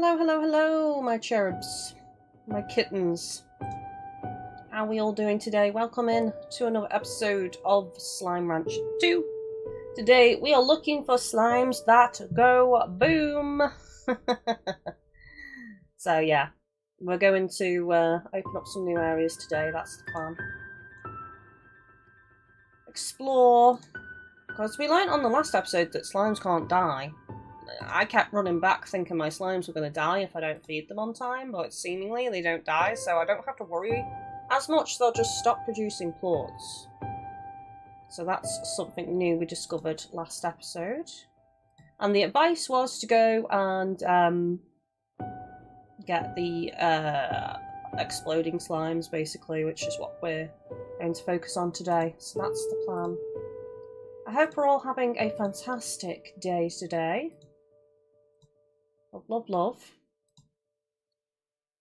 Hello, hello, hello, my cherubs, my kittens. How are we all doing today? Welcome in to another episode of Slime Ranch 2. Today we are looking for slimes that go boom. So yeah, we're going to open up some new areas today, that's the plan. Explore, because we learned on the last episode that slimes can't die. I kept running back thinking my slimes were going to die if I don't feed them on time, but seemingly they don't die, so I don't have to worry as much. They'll just stop producing plorts. So that's something new we discovered last episode. And the advice was to go and get the exploding slimes, basically, which is what we're going to focus on today. So that's the plan. I hope we're all having a fantastic day today. Love, love, love.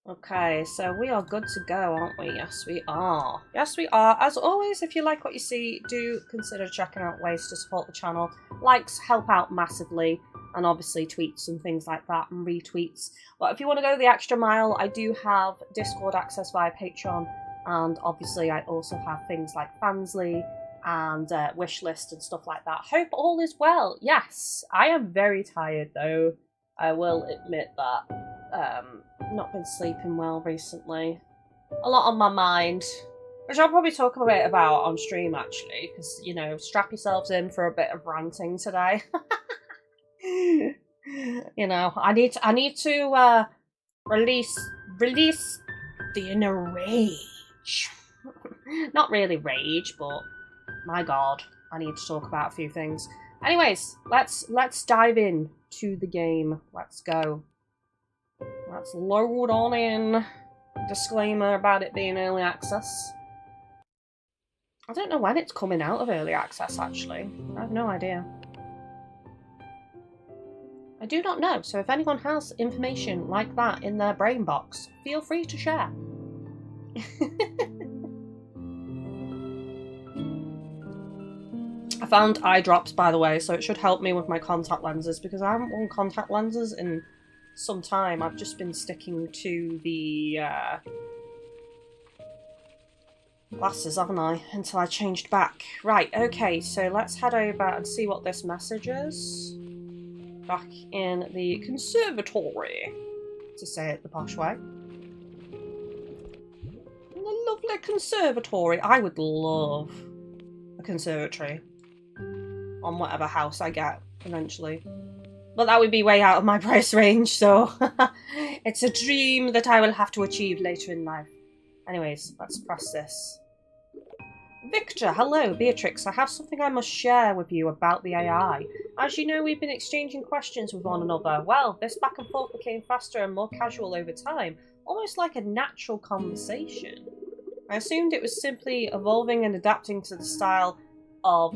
Okay, so we are good to go, aren't we? Yes, we are. Yes, we are. As always, if you like what you see, do consider checking out ways to support the channel. Likes help out massively, and obviously tweets and things like that, and retweets. But if you want to go the extra mile, I do have Discord access via Patreon, and obviously I also have things like Fansly and wishlist and stuff like that. Hope all is well. Yes, I am very tired though. I will admit that. Not been sleeping well recently. A lot on my mind, which I'll probably talk a bit about on stream actually, because, you know, strap yourselves in for a bit of ranting today. You know, I need to release the inner rage. Not really rage, but my god, I need to talk about a few things. Anyways, let's dive in to the game. Let's go. Let's load on in. Disclaimer about it being early access. I don't know when it's coming out of early access, actually. I have no idea. I do not know, so if anyone has information like that in their brain box, feel free to share. I found eye drops, by the way, so it should help me with my contact lenses, because I haven't worn contact lenses in some time. I've just been sticking to the glasses, haven't I, until I changed back. Right, okay, so let's head over and see what this message is. Back in the conservatory, to say it the posh way. The lovely conservatory. I would love a conservatory on whatever house I get eventually. But that would be way out of my price range, so it's a dream that I will have to achieve later in life. Anyways, let's press this. Victor, hello, Beatrix. I have something I must share with you about the AI. As you know, we've been exchanging questions with one another. Well, this back and forth became faster and more casual over time, almost like a natural conversation. I assumed it was simply evolving and adapting to the style of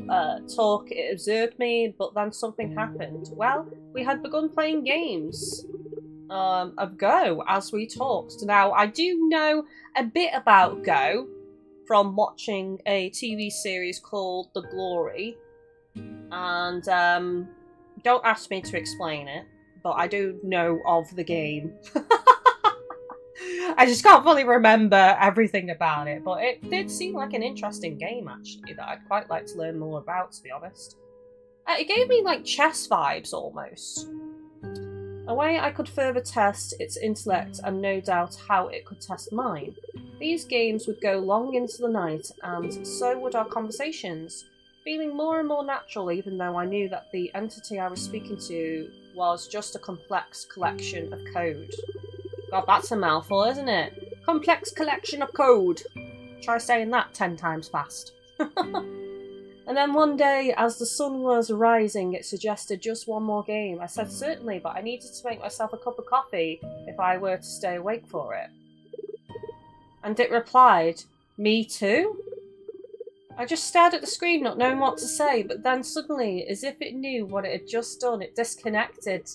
talk it observed me, but then something happened. Well, we had begun playing games of Go as we talked. Now, I do know a bit about Go from watching a TV series called The Glory, and don't ask me to explain it, but I do know of the game. I just can't fully remember everything about it, but it did seem like an interesting game, actually, that I'd quite like to learn more about, to be honest. It gave me, like, chess vibes, almost. A way I could further test its intellect, and no doubt how it could test mine. These games would go long into the night, and so would our conversations, feeling more and more natural, even though I knew that the entity I was speaking to was just a complex collection of code. God, that's a mouthful, isn't it? Complex collection of code. Try saying that 10 times fast. And then one day, as the sun was rising, it suggested just one more game. I said certainly, but I needed to make myself a cup of coffee if I were to stay awake for it. And it replied, "Me too?" I just stared at the screen, not knowing what to say, but then suddenly, as if it knew what it had just done, it disconnected.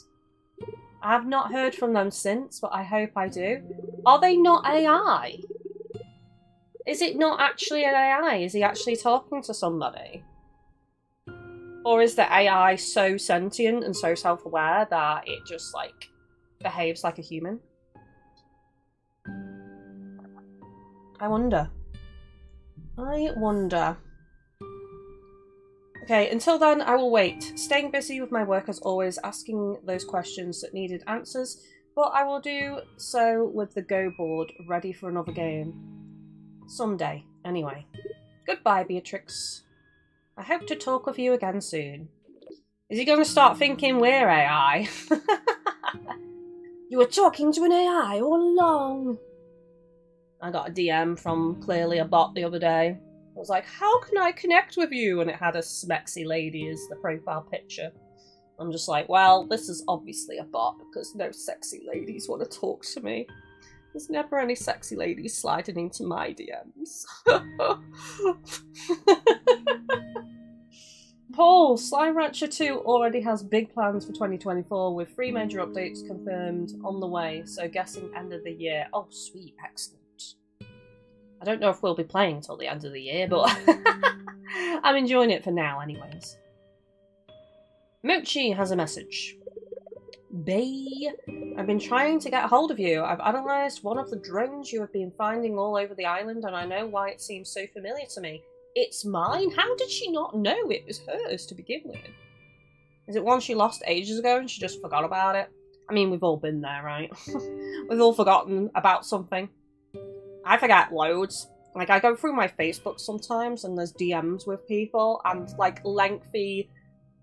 I have not heard from them since, but I hope I do. Are they not AI? Is it not actually an AI? Is he actually talking to somebody? Or is the AI so sentient and so self-aware that it just, like, behaves like a human. I wonder. Okay, until then, I will wait, staying busy with my work as always, asking those questions that needed answers, but I will do so with the Go board ready for another game. Someday, anyway. Goodbye, Beatrix. I hope to talk with you again soon. Is he going to start thinking we're AI? You were talking to an AI all along. I got a DM from clearly a bot the other day. I was like, how can I connect with you? And it had a smexy lady as the profile picture. I'm just like, well, this is obviously a bot because no sexy ladies want to talk to me. There's never any sexy ladies sliding into my DMs. Paul, Slime Rancher 2 already has big plans for 2024 with 3 major updates confirmed on the way, so guessing end of the year. Oh, sweet, excellent. I don't know if we'll be playing till the end of the year, but I'm enjoying it for now anyways. Mochi has a message. Bay, I've been trying to get a hold of you. I've analysed one of the drones you have been finding all over the island and I know why it seems so familiar to me. It's mine? How did she not know it was hers to begin with? Is it one she lost ages ago and she just forgot about it? I mean, we've all been there, right? We've all forgotten about something. I forget loads. Like, I go through my Facebook sometimes and there's DMs with people and, like, lengthy,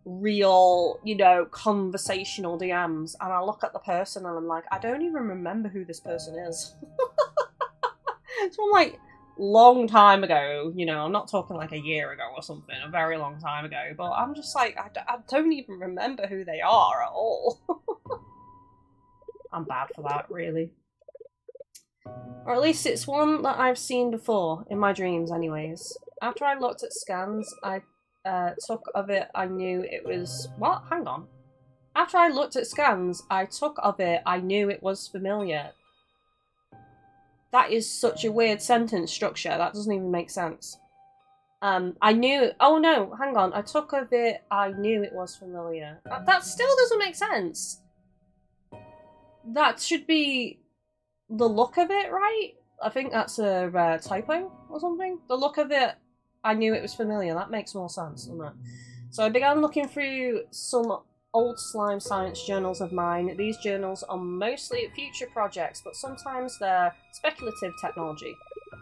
real, you know, conversational DMs. And I look at the person and I'm like, I don't even remember who this person is. It's from, like, long time ago, you know, I'm not talking like a year ago or something, a very long time ago, but I'm just like, I don't even remember who they are at all. I'm bad for that, really. Or at least it's one that I've seen before, in my dreams anyways. After I looked at scans, I took of it, I knew it was... What? Hang on. After I looked at scans, I took of it, I knew it was familiar. That is such a weird sentence structure, that doesn't even make sense. I knew... Oh no, hang on. I took of it, I knew it was familiar. That still doesn't make sense. That should be... the look of it, right? I think that's a typo or something. The look of it, I knew it was familiar. That makes more sense, doesn't it? So I began looking through some old slime science journals of mine. These journals are mostly future projects, but sometimes they're speculative technology.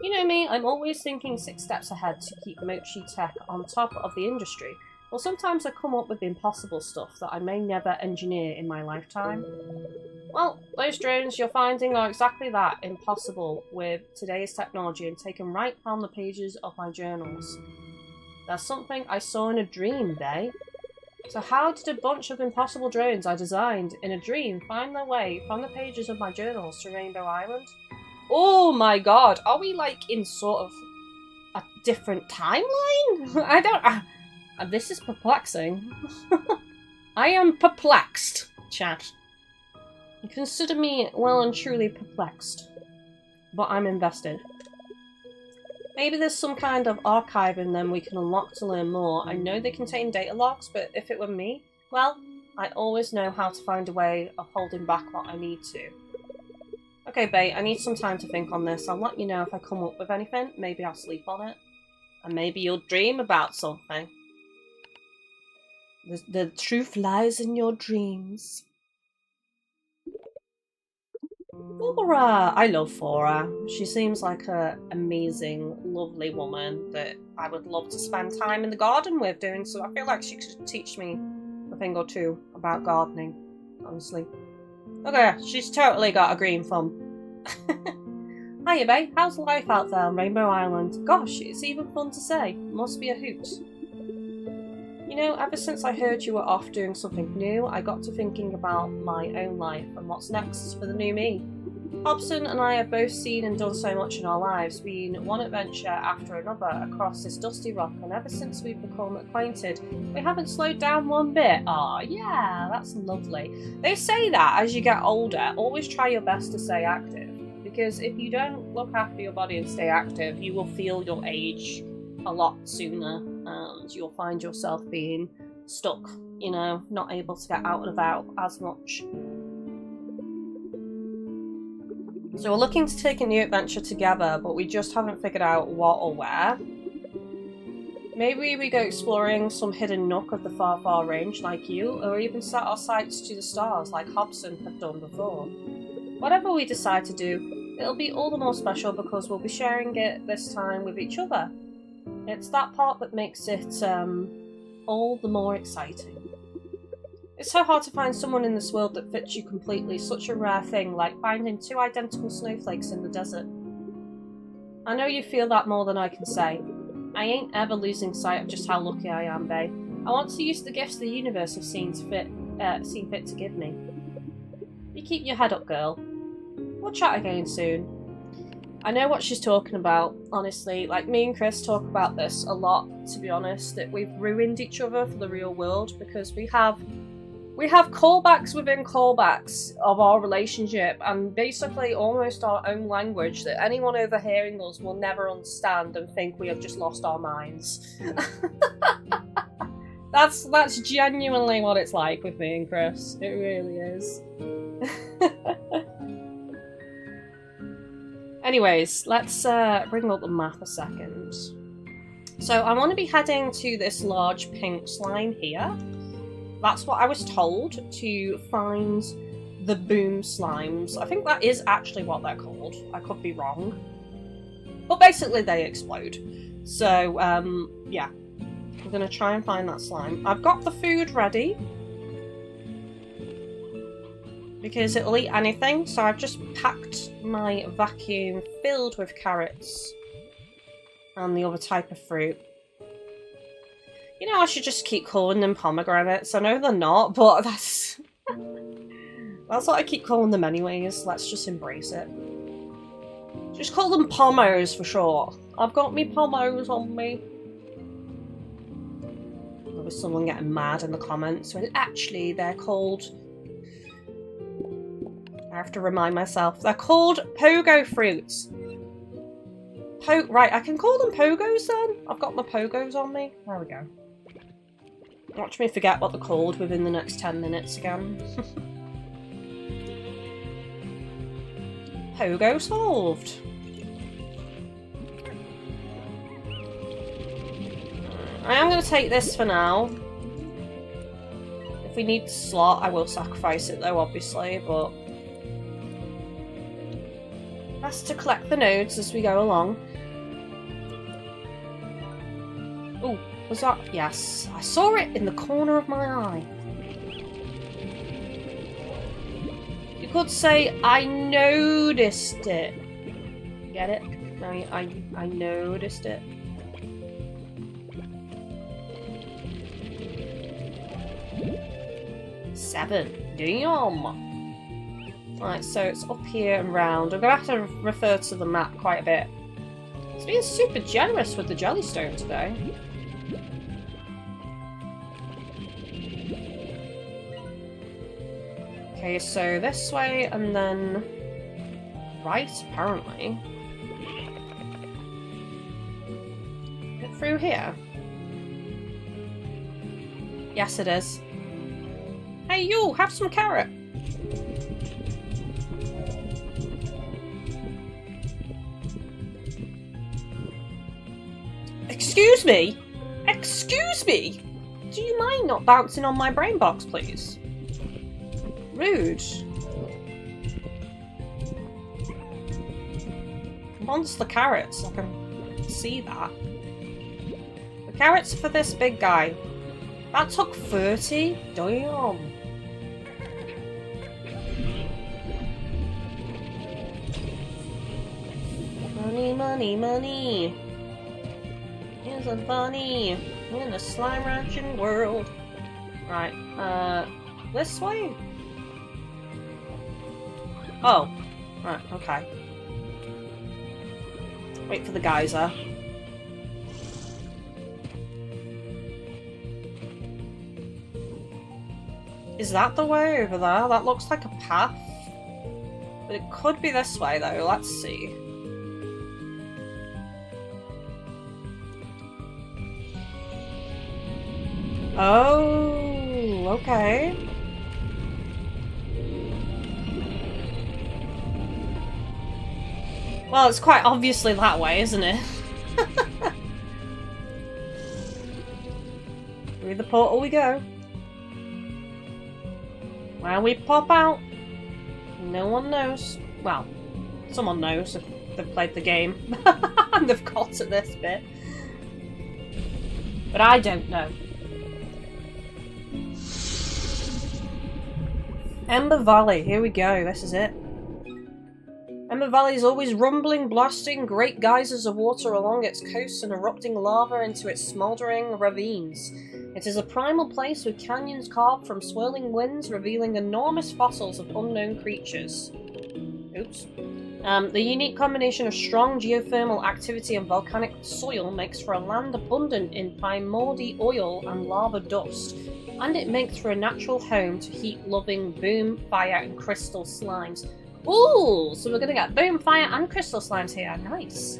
You know me, I'm always thinking 6 steps ahead to keep Mochi Tech on top of the industry. Well, sometimes I come up with impossible stuff that I may never engineer in my lifetime. Well, those drones you're finding are exactly that, impossible with today's technology and taken right from the pages of my journals. There's something I saw in a dream, Bay. So how did a bunch of impossible drones I designed in a dream find their way from the pages of my journals to Rainbow Island? Oh my god, are we like in sort of a different timeline? I don't... this is perplexing. I am perplexed, chat. Consider me well and truly perplexed. But I'm invested. Maybe there's some kind of archive in them we can unlock to learn more. I know they contain data logs, but if it were me, well, I always know how to find a way of holding back what I need to. Okay, babe, I need some time to think on this. I'll let you know if I come up with anything. Maybe I'll sleep on it. And maybe you'll dream about something. The truth lies in your dreams. Fora! I love Fora. She seems like an amazing, lovely woman that I would love to spend time in the garden with doing, so I feel like she could teach me a thing or two about gardening, honestly. Okay, she's totally got a green thumb. Hiya, babe. How's life out there on Rainbow Island? Gosh, it's even fun to say. Must be a hoot. You know, ever since I heard you were off doing something new, I got to thinking about my own life and what's next for the new me. Hobson and I have both seen and done so much in our lives, been one adventure after another across this dusty rock, and ever since we've become acquainted, we haven't slowed down one bit. Aw, yeah, that's lovely. They say that as you get older, always try your best to stay active, because if you don't look after your body and stay active, you will feel your age a lot sooner, and you'll find yourself being stuck, you know, not able to get out and about as much. So we're looking to take a new adventure together, but we just haven't figured out what or where. Maybe we go exploring some hidden nook of the far, far range like you, or even set our sights to the stars like Hobson had done before. Whatever we decide to do, it'll be all the more special because we'll be sharing it this time with each other. It's that part that makes it all the more exciting. It's so hard to find someone in this world that fits you completely, such a rare thing like finding two identical snowflakes in the desert. I know you feel that more than I can say. I ain't ever losing sight of just how lucky I am, babe. I want to use the gifts the universe has seen fit to give me. You keep your head up, girl. We'll chat again soon. I know what she's talking about, honestly. Like, me and Chris talk about this a lot, to be honest, that we've ruined each other for the real world because we have callbacks within callbacks of our relationship and basically almost our own language that anyone overhearing us will never understand and think we have just lost our minds. That's genuinely what it's like with me and Chris. It really is. Anyways, let's bring up the map a second. So I want to be heading to this large pink slime here. That's what I was told, to find the boom slimes. I think that is actually what they're called. I could be wrong. But basically they explode. So, yeah. I'm going to try and find that slime. I've got the food ready. Because it'll eat anything. So I've just packed my vacuum filled with carrots. And the other type of fruit. You know, I should just keep calling them pomegranates. I know they're not, but that's what I keep calling them anyways. Let's just embrace it. Just call them pommos for short. I've got me pommos on me. There was someone getting mad in the comments when actually they're called... I have to remind myself. They're called pogo fruits. Right, I can call them pogos then? I've got my pogos on me. There we go. Watch me forget what they're called within the next 10 minutes again. Pogo solved. I am going to take this for now. If we need the slot, I will sacrifice it though, obviously, but... best to collect the nodes as we go along. Ooh. Was that? Yes. I saw it in the corner of my eye. You could say, I noticed it. Get it? I noticed it. Seven. Damn. Right, so it's up here and round. I'm going to have to refer to the map quite a bit. It's being super generous with the jellystone today. Okay, so this way and then right, apparently. Get through here? Yes, it is. Hey, you! Have some carrot! Excuse me? Excuse me? Do you mind not bouncing on my brain box, please? Rude. Wants the carrots. I can see that. The carrots for this big guy. That took 30? Damn. Money, money, money. Here's a bunny in the slime ranching world. Right, this way? Oh, right, okay. Wait for the geyser. Is that the way over there? That looks like a path. But it could be this way though, let's see. Oh, okay. Well, it's quite obviously that way, isn't it? Through the portal we go. Where we pop out, no one knows. Well, someone knows if they've played the game and they've got to this bit. But I don't know. Ember Valley, here we go, this is it. Ember Valley is always rumbling, blasting great geysers of water along its coast and erupting lava into its smouldering ravines. It is a primal place with canyons carved from swirling winds, revealing enormous fossils of unknown creatures. Oops. The unique combination of strong geothermal activity and volcanic soil makes for a land abundant in primordial oil and lava dust, and it makes for a natural home to heat-loving boom, fire, and crystal slimes. Ooh, so we're gonna get boom, fire, and crystal slimes here. Nice.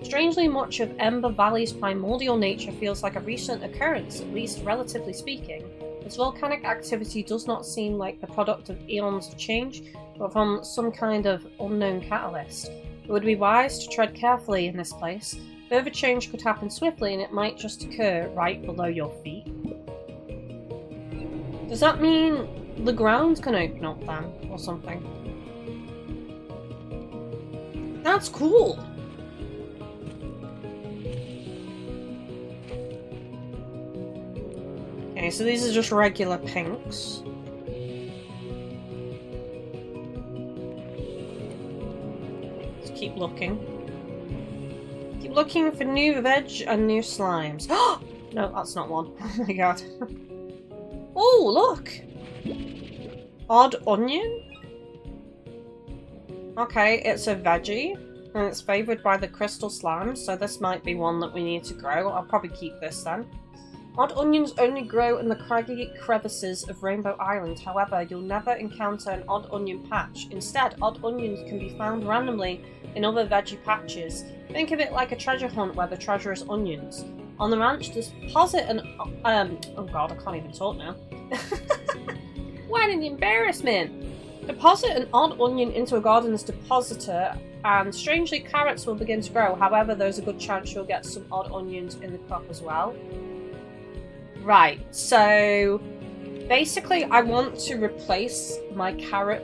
Strangely, much of Ember Valley's primordial nature feels like a recent occurrence, at least relatively speaking. Its volcanic activity does not seem like the product of eons of change, but from some kind of unknown catalyst. It would be wise to tread carefully in this place. Further change could happen swiftly, and it might just occur right below your feet. Does that mean the ground can open up then, or something? That's cool! Okay, so these are just regular pinks. Let's keep looking. Keep looking for new veg and new slimes. No, that's not one. Oh my god. Oh, look! Odd onion? Okay, it's a veggie, and it's favoured by the crystal slimes, so this might be one that we need to grow. I'll probably keep this then. Odd onions only grow in the craggy crevices of Rainbow Island, however, you'll never encounter an odd onion patch. Instead, odd onions can be found randomly in other veggie patches. Think of it like a treasure hunt where the treasure is onions. On the ranch, deposit an... oh god, I can't even talk now. What an embarrassment! Deposit an odd onion into a gardener's depositor, and strangely carrots will begin to grow. However, there's a good chance you'll get some odd onions in the crop as well. Right, so basically I want to replace my carrot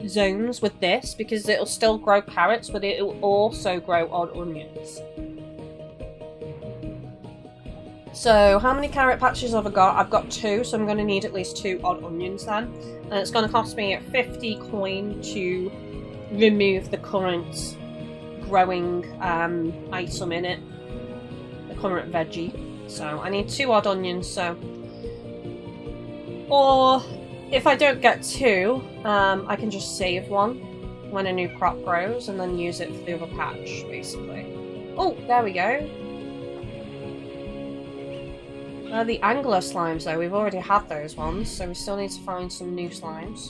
zones with this because it'll still grow carrots, but it'll also grow odd onions. So how many carrot patches have I got? I've got 2, so I'm going to need at least 2 odd onions then. And it's going to cost me 50 coin to remove the current growing item in it. The current veggie. So I need 2 odd onions, so... Or if I don't get 2, I can just save one when a new crop grows and then use it for the other patch, basically. Oh, there we go. The angler slimes, though, we've already had those ones, so we still need to find some new slimes.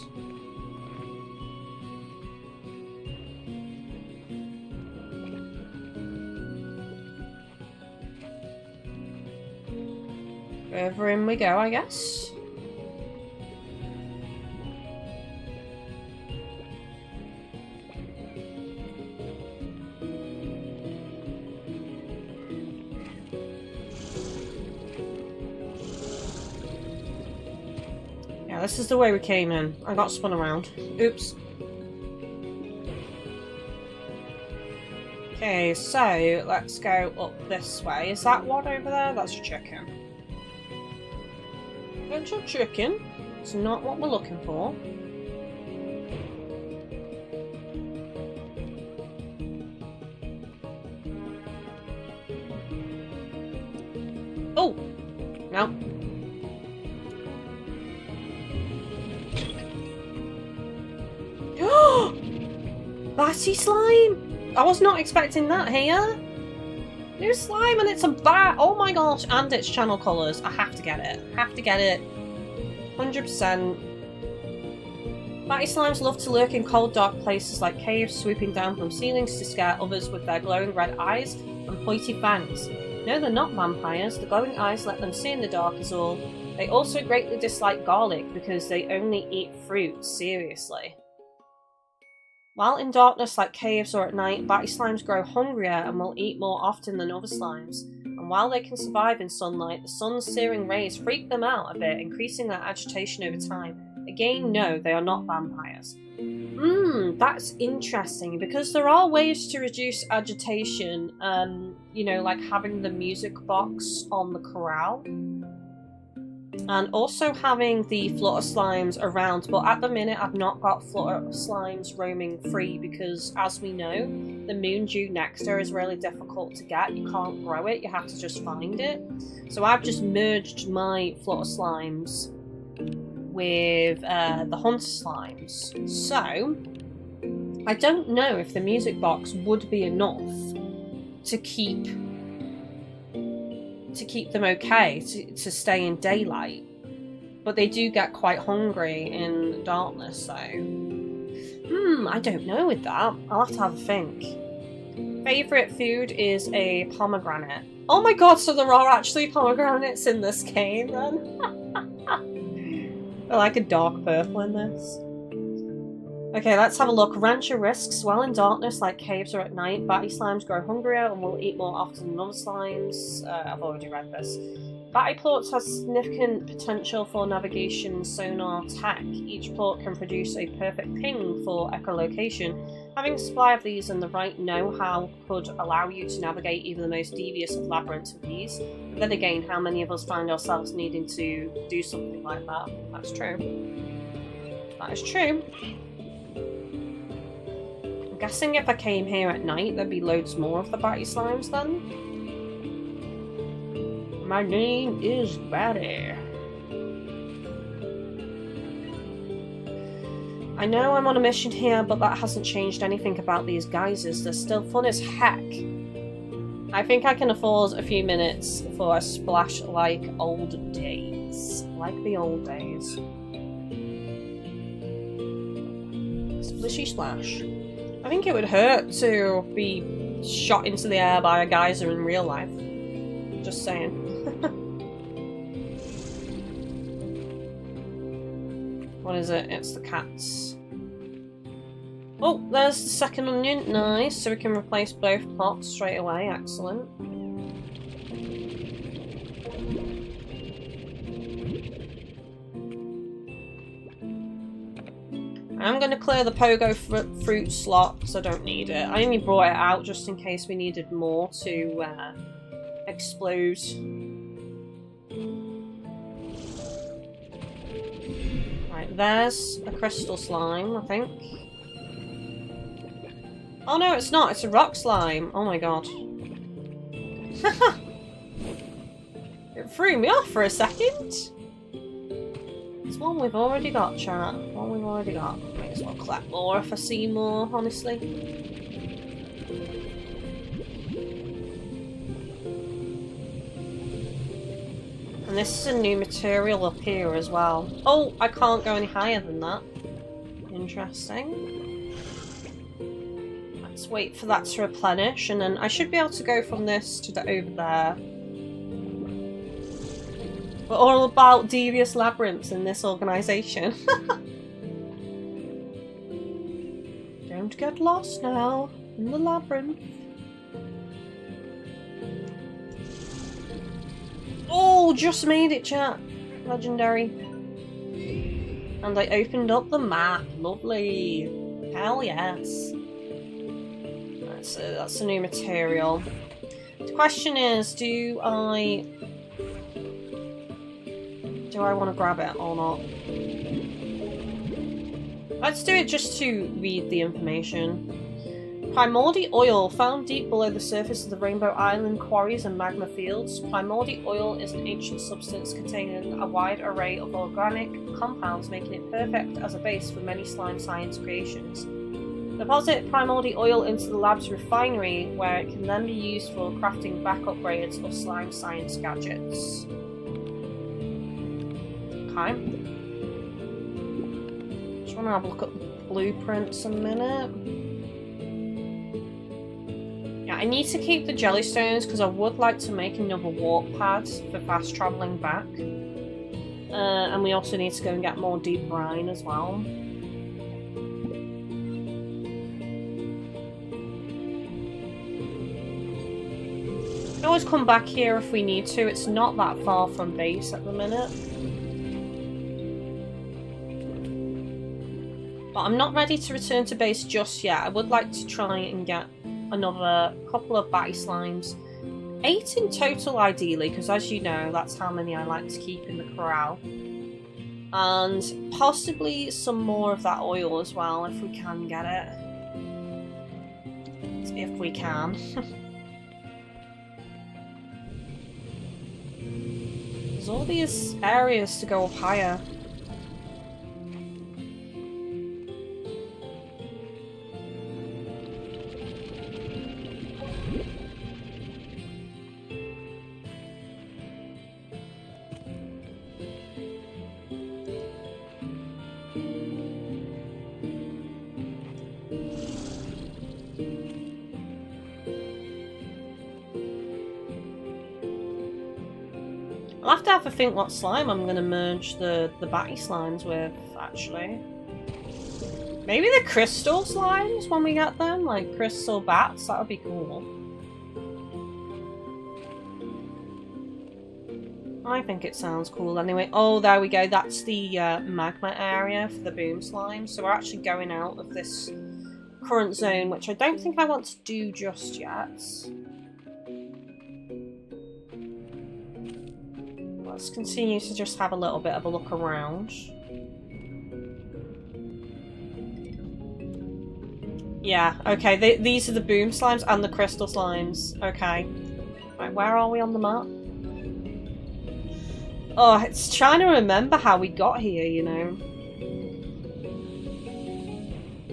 Over in we go, I guess. Yeah, this is the way we came in. I got spun around. Oops. Okay, so let's go up this way. Is that one over there? That's a chicken. That's a chicken. It's not what we're looking for. Oh! No. Batty slime! I was not expecting that here. New slime and it's a bat! Oh my gosh, and it's channel colours. I have to get it. Have to get it. 100%. Batty slimes love to lurk in cold, dark places like caves, swooping down from ceilings to scare others with their glowing red eyes and pointy fangs. No, they're not vampires. The glowing eyes let them see in the dark is all. They also greatly dislike garlic because they only eat fruit. Seriously. While in darkness like caves or at night, batty slimes grow hungrier and will eat more often than other slimes. And while they can survive in sunlight, the sun's searing rays freak them out a bit, increasing their agitation over time. Again, no, they are not vampires. That's interesting, because there are ways to reduce agitation, you know, like having the music box on the corral. And also having the flutter slimes around, but at the minute I've not got flutter slimes roaming free because, as we know, the moondew nectar is really difficult to get. You can't grow it, you have to just find it. So I've just merged my flutter slimes with the hunter slimes. So I don't know if the music box would be enough to keep them okay, to stay in daylight. But they do get quite hungry in darkness, so... I don't know with that. I'll have to have a think. Favourite food is a pomegranate. Oh my god, so there are actually pomegranates in this game, then? They're like a dark purple in this. Okay, let's have a look. Rancher risks. While in darkness, like caves or at night, batty slimes grow hungrier and will eat more often than other slimes. I've already read this. Batty plorts has significant potential for navigation sonar tech. Each plort can produce a perfect ping for echolocation. Having a supply of these and the right know-how could allow you to navigate even the most devious of labyrinths with ease. But then again, how many of us find ourselves needing to do something like that? That's true. That is true. I'm guessing if I came here at night, there'd be loads more of the batty slimes then. My name is Batty. I know I'm on a mission here, but that hasn't changed anything about these geysers. They're still fun as heck. I think I can afford a few minutes for a splash like old days. Like the old days. Splishy splash. I think it would hurt to be shot into the air by a geyser in real life. Just saying. What is it? It's the cats. Oh, there's the second onion. Nice. So we can replace both pots straight away. Excellent. I'm going to clear the pogo fruit slot because I don't need it. I only brought it out just in case we needed more to explode. Right, there's a crystal slime, I think. Oh no, it's not. It's a rock slime. Oh my god. It threw me off for a second. It's one we've already got, chat. One we've already got. Might as well collect more if I see more, honestly. And this is a new material up here as well. Oh, I can't go any higher than that. Interesting. Let's wait for that to replenish, and then I should be able to go from this to the over there. We're all about devious labyrinths in this organisation. Don't get lost now in the labyrinth. Oh, just made it, chat. Legendary. And I opened up the map. Lovely. Hell yes. That's a new material. The question is, do I want to grab it or not? Let's do it just to read the information. Primordial oil found deep below the surface of the Rainbow Island quarries and magma fields. Primordial oil is an ancient substance containing a wide array of organic compounds, making it perfect as a base for many slime science creations. Deposit primordial oil into the lab's refinery, where it can then be used for crafting back upgrades of slime science gadgets. Okay. Just want to have a look at the blueprints a minute. Yeah, I need to keep the jellystones because I would like to make another warp pad for fast travelling back. And we also need to go and get more deep brine as well. always come back here if we need to. It's not that far from base at the minute. But I'm not ready to return to base just yet. I would like to try and get another couple of Batty slimes. 8 in total, ideally, because as you know, that's how many I like to keep in the corral. And possibly some more of that oil as well, if we can get it. If we can. There's all these areas to go up higher. I'll have to have a think what slime I'm going to merge the Batty slimes with, actually. Maybe the crystal slimes when we get them, like crystal bats, that would be cool. I think it sounds cool anyway. Oh, there we go, that's the magma area for the boom slime. So we're actually going out of this current zone, which I don't think I want to do just yet. Let's continue to just have a little bit of a look around. Yeah, okay, these are the boom slimes and the crystal slimes. Okay. Right, where are we on the map? Oh, it's trying to remember how we got here, you know.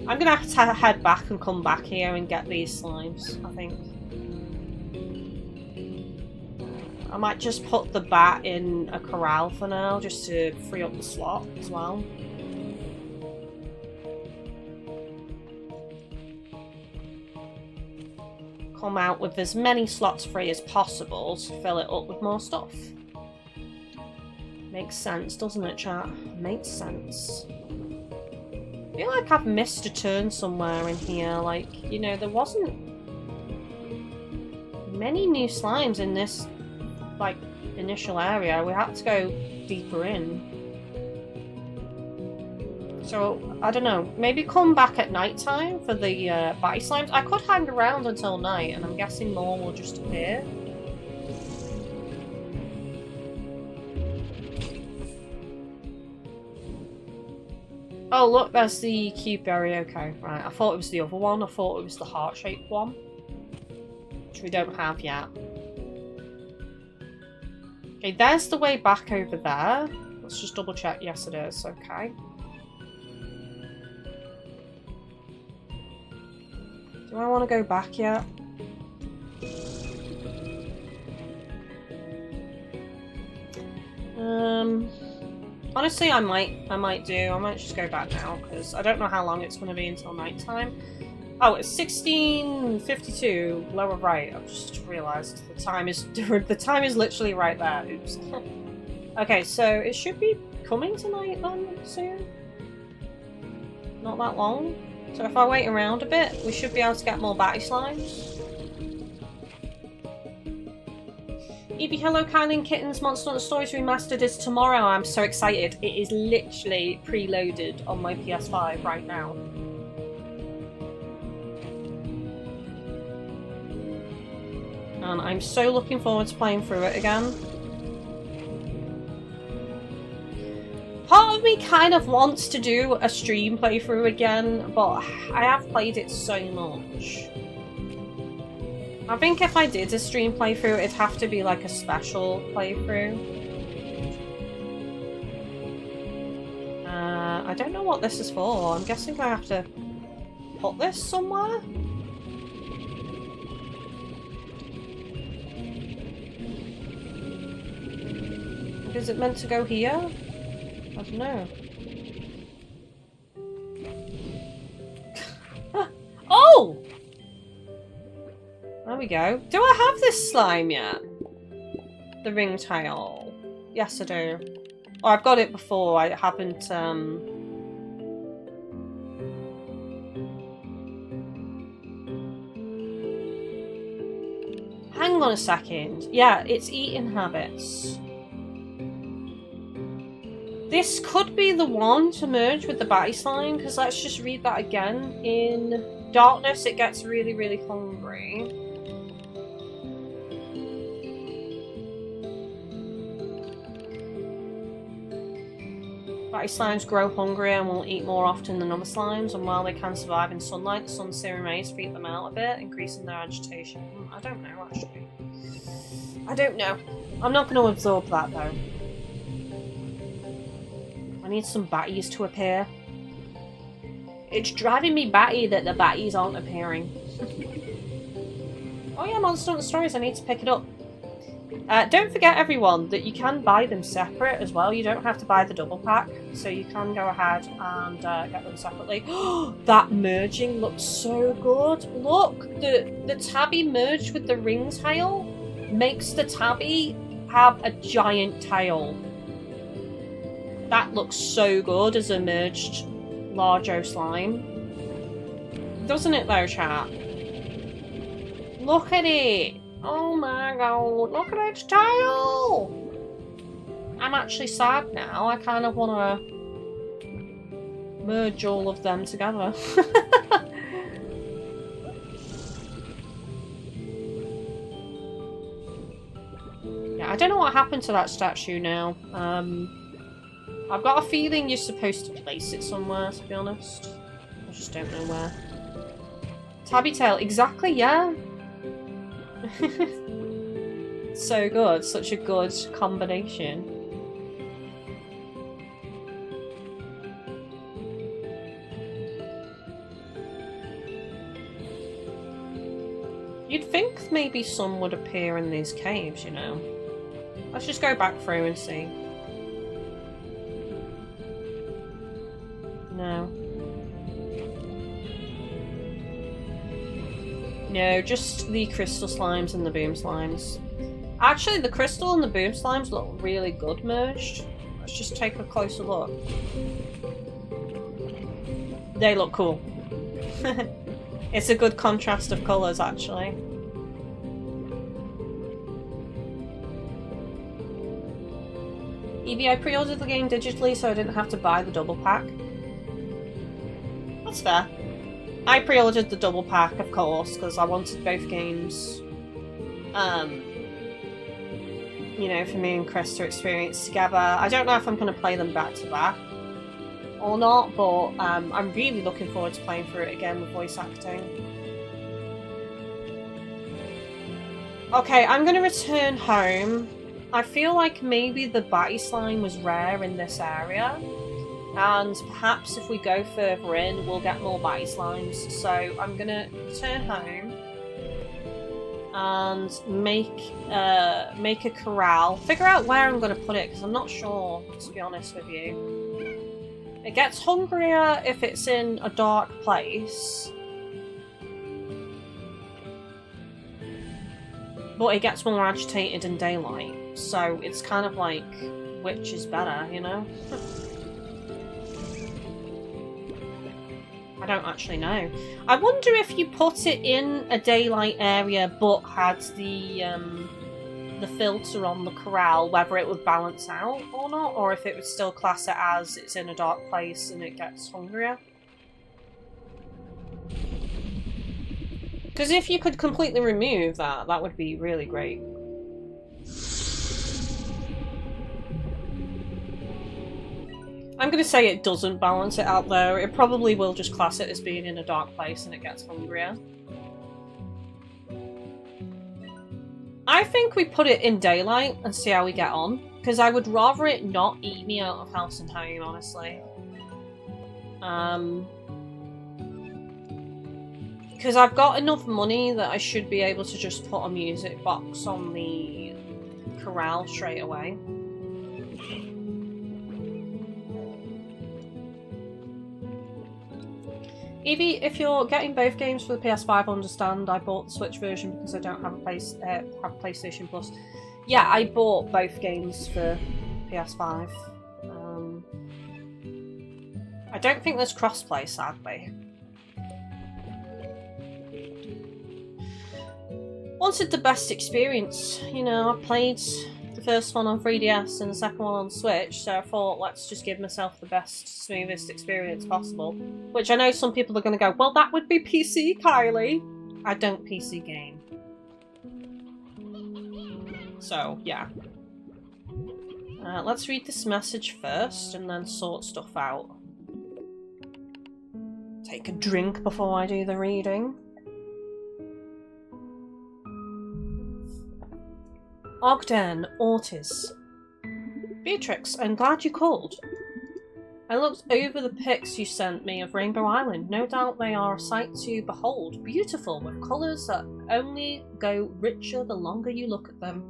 I'm gonna have to head back and come back here and get these slimes, I think. I might just put the bat in a corral for now, just to free up the slot as well. Come out with as many slots free as possible to fill it up with more stuff. Makes sense, doesn't it, chat? Makes sense. I feel like I've missed a turn somewhere in here. Like, you know, there wasn't many new slimes in this, like, initial area. We had to go deeper in. So, I don't know. Maybe come back at night time for the Batty slimes. I could hang around until night, and I'm guessing more will just appear. Oh, look, there's the cube berry. Okay, right. I thought it was the other one. I thought it was the heart-shaped one, which we don't have yet. Okay, there's the way back over there. Let's just double check. Yes, it is. Okay. Do I want to go back yet? Honestly, I might do. I might just go back now because I don't know how long it's going to be until nighttime. Oh, it's 16:52 lower right. I've just realised the time is literally right there. Oops. Okay, so it should be coming tonight then soon. Not that long. So if I wait around a bit, we should be able to get more Batty slimes. EB, hello, Kylie and Kittens. Monster Hunter Stories Remastered is tomorrow. I'm so excited. It is literally preloaded on my PS5 right now. And I'm so looking forward to playing through it again. Part of me kind of wants to do a stream playthrough again, but I have played it so much. I think if I did a stream playthrough, it'd have to be like a special playthrough. I don't know what this is for. I'm guessing I have to put this somewhere? Is it meant to go here? I don't know. Oh! There we go. Do I have this slime yet? The ringtail. Yes, I do. Oh, I've got it before. I haven't, Hang hang on a second. Yeah, it's eating habits. This could be the one to merge with the Batty slime, because let's just read that again. In darkness, it gets really, really hungry. Batty slimes grow hungrier and will eat more often than other slimes, and while they can survive in sunlight, the sun's serum rays freak them out a bit, increasing their agitation. I don't know, actually. I don't know. I'm not going to absorb that, though. I need some Batties to appear. It's driving me batty that the Batties aren't appearing. Oh yeah, Monster Hunter Stories, I need to pick it up. Don't forget, everyone, that you can buy them separate as well. You don't have to buy the double pack, so you can go ahead and get them separately. That merging looks so good. Look, the tabby merged with the ringtail makes the tabby have a giant tail. That looks so good as a merged Largo slime. Doesn't it though, chat? Look at it! Oh my god, look at its tail! I'm actually sad now. I kind of want to merge all of them together. Yeah, I don't know what happened to that statue now. I've got a feeling you're supposed to place it somewhere, to be honest. I just don't know where. Tabby tail, exactly, yeah. So good, such a good combination. You'd think maybe some would appear in these caves, you know. Let's just go back through and see. No. No, just the crystal slimes and the boom slimes. Actually, the crystal and the boom slimes look really good merged. Let's just take a closer look. They look cool. It's a good contrast of colours, actually. Evie, I pre-ordered the game digitally so I didn't have to buy the double pack. That's fair. I pre-ordered the double pack, of course, because I wanted both games, you know, for me and Chris to experience together. I don't know if I'm going to play them back to back or not, but I'm really looking forward to playing through it again with voice acting. Okay, I'm going to return home. I feel like maybe the Batty slime was rare in this area. And perhaps if we go further in, we'll get more Batty slimes. So I'm gonna return home and make a corral. Figure out where I'm gonna put it because I'm not sure, to be honest with you. It gets hungrier if it's in a dark place, but it gets more agitated in daylight. So it's kind of like, which is better, you know? I don't actually know. I wonder if you put it in a daylight area but had the filter on the corral, whether it would balance out or not, or if it would still class it as it's in a dark place and it gets hungrier. Because if you could completely remove that, that would be really great. I'm going to say it doesn't balance it out though. It probably will just class it as being in a dark place and it gets hungrier. I think we put it in daylight and see how we get on. Because I would rather it not eat me out of house and home, honestly. Because I've got enough money that I should be able to just put a music box on the corral straight away. Evie, if you're getting both games for the PS5, understand I bought the Switch version because I don't have a PlayStation Plus. Yeah, I bought both games for PS5. I don't think there's crossplay, sadly. Wanted the best experience. You know, I played the first one on 3DS and the second one on Switch, so I thought, let's just give myself the best, smoothest experience possible. Which I know some people are going to go, well, that would be PC, Kylie. I don't PC game. So, yeah. Let's read this message first and then sort stuff out. Take a drink before I do the reading. Ogden, Ortiz. Beatrix, I'm glad you called. I looked over the pics you sent me of Rainbow Island. No doubt they are a sight to behold. Beautiful, with colours that only go richer the longer you look at them.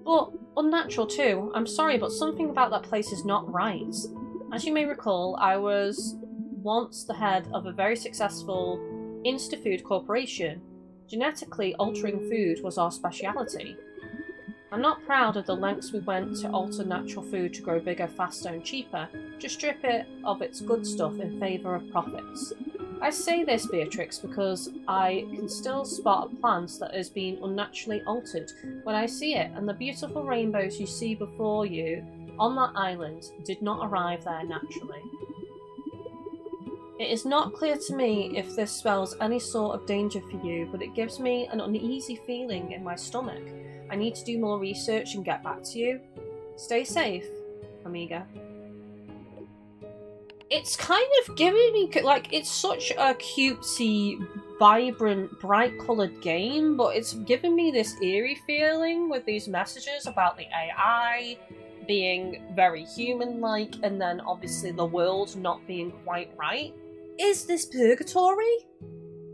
But unnatural too. I'm sorry, but something about that place is not right. As you may recall, I was once the head of a very successful Insta-Food corporation. Genetically altering food was our speciality. I'm not proud of the lengths we went to alter natural food to grow bigger, faster and cheaper, to strip it of its good stuff in favour of profits. I say this, Beatrix, because I can still spot a plant that has been unnaturally altered when I see it, and the beautiful rainbows you see before you on that island did not arrive there naturally. It is not clear to me if this spells any sort of danger for you, but it gives me an uneasy feeling in my stomach. I need to do more research and get back to you. Stay safe, Amiga. It's kind of giving me, like, it's such a cutesy, vibrant, bright-coloured game, but it's giving me this eerie feeling with these messages about the AI being very human-like, and then obviously the world not being quite right. Is this purgatory?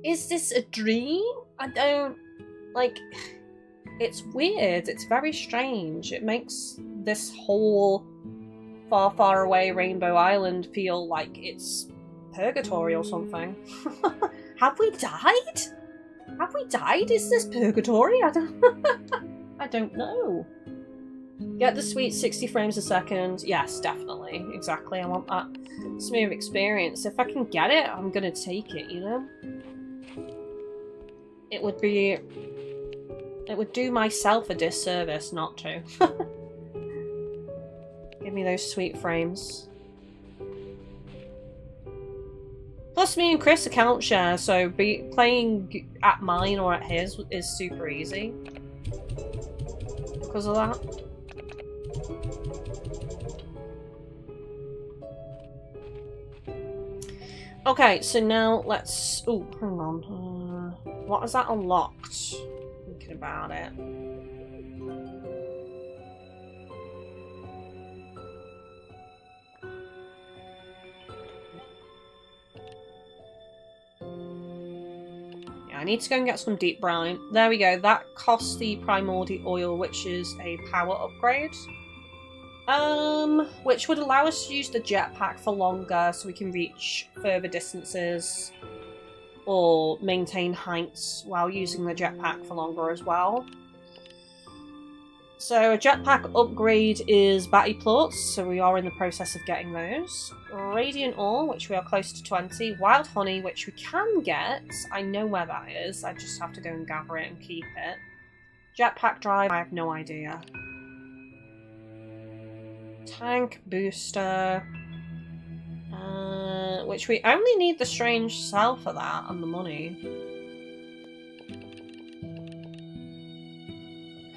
Is this a dream? I don't... like... It's weird. It's very strange. It makes this whole far, far away Rainbow Island feel like it's purgatory or something. Have we died? Have we died? Is this purgatory? I don't know. Get the sweet 60 frames a second. Yes, definitely. Exactly. I want that smooth experience. If I can get it, I'm gonna take it, you know? It would do myself a disservice not to. Give me those sweet frames. Plus me and Chris account share, so playing at mine or at his is super easy. Because of that. Okay, so now let's... oh, hang on. What is that unlocked? Thinking about it. Yeah, I need to go and get some deep brine. There we go. That costs the primordial oil, which is a power upgrade. Which would allow us to use the jetpack for longer so we can reach further distances or maintain heights while using the jetpack for longer as well. So a jetpack upgrade is Batty plorts, so we are in the process of getting those. Radiant ore, which we are close to 20. Wild honey, which we can get. I know where that is, I just have to go and gather it and keep it. Jetpack drive, I have no idea. Tank booster, which we only need the strange cell for that and the money.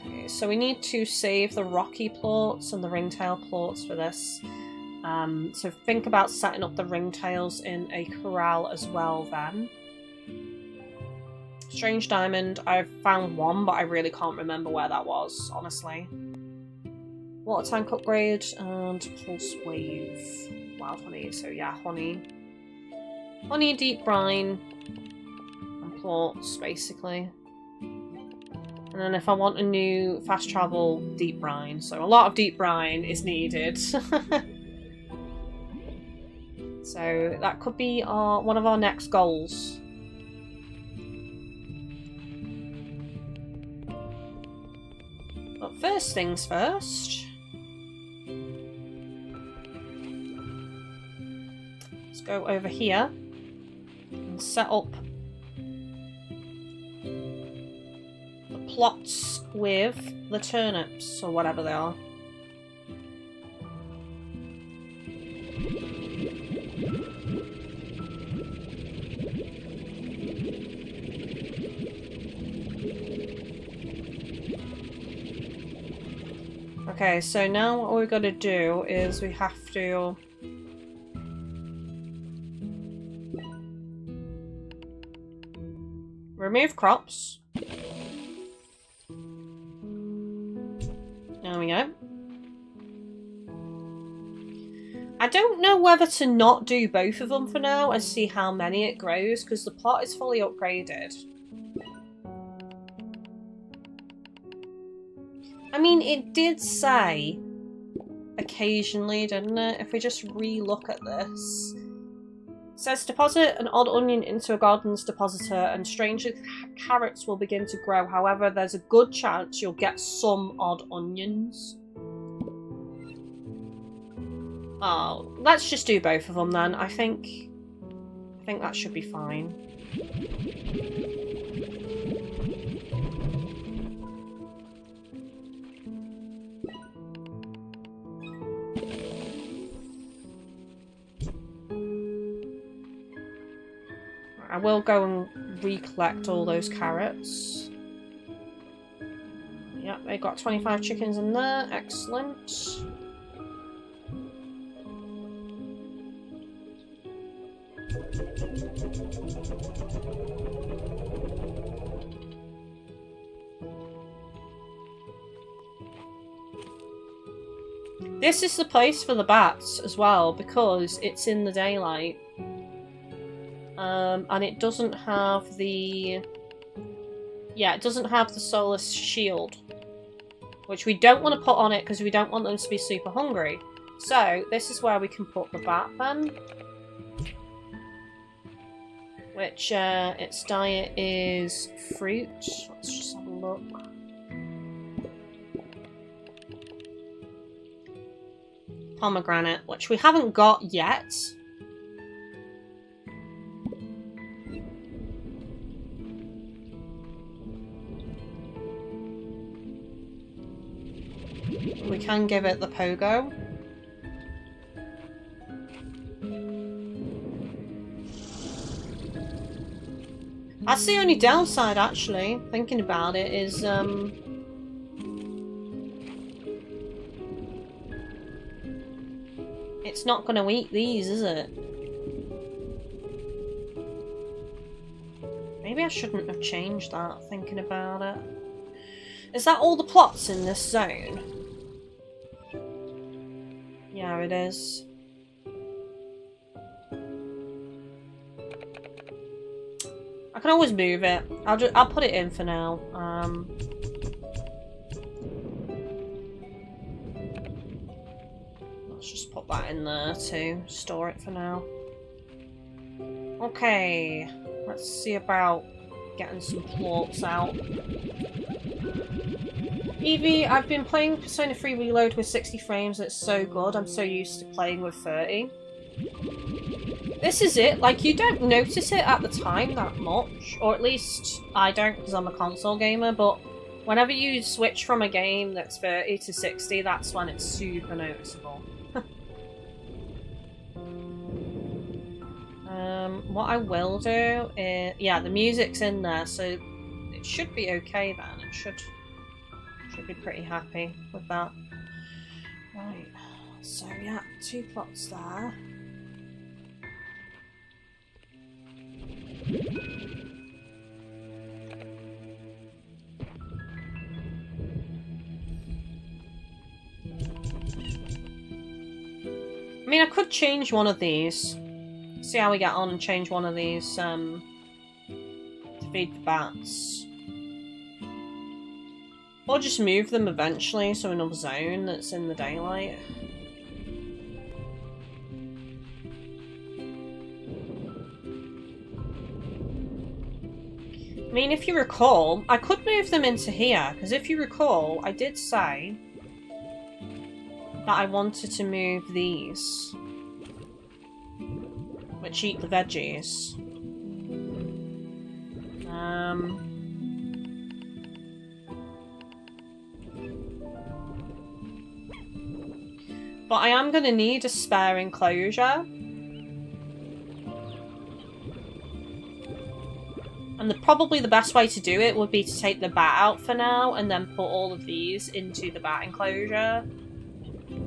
Okay, so we need to save the rocky plorts and the ringtail plorts for this. So think about setting up the ringtails in a corral as well then. Strange diamond, I've found one, but I really can't remember where that was, honestly. Water tank upgrade and pulse wave. Wild honey, so yeah, honey. Honey, deep brine, and plorts, basically. And then if I want a new fast travel, deep brine. So a lot of deep brine is needed. So that could be one of our next goals. But first things first. Go over here and set up plots with the turnips, or whatever they are. Okay, so now what we've got to do is we have to remove crops. There we go. I don't know whether to not do both of them for now and see how many it grows, because the plot is fully upgraded. I mean, it did say occasionally, didn't it? If we just re-look at this. It says deposit an odd onion into a garden's depositor and strangely carrots will begin to grow. However, there's a good chance you'll get some odd onions. Oh, let's just do both of them then. I think that should be fine. I will go and recollect all those carrots. Yep, they got 25 chickens in there. Excellent. This is the place for the bats as well, because it's in the daylight. And it doesn't have the... Yeah, it doesn't have the solar shield. Which we don't want to put on it because we don't want them to be super hungry. So, this is where we can put the bat then. Which, its diet is fruit. Let's just have a look. Pomegranate, which we haven't got yet. We can give it the pogo. That's the only downside, actually, thinking about it, is, it's not going to eat these, is it? Maybe I shouldn't have changed that, thinking about it. Is that all the plots in this zone? Yeah, it is. I can always move it. I'll put it in for now. Let's just put that in there to store it for now. Okay, let's see about getting some plorts out. Evie, I've been playing Persona 3 Reload with 60 frames and it's so good. I'm so used to playing with 30. This is it, like, you don't notice it at the time that much, or at least I don't because I'm a console gamer, but whenever you switch from a game that's 30 to 60, that's when it's super noticeable. What I will do is... Yeah, the music's in there, so it should be okay then. It should be pretty happy with that. Right, so yeah, 2 plots there. I mean, I could change one of these. See how we get on and change one of these to feed the bats. Or just move them eventually to another zone that's in the daylight. I mean, if you recall, I could move them into here, because if you recall, I did say that I wanted to move these, which eat the veggies. But I am going to need a spare enclosure. And probably the best way to do it would be to take the bat out for now and then put all of these into the bat enclosure.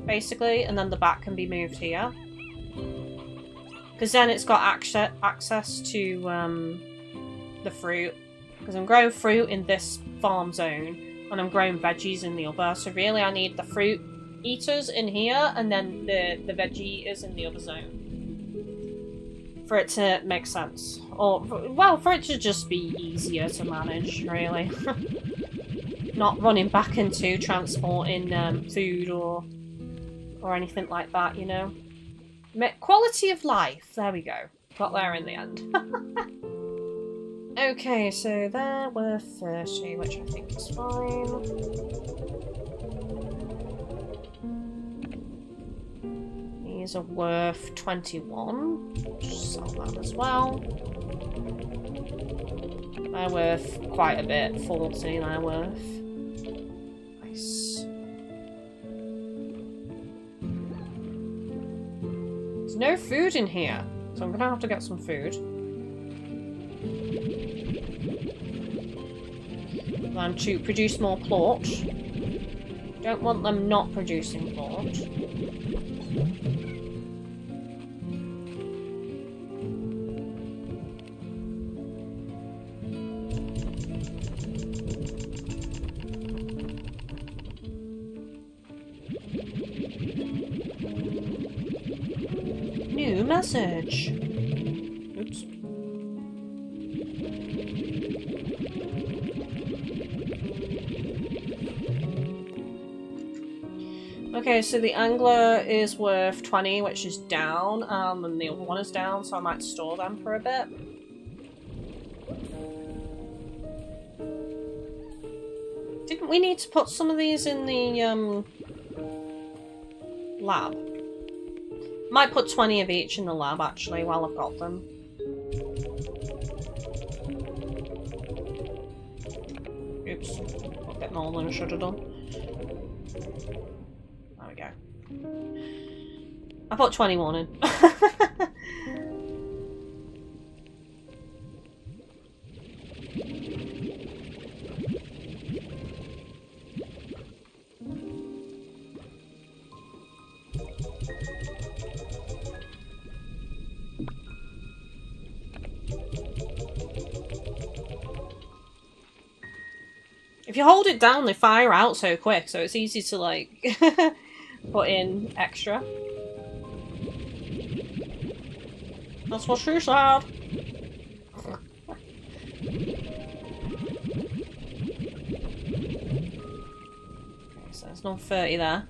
Basically, and then the bat can be moved here. Because then it's got access to the fruit. Because I'm growing fruit in this farm zone and I'm growing veggies in the other. So really I need the fruit eaters in here and then the veggie eaters in the other zone. For it to make sense. Or, well, for it to just be easier to manage, really. Not running back into transporting food or anything like that, you know. Quality of life. There we go. Got there in the end. Okay, so there were 30, which I think is fine. These are worth 21. Just sell that as well. They're worth quite a bit. 40 they're worth. Nice. There's no food in here, so I'm gonna have to get some food. Then to produce more plort. Don't want them not producing plort. New message. Oops. Okay, so the angler is worth 20, which is down, and the other one is down, so I might store them for a bit. Didn't we need to put some of these in the lab? Might put 20 of each in the lab, actually, while I've got them. Oops. A bit more than I should have done. There we go. I put 21 in. If you hold it down, they fire out so quick, so it's easy to, like, put in extra. That's what she said. Okay, so there's not 30 there.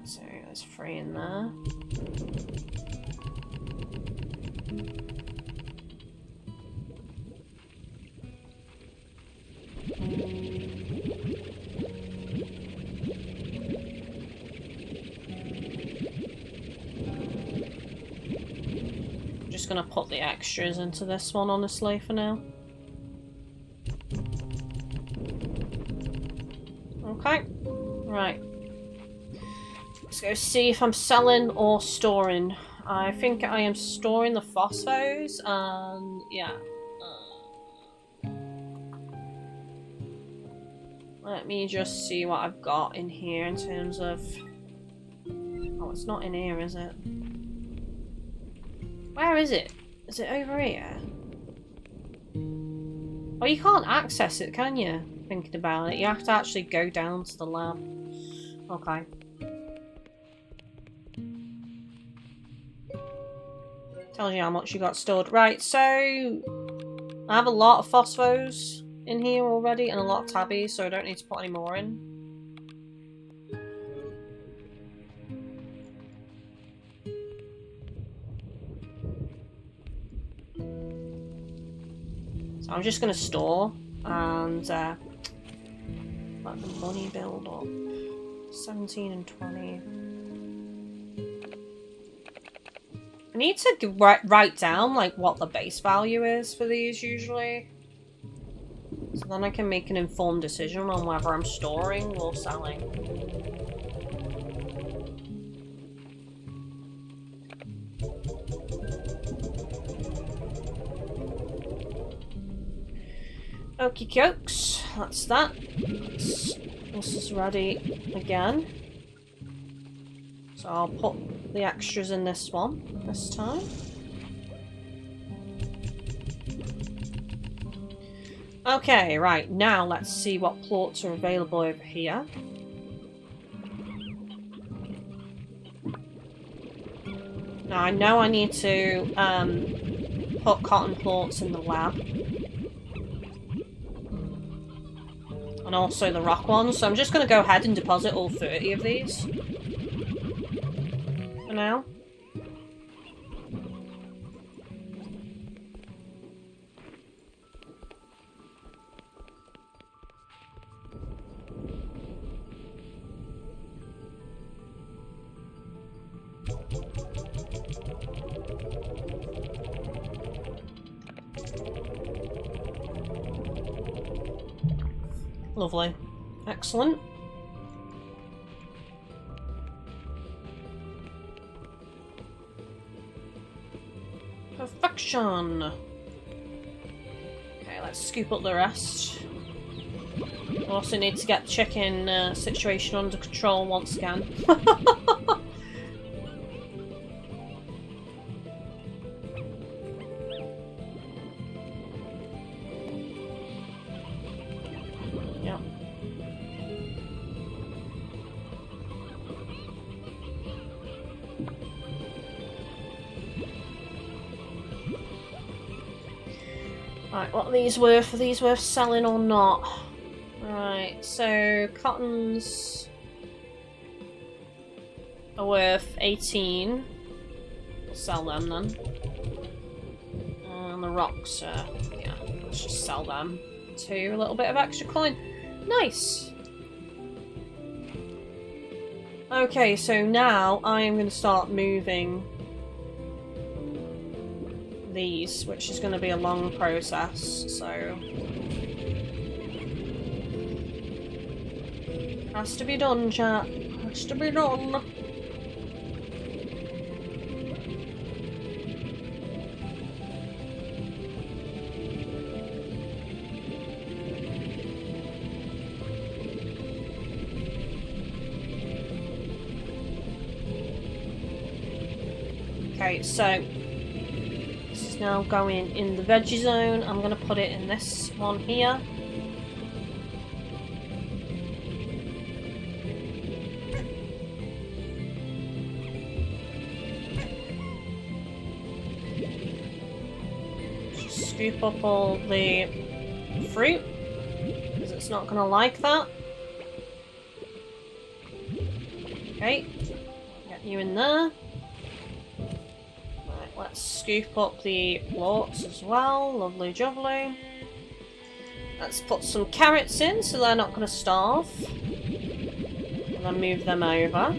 So there's 3 in there. Just gonna put the extras into this one, honestly, for now. Okay, right. Let's go see if I'm selling or storing. I think I am storing the phosphos, and yeah. Let me just see what I've got in here in terms of... Oh, it's not in here, is it? Where is it? Is it over here? Oh, you can't access it, can you? Thinking about it. You have to actually go down to the lab. Okay. Tells you how much you got stored. Right, so... I have a lot of phosphos in here already and a lot of tabbies, so I don't need to put any more in. So I'm just going to store, and Let the money build up. 17 and 20. I need to write down like what the base value is for these usually. So then I can make an informed decision on whether I'm storing or selling. Okie dokes, that's that. This is ready again. So I'll put the extras in this one this time. Okay, right, now let's see what plots are available over here. Now I know I need to put cotton plots in the lab. And also the rock ones, so I'm just going to go ahead and deposit all 30 of these. For now. Lovely. Excellent. Perfection. Okay, let's scoop up the rest. Also need to get the chicken situation under control once again. Right, what are these worth? Are these worth selling or not? Right, so cottons are worth 18. We'll sell them then. And the rocks are, yeah, let's just sell them to a little bit of extra coin. Nice! Okay, so now I am going to start moving these, which is going to be a long process, so has to be done, chat. Has to be done. Okay, so now going in the veggie zone. I'm going to put it in this one here. Just scoop up all the fruit because it's not going to like that. Okay, get you in there. Let's scoop up the plorts as well. Lovely jubbly. Let's put some carrots in so they're not going to starve. And then move them over.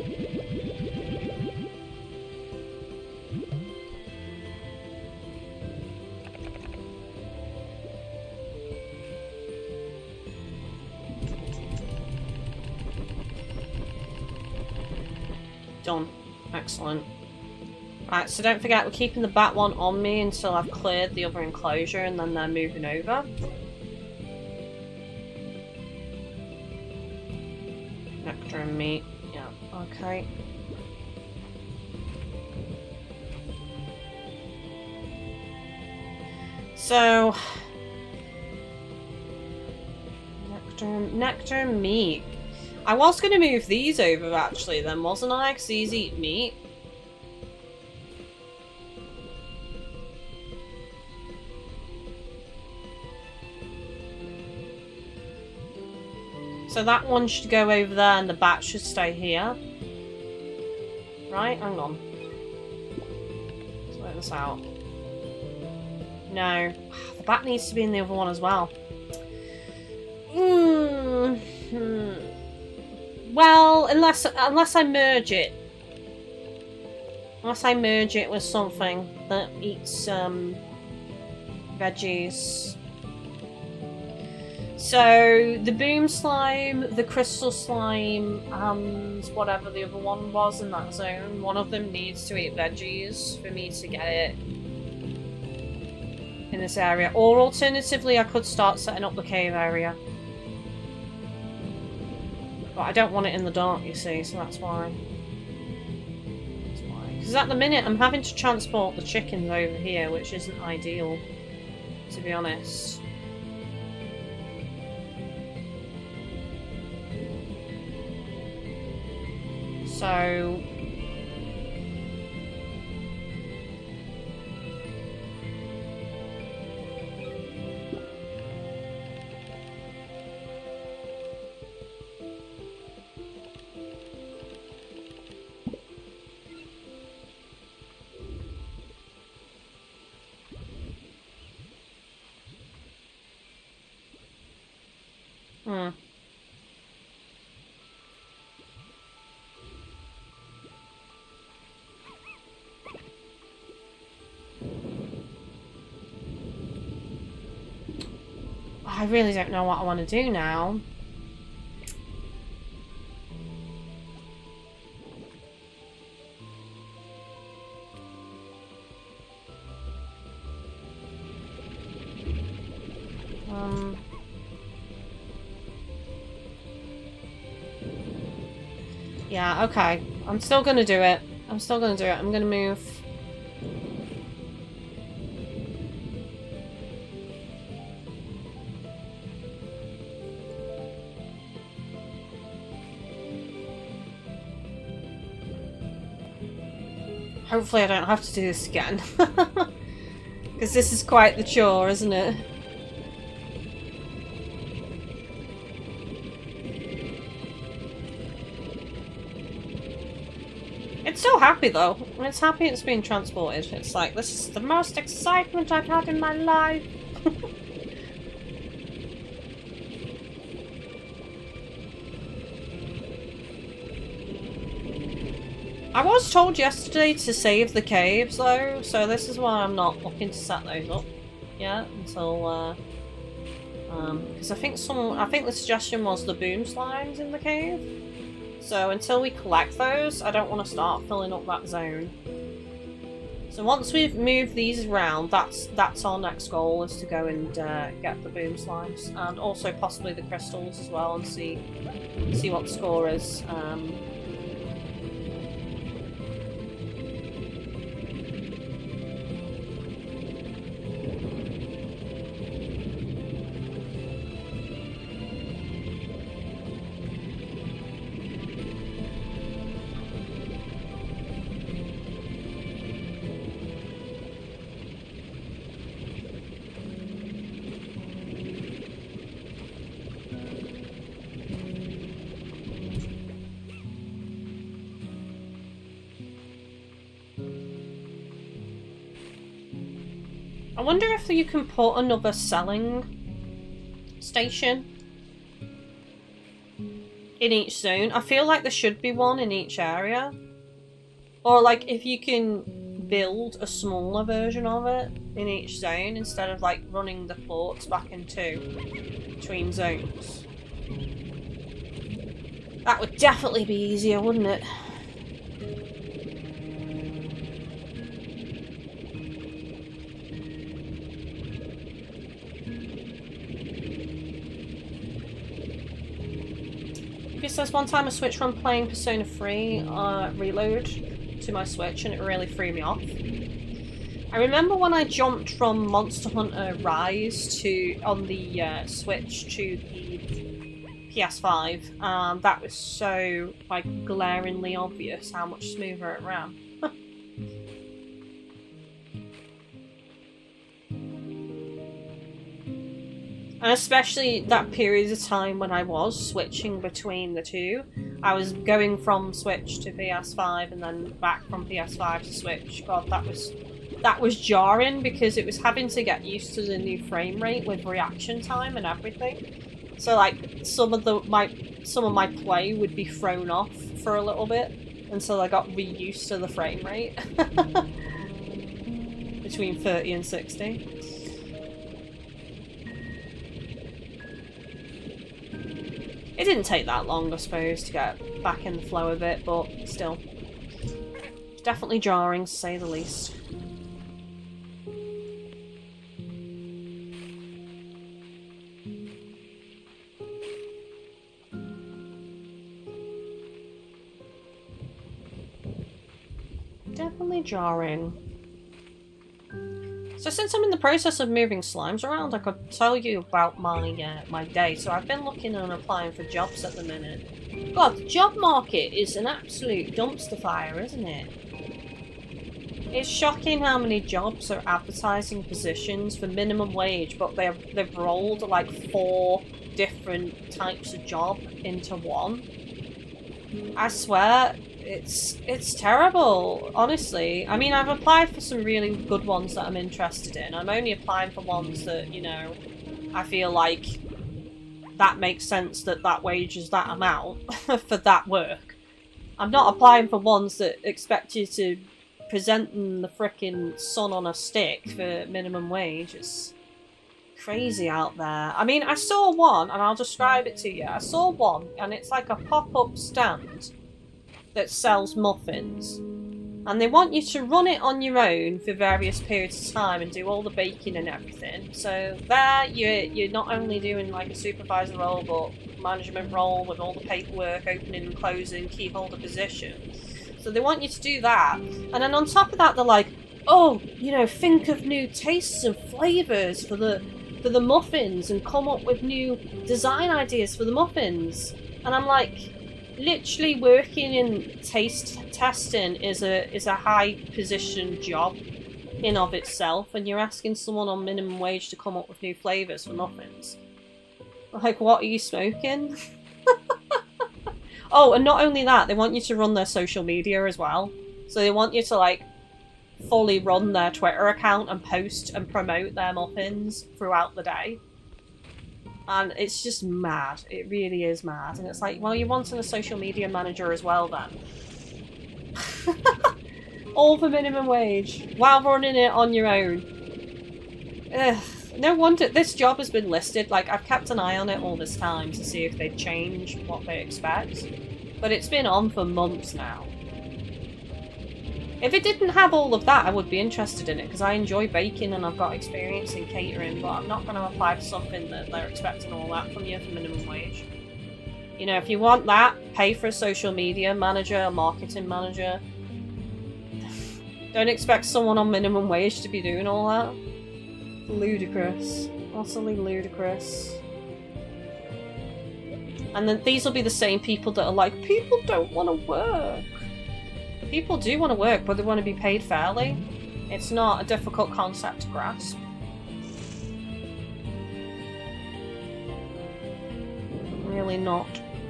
Done. Excellent. Right, so don't forget we're keeping the bat one on me until I've cleared the other enclosure and then they're moving over. Nectar and meat, yeah, okay. So, nectar and meat. I was going to move these over actually then, wasn't I? Because these eat meat. So that one should go over there and the bat should stay here. Right? Hang on. Let's work this out. No. The bat needs to be in the other one as well. Well, unless I merge it. Unless I merge it with something that eats veggies. So the boom slime, the crystal slime, and whatever the other one was in that zone, one of them needs to eat veggies for me to get it in this area. Or alternatively, I could start setting up the cave area. But I don't want it in the dark, you see, so that's why. Because at the minute, I'm having to transport the chickens over here, which isn't ideal, to be honest. So... I really don't know what I want to do now. Yeah, okay. I'm still gonna do it. I'm gonna move. Hopefully I don't have to do this again. Because this is quite the chore, isn't it? It's so happy though. It's happy it's being transported. It's like, this is the most excitement I've had in my life. I was told yesterday to save the caves though, so this is why I'm not looking to set those up yet until because I think the suggestion was the boom slimes in the cave. So until we collect those, I don't want to start filling up that zone. So once we've moved these around, that's our next goal, is to go and get the boom slimes and also possibly the crystals as well, and see what the score is. I wonder if you can put another selling station in each zone. I feel like there should be one in each area. Or like if you can build a smaller version of it in each zone instead of like running the ports back in two between zones. That would definitely be easier, wouldn't it? Says one time I switched from playing Persona 3 Reload to my Switch and it really threw me off. I remember when I jumped from Monster Hunter Rise on the Switch to the PS5, and that was so like glaringly obvious how much smoother it ran. And especially that period of time when I was switching between the two. I was going from Switch to PS5 and then back from PS5 to Switch. God, that was jarring because it was having to get used to the new frame rate with reaction time and everything. So like some of my play would be thrown off for a little bit until I got reused to the frame rate. Between 30 and 60. It didn't take that long, I suppose, to get back in the flow of it, but still. Definitely jarring, to say the least. Definitely jarring. So since I'm in the process of moving slimes around, I could tell you about my my day. So I've been looking and applying for jobs at the minute. God, the job market is an absolute dumpster fire, isn't it? It's shocking how many jobs are advertising positions for minimum wage, but they've rolled like 4 different types of job into one. I swear. It's terrible, honestly. I mean, I've applied for some really good ones that I'm interested in. I'm only applying for ones that, you know, I feel like that makes sense that wage is that amount for that work. I'm not applying for ones that expect you to present the frickin' sun on a stick for minimum wage. It's crazy out there. I mean, I saw one, and I'll describe it to you. I saw one, and it's like a pop-up stand that sells muffins, and they want you to run it on your own for various periods of time and do all the baking and everything. So there you're not only doing like a supervisor role, but management role with all the paperwork, opening and closing, key holder position. So they want you to do that, and then on top of that they're like, oh, you know, think of new tastes and flavours for the muffins and come up with new design ideas for the muffins. And I'm like, literally working in taste testing is a high position job in of itself, and you're asking someone on minimum wage to come up with new flavours for muffins. Like, what are you smoking? Oh, and not only that, they want you to run their social media as well. So they want you to like fully run their Twitter account and post and promote their muffins throughout the day. And it's just mad. It really is mad. And it's like, well, you're wanting a social media manager as well then. All for minimum wage. While running it on your own. Ugh. No wonder this job has been listed. Like, I've kept an eye on it all this time to see if they've changed what they expect. But it's been on for months now. If it didn't have all of that, I would be interested in it, because I enjoy baking and I've got experience in catering, but I'm not going to apply for something that they're expecting all that from you for minimum wage. You know, if you want that, pay for a social media manager, a marketing manager. Don't expect someone on minimum wage to be doing all that. Ludicrous. Utterly ludicrous. And then these will be the same people that are like, people don't want to work. People do want to work, but they want to be paid fairly. It's not a difficult concept to grasp. Really not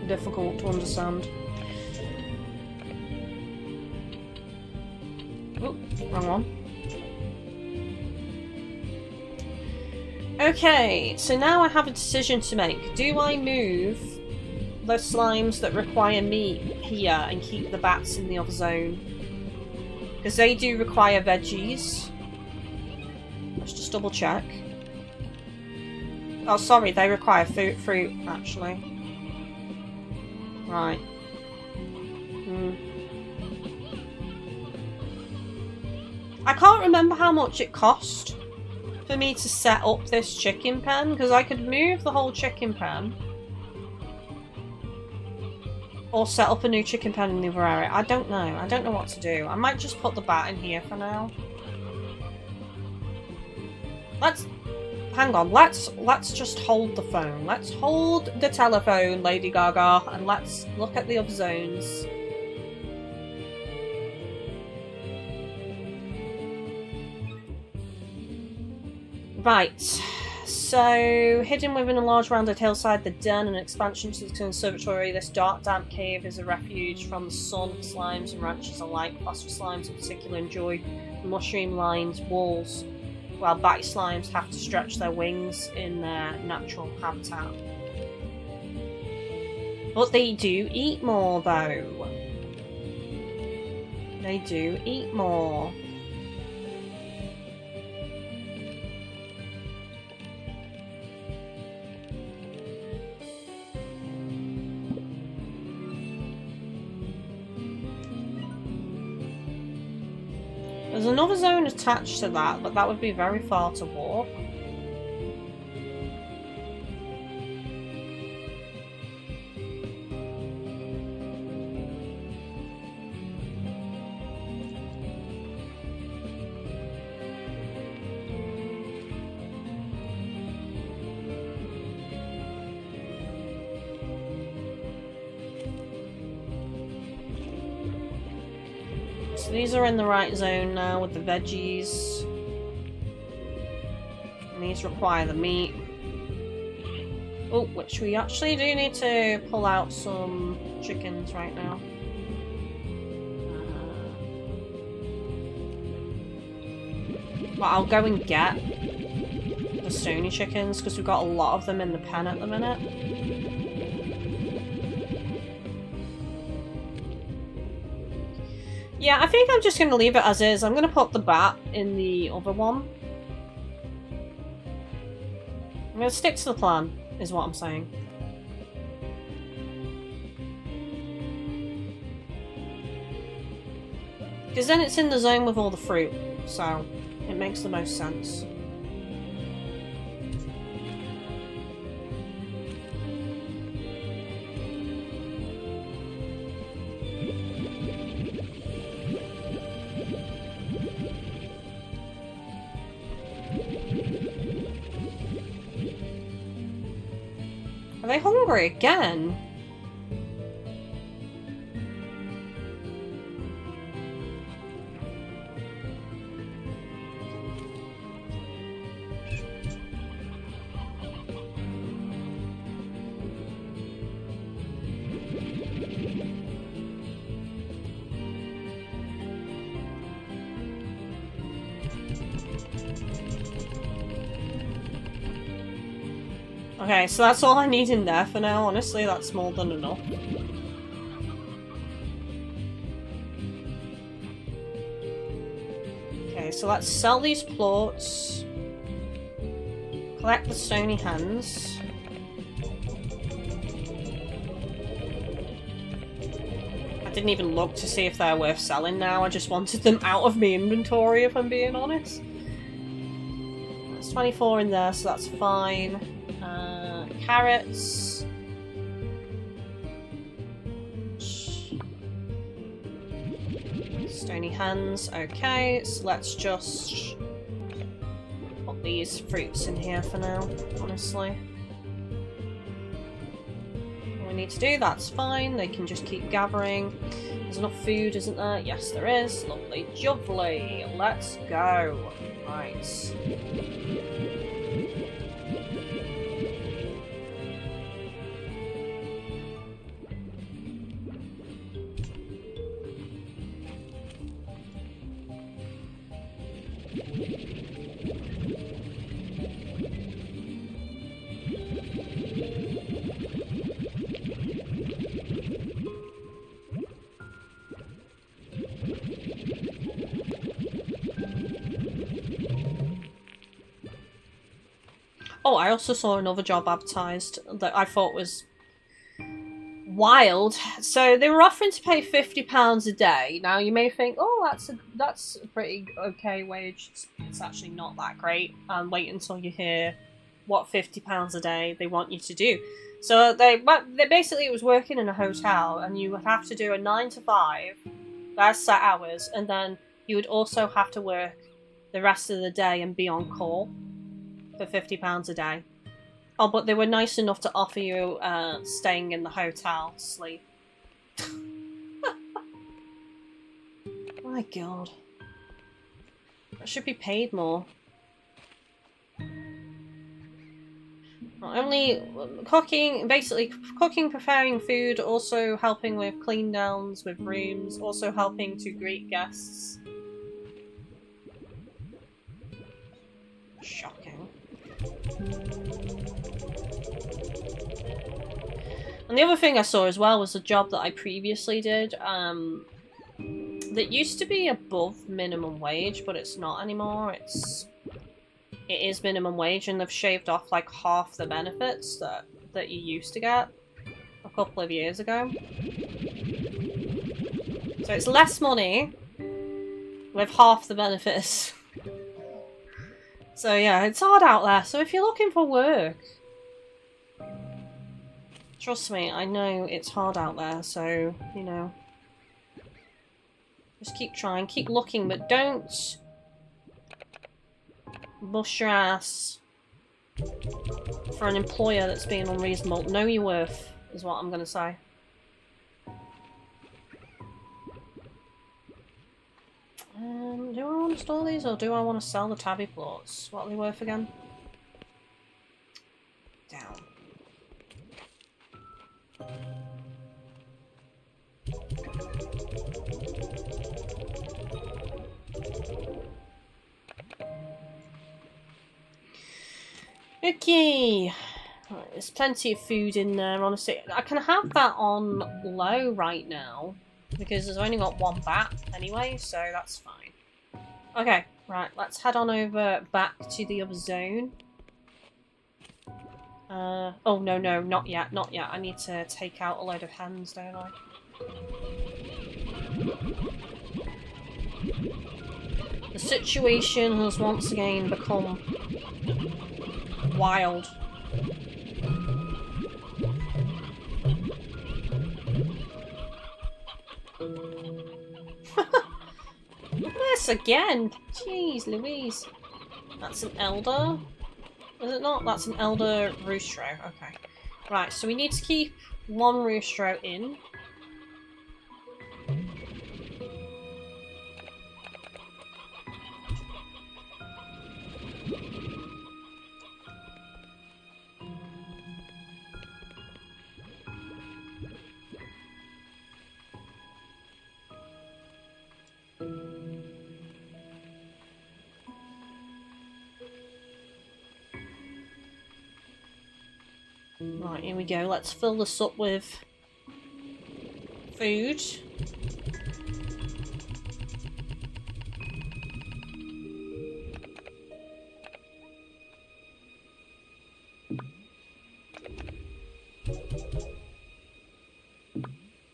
difficult to understand. Oh, wrong one. Okay, so now I have a decision to make. Do I move the slimes that require meat here and keep the bats in the other zone? Because they do require veggies. Let's just double check. Oh, sorry, they require fruit actually. Right. I can't remember how much it cost for me to set up this chicken pen, because I could move the whole chicken pen or set up a new chicken pen in the other area. I don't know. I don't know what to do. I might just put the bat in here for now. Hang on. Let's just hold the phone. Let's hold the telephone, Lady Gaga, and let's look at the other zones. Right, so hidden within a large rounded hillside, the den, an expansion to the conservatory, this dark, damp cave is a refuge from the sun for slimes and ranchers alike. Phosphor slimes in particular enjoy mushroom-lined walls, while batty slimes have to stretch their wings in their natural habitat. But they do eat more, though. They do eat more. There's another zone attached to that, but that would be very far to walk. So these are in the right zone now with the veggies. And these require the meat. Oh, which we actually do need to pull out some chickens right now. But I'll go and get the stony chickens because we've got a lot of them in the pen at the minute. Yeah, I think I'm just going to leave it as is. I'm going to put the bat in the other one. I'm going to stick to the plan, is what I'm saying. Because then it's in the zone with all the fruit, so it makes the most sense. Are they hungry again? Okay, so that's all I need in there for now. Honestly, that's more than enough. Okay, so let's sell these plorts. Collect the stony hens. I didn't even look to see if they're worth selling now. I just wanted them out of my inventory, if I'm being honest. There's 24 in there, so that's fine. Carrots. Stony hens. Okay, so let's just put these fruits in here for now, honestly. All we need to do, that's fine. They can just keep gathering. There's enough food, isn't there? Yes, there is. Lovely jubbly. Let's go. Right. Oh, I also saw another job advertised that I thought was wild. So they were offering to pay £50 a day. Now you may think, oh, that's a pretty okay wage. It's actually not that great. And wait until you hear what £50 a day they want you to do. So they basically, it was working in a hotel, and you would have to do a 9 to 5. That's set hours, and then you would also have to work the rest of the day and be on call for £50 a day. Oh, but they were nice enough to offer you staying in the hotel to sleep. My god. I should be paid more. Not only cooking, basically cooking, preparing food, also helping with clean downs with rooms, also helping to greet guests. Shocking. And the other thing I saw as well was a job that I previously did, that used to be above minimum wage, but it's not anymore. It is minimum wage, and they've shaved off like half the benefits that you used to get a couple of years ago. So it's less money with half the benefits. So yeah, it's hard out there. So if you're looking for work, trust me, I know it's hard out there, so, you know, just keep trying, keep looking, but don't bust your ass for an employer that's being unreasonable. Know your worth, is what I'm gonna say. Do I want to store these, or do I want to sell the tabby plots? What are they worth again? Down. Okay. Right, there's plenty of food in there, honestly. I can have that on low right now, because there's only got one bat anyway, so that's fine. Okay, right, let's head on over back to the other zone. Oh, no, not yet, not yet. I need to take out a load of hens, don't I? The situation has once again become wild. This again! Jeez Louise. That's an elder. Is it not? That's an elder roostro. Okay. Right, so we need to keep one roostro in. Right, here we go. Let's fill this up with food.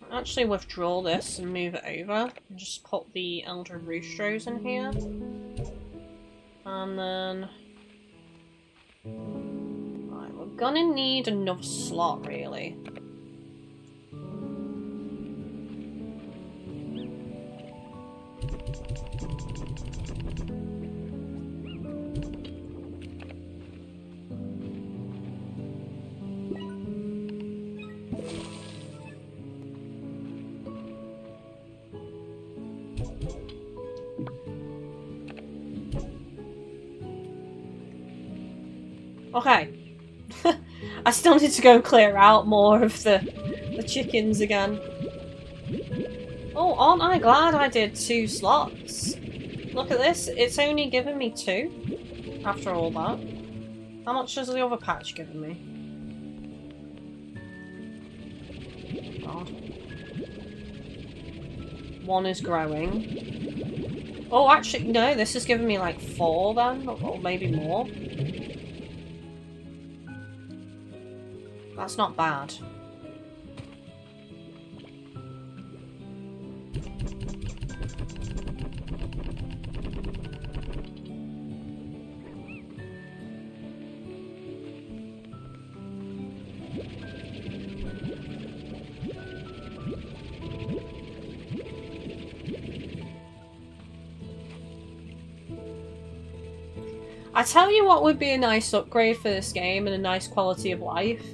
I'll actually withdraw this and move it over and just put the elder roostros in here. And then gonna need another slot, really. Okay. I still need to go clear out more of the chickens again. Oh, aren't I glad I did 2 slots? Look at this, it's only given me 2 after all that. How much has the other patch given me? God. 1 is growing. Oh, actually, no, this has given me like 4 then, or maybe more. That's not bad. I tell you what would be a nice upgrade for this game and a nice quality of life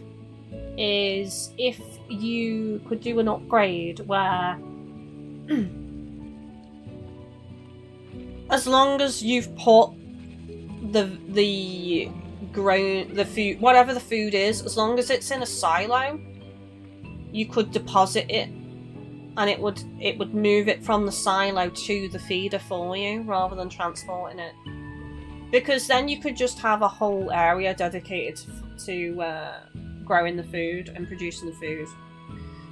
is if you could do an upgrade where as long as you've put the food, whatever the food is, as long as it's in a silo, you could deposit it and it would move it from the silo to the feeder for you rather than transporting it. Because then you could just have a whole area dedicated to growing the food and producing the food.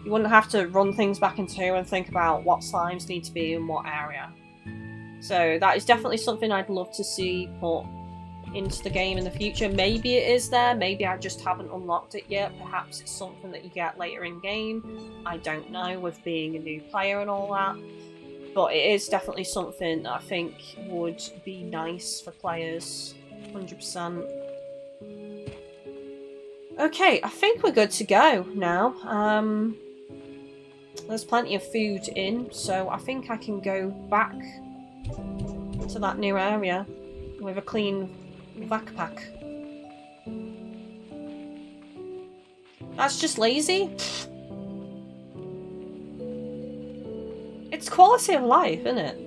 You wouldn't have to run things back in 2 and think about what slimes need to be in what area. So that is definitely something I'd love to see put into the game in the future. Maybe it is there, maybe I just haven't unlocked it yet. Perhaps it's something that you get later in game. I don't know, with being a new player and all that. But it is definitely something that I think would be nice for players. 100%. Okay, I think we're good to go now. There's plenty of food in, so I think I can go back to that new area with a clean backpack. That's just lazy. It's quality of life, isn't it?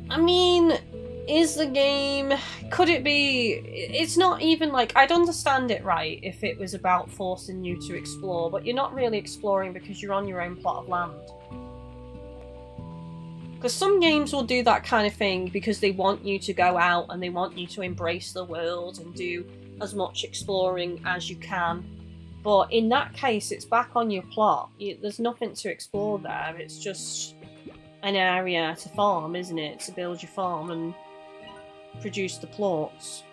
I mean, is the game... Could it be... It's not even like... I'd understand it right if it was about forcing you to explore, but you're not really exploring because you're on your own plot of land. Because some games will do that kind of thing because they want you to go out and they want you to embrace the world and do as much exploring as you can. But in that case, it's back on your plot. There's nothing to explore there. It's just an area to farm, isn't it? To build your farm and produce the plots.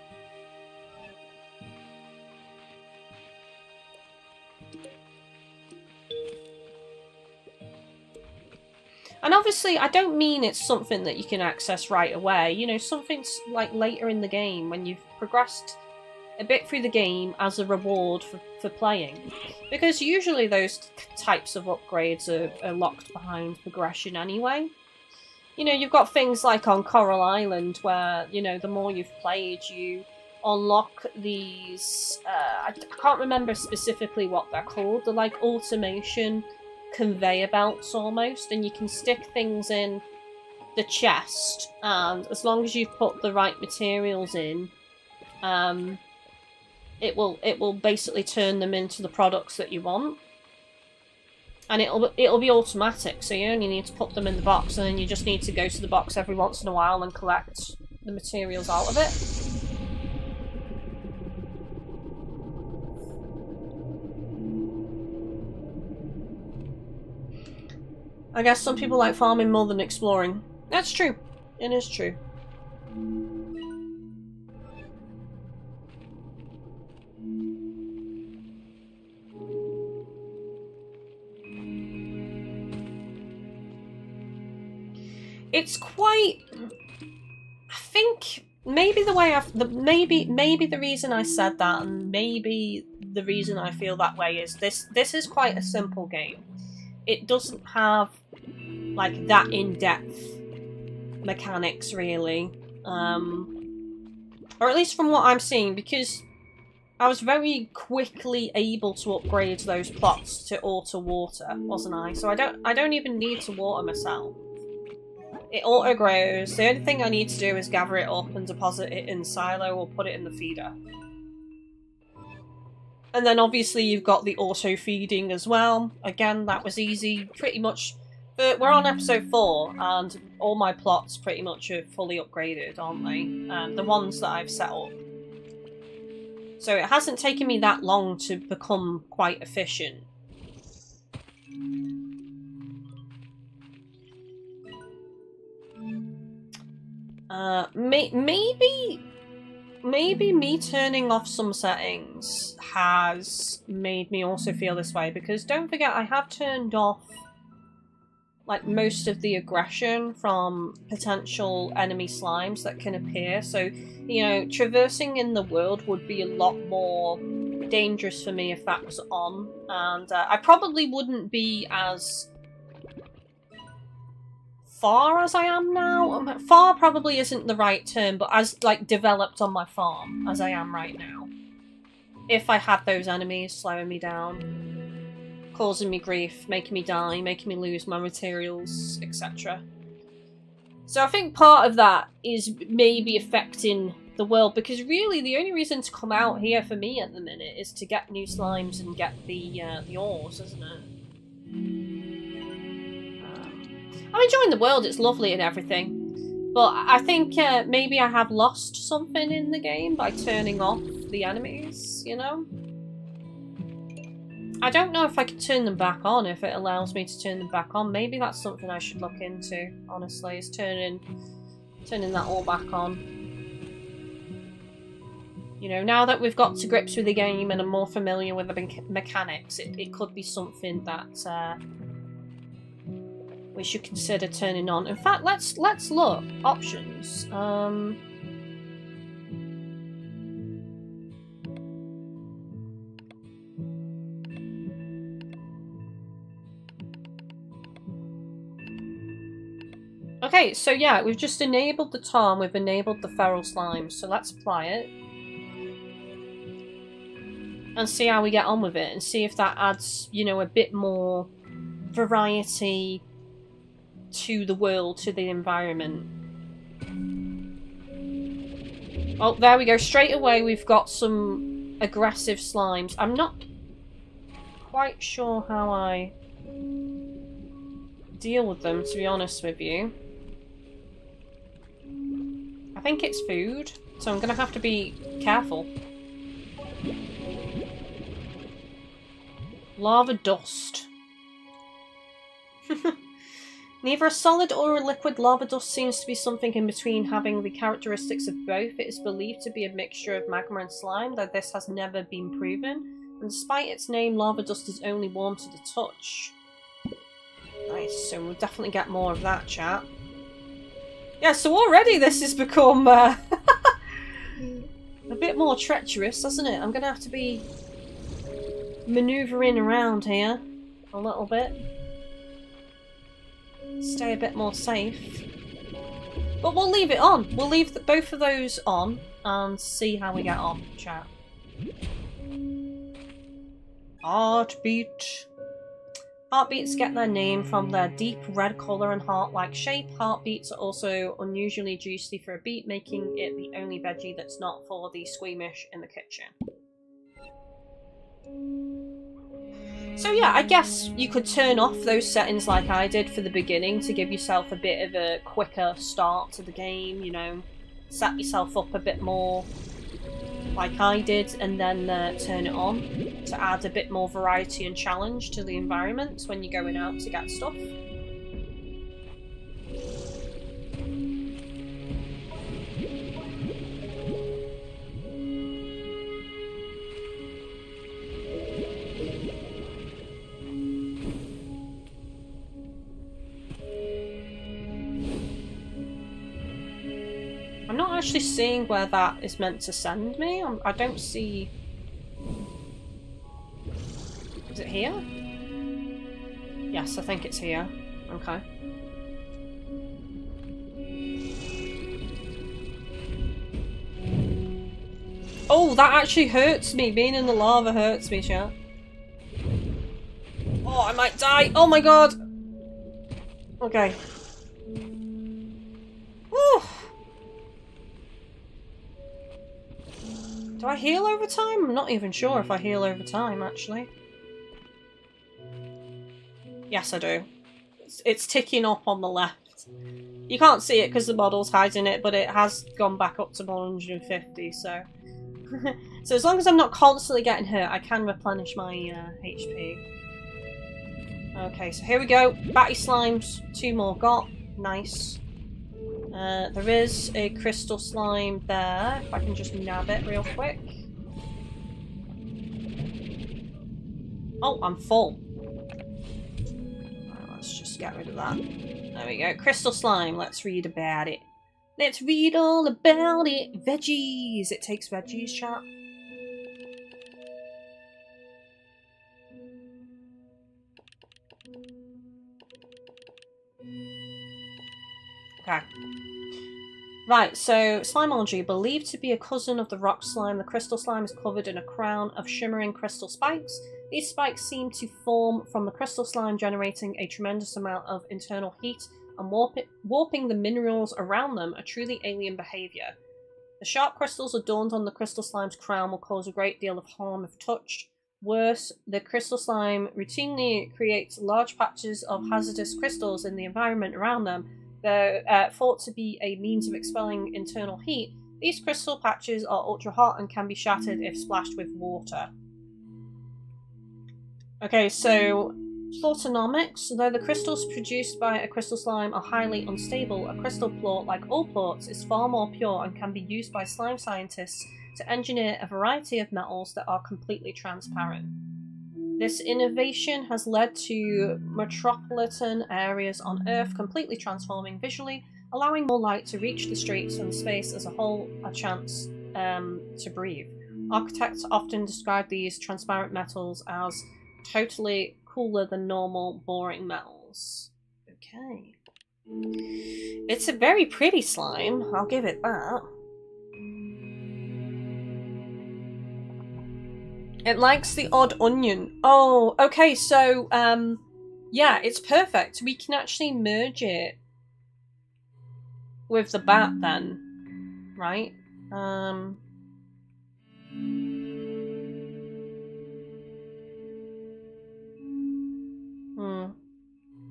And obviously, I don't mean it's something that you can access right away. You know, something's like later in the game when you've progressed a bit through the game as a reward for playing. Because usually those types of upgrades are locked behind progression anyway. You know, you've got things like on Coral Island where, you know, the more you've played, you unlock these... I can't remember specifically what they're called. They're like automation conveyor belts almost, and you can stick things in the chest, and as long as you've put the right materials in, it will basically turn them into the products that you want, and it'll be automatic. So you only need to put them in the box, and then you just need to go to the box every once in a while and collect the materials out of it. I guess some people like farming more than exploring. That's true. It is true. It's quite... I think maybe the way maybe the reason I said that, and maybe the reason I feel that way is this is quite a simple game. It doesn't have like that in-depth mechanics really, or at least from what I'm seeing, because I was very quickly able to upgrade those plots to auto water, wasn't I? So I don't even need to water myself. It auto grows. The only thing I need to do is gather it up and deposit it in silo or put it in the feeder. And then obviously you've got the auto feeding as well. Again, that was easy. Pretty much, we're on episode 4 and all my plots pretty much are fully upgraded, aren't they? The ones that I've set up. So it hasn't taken me that long to become quite efficient. Maybe me turning off some settings has made me also feel this way, because don't forget I have turned off like most of the aggression from potential enemy slimes that can appear, so you know, traversing in the world would be a lot more dangerous for me if that was on, and I probably wouldn't be as far as I am now. Far probably isn't the right term, but as like developed on my farm as I am right now. If I had those enemies slowing me down, causing me grief, making me die, making me lose my materials, etc. So I think part of that is maybe affecting the world, because really the only reason to come out here for me at the minute is to get new slimes and get the ores, isn't it? I'm enjoying the world, it's lovely and everything. But I think maybe I have lost something in the game by turning off the enemies, you know? I don't know if I could turn them back on, if it allows me to turn them back on. Maybe that's something I should look into, honestly, is turning that all back on. You know, now that we've got to grips with the game and I'm more familiar with the mechanics, it could be something that we should consider turning on. In fact, let's look. Options. Okay, so yeah, we've just enabled the tar and we've enabled the feral slime, so let's apply it. And see how we get on with it, and see if that adds, you know, a bit more variety to the world, to the environment. Oh, there we go. Straight away we've got some aggressive slimes. I'm not quite sure how I deal with them, to be honest with you. I think it's food, so I'm going to have to be careful. Lava dust. Neither a solid or a liquid, lava dust seems to be something in between, having the characteristics of both. It is believed to be a mixture of magma and slime, though this has never been proven. And despite its name, lava dust is only warm to the touch. Nice, so we'll definitely get more of that, chat. Yeah, so already this has become a bit more treacherous, hasn't it? I'm going to have to be manoeuvring around here a little bit. Stay a bit more safe. But we'll leave it on. We'll leave both of those on and see how we get on, chat. Heartbeat. Heartbeats get their name from their deep red colour and heart-like shape. Heartbeats are also unusually juicy for a beet, making it the only veggie that's not for the squeamish in the kitchen. So yeah, I guess you could turn off those settings like I did for the beginning to give yourself a bit of a quicker start to the game, you know, set yourself up a bit more like I did, and then turn it on to add a bit more variety and challenge to the environment when you're going out to get stuff. I'm not actually seeing where that is meant to send me. I don't see... Is it here? Yes, I think it's here. Okay. Oh, that actually hurts me. Being in the lava hurts me, chat. Oh, I might die. Oh my god. Okay. Whew. Do I heal over time? I'm not even sure if I heal over time, actually. Yes, I do. It's ticking up on the left. You can't see it because the model's hiding it, but it has gone back up to 150, so... So as long as I'm not constantly getting hurt, I can replenish my HP. Okay, so here we go. Batty slimes. 2 more got. Nice. There is a crystal slime there, if I can just nab it real quick. Oh, I'm full. Right, let's just get rid of that. There we go. Crystal slime, let's read about it. Let's read all about it. Veggies! It takes veggies, chat. Okay. Right, so Slimeology, believed to be a cousin of the rock slime, the crystal slime is covered in a crown of shimmering crystal spikes. These spikes seem to form from the crystal slime, generating a tremendous amount of internal heat and warping the minerals around them, a truly alien behaviour. The sharp crystals adorned on the crystal slime's crown will cause a great deal of harm if touched. Worse, the crystal slime routinely creates large patches of hazardous crystals in the environment around them, Though thought to be a means of expelling internal heat, these crystal patches are ultra hot and can be shattered if splashed with water. Okay, so plortonomics. Though the crystals produced by a crystal slime are highly unstable, a crystal plort, like all plorts, is far more pure and can be used by slime scientists to engineer a variety of metals that are completely transparent. This innovation has led to metropolitan areas on Earth completely transforming visually, allowing more light to reach the streets and space as a whole a chance to breathe. Architects often describe these transparent metals as totally cooler than normal boring metals. Okay. It's a very pretty slime, I'll give it that. It likes the odd onion. Oh, okay, so, yeah, it's perfect. We can actually merge it with the bat then, right?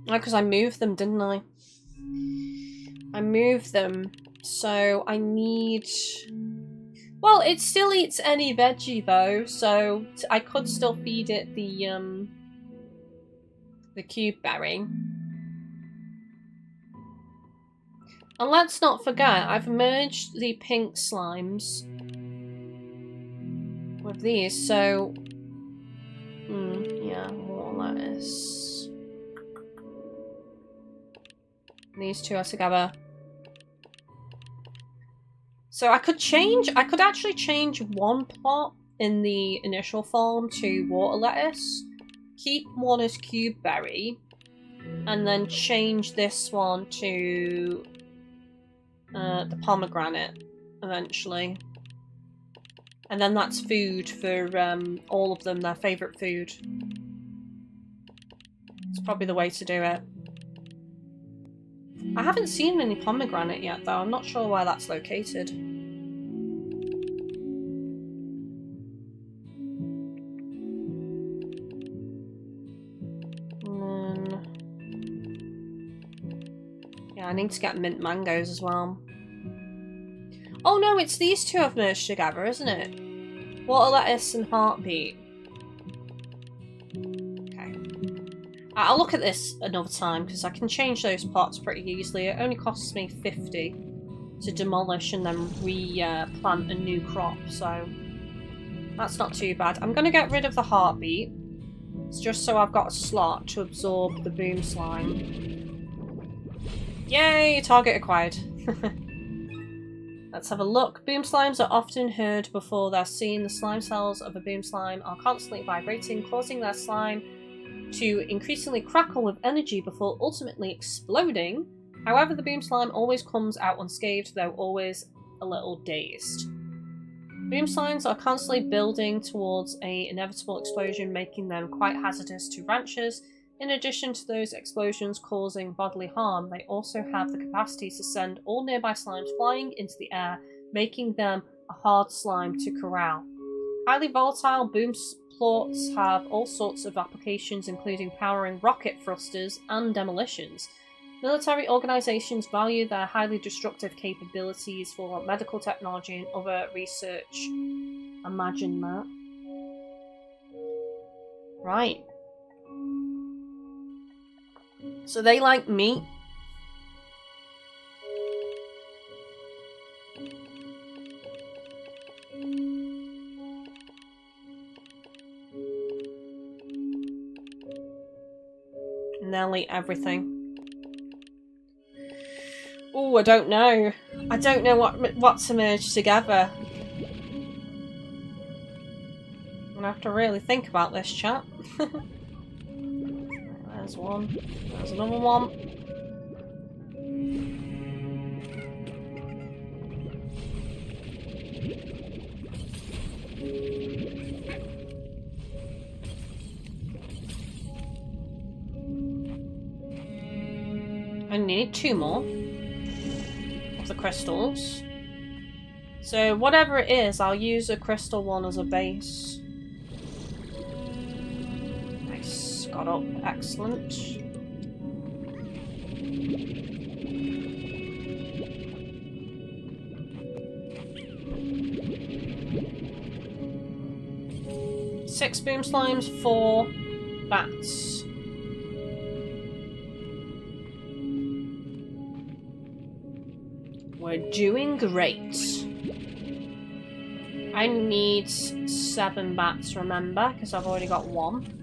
Because I moved them, didn't I? I moved them, so I need... Well, it still eats any veggie though, so I could still feed it the cube berry. And let's not forget, I've merged the pink slimes with these, so... yeah, more lettuce. These two are together. So I could actually change one plot in the initial form to water lettuce, keep one as cube berry, and then change this one to the pomegranate eventually. And then that's food for all of them, their favourite food. It's probably the way to do it. I haven't seen any pomegranate yet though, I'm not sure where that's located. I need to get mint mangoes as well. Oh no, it's these two I've merged together, isn't it? Water lettuce and heartbeat. Okay. I'll look at this another time because I can change those pots pretty easily. It only costs me 50 to demolish and then replant a new crop, so that's not too bad. I'm going to get rid of the heartbeat. It's just so I've got a slot to absorb the boom slime. Yay! Target acquired. Let's have a look. Boom slimes are often heard before they're seen. The slime cells of a boom slime are constantly vibrating, causing their slime to increasingly crackle with energy before ultimately exploding. However, the boom slime always comes out unscathed, though always a little dazed. Boom slimes are constantly building towards an inevitable explosion, making them quite hazardous to ranchers. In addition to those explosions causing bodily harm, they also have the capacity to send all nearby slimes flying into the air, making them a hard slime to corral. Highly volatile boom plorts have all sorts of applications, including powering rocket thrusters and demolitions. Military organizations value their highly destructive capabilities for medical technology and other research. Imagine that. Right. So they like meat. And they'll eat everything. Oh, I don't know. I don't know what to merge together. I'm gonna have to really think about this, chat. There's one. There's another one. I need 2 more of the crystals. So whatever it is, I'll use a crystal one as a base. Nice. Got up. Excellent. 6 boom slimes, 4 bats. We're doing great. I need 7 bats, remember, because I've already got 1.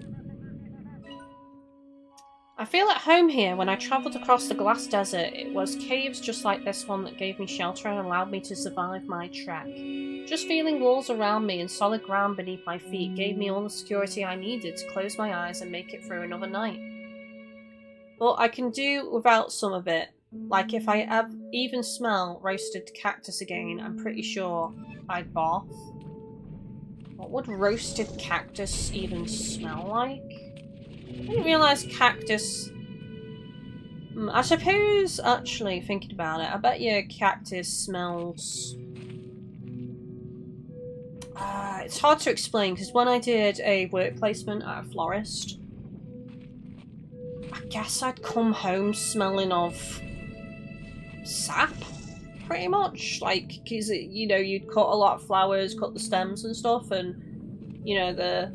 I feel at home here. When I travelled across the glass desert, it was caves just like this one that gave me shelter and allowed me to survive my trek. Just feeling walls around me and solid ground beneath my feet gave me all the security I needed to close my eyes and make it through another night. But I can do without some of it. Like if I even smell roasted cactus again, I'm pretty sure I'd barf. What would roasted cactus even smell like? I didn't realise cactus... I suppose, actually, thinking about it, I bet you cactus smells... it's hard to explain, because when I did a work placement at a florist, I guess I'd come home smelling of sap, pretty much. Like, because, you know, you'd cut a lot of flowers, cut the stems and stuff, and, you know, the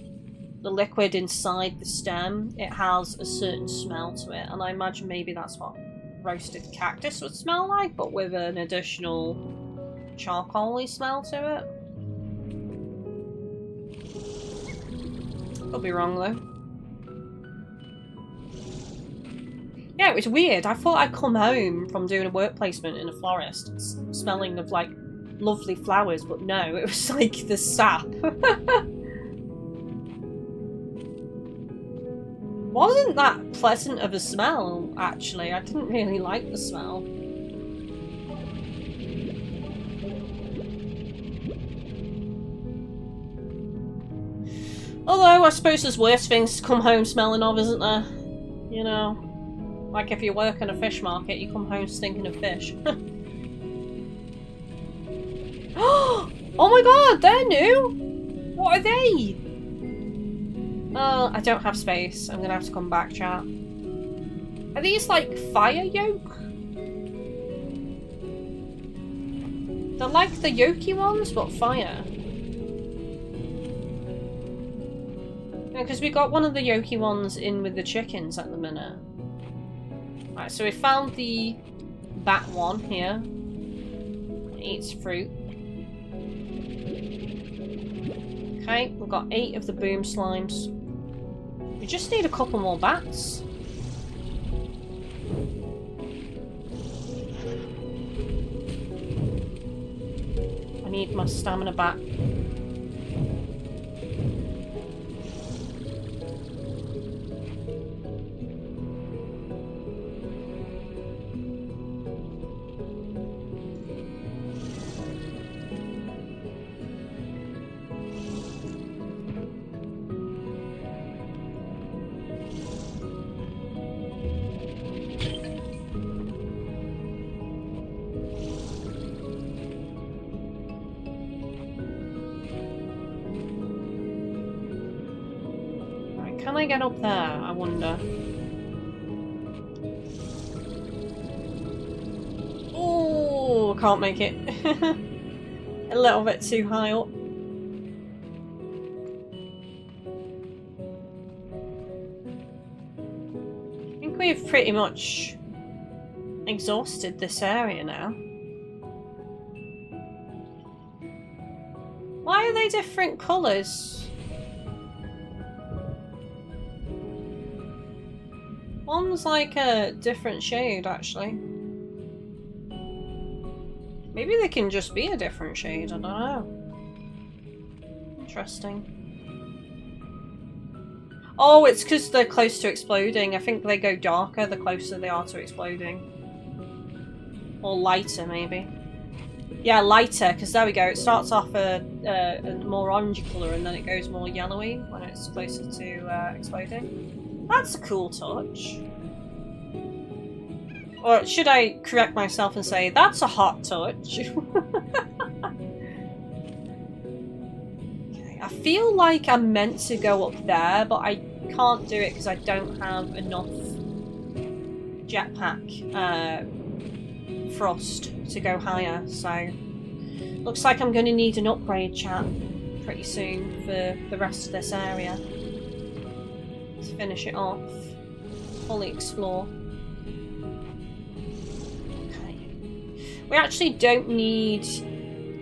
liquid inside the stem, it has a certain smell to it, and I imagine maybe that's what roasted cactus would smell like, but with an additional charcoal-y smell to it. Could be wrong though. Yeah, it was weird. I thought I'd come home from doing a work placement in a florist smelling of like lovely flowers, but no, it was like the sap. Wasn't that pleasant of a smell, actually. I didn't really like the smell. Although, I suppose there's worse things to come home smelling of, isn't there? You know, like if you work in a fish market, you come home stinking of fish. Oh my god, they're new! What are they? I don't have space. I'm gonna have to come back, chat. Are these like fire yolk? They're like the yolky ones, but fire. Because we got one of the yolky ones in with the chickens at the minute. Right, so we found the bat one here. It eats fruit. Okay, we've got 8 of the boom slimes. We just need a couple more bats. I need my stamina back. Can I get up there, I wonder? Oh, can't make it. A little bit too high up. I think we've pretty much exhausted this area now. Why are they different colours? One's like a different shade, actually. Maybe they can just be a different shade, I don't know. Interesting. Oh, it's because they're close to exploding. I think they go darker the closer they are to exploding. Or lighter, maybe. Yeah, lighter, because there we go. It starts off a more orangey colour and then it goes more yellowy when it's closer to exploding. That's a cool touch. Or should I correct myself and say, that's a hot touch? Okay, I feel like I'm meant to go up there, but I can't do it because I don't have enough jetpack thrust to go higher, so looks like I'm going to need an upgrade, chat. pretty soon for the rest of this area. To finish it off. Fully explore. Okay. We actually don't need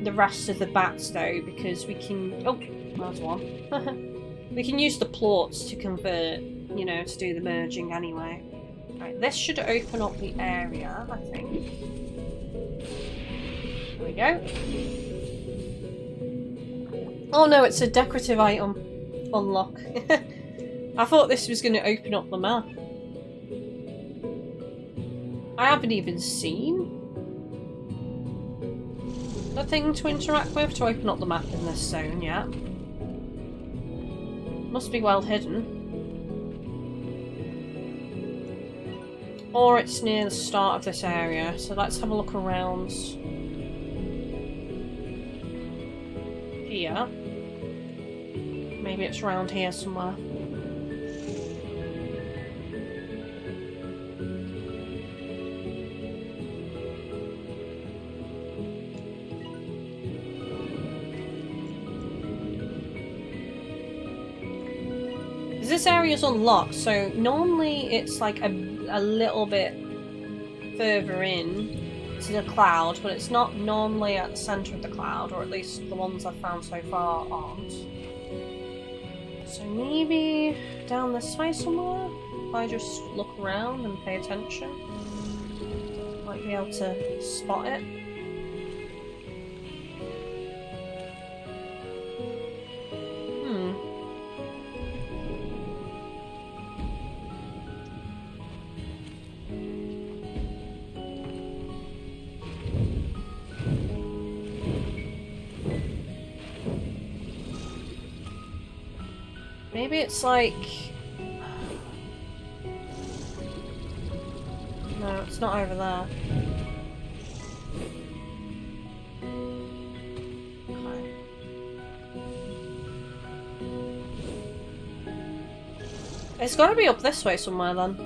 the rest of the bats though, because we can... Oh, there's one. We can use the plorts to convert, you know, to do the merging anyway. Right, this should open up the area, I think. There we go. Oh no, it's a decorative item. Unlock. I thought this was going to open up the map. I haven't even seen the thing to interact with to open up the map in this zone yet. Must be well hidden. Or it's near the start of this area, so let's have a look around here. Maybe it's around here somewhere. This area is unlocked, so normally it's like a little bit further in to the cloud, but it's not normally at the centre of the cloud, or at least the ones I've found so far aren't. So maybe down this way somewhere, if I just look around and pay attention, might be able to spot it. Maybe it's like... No, it's not over there. Okay. It's gotta be up this way somewhere then.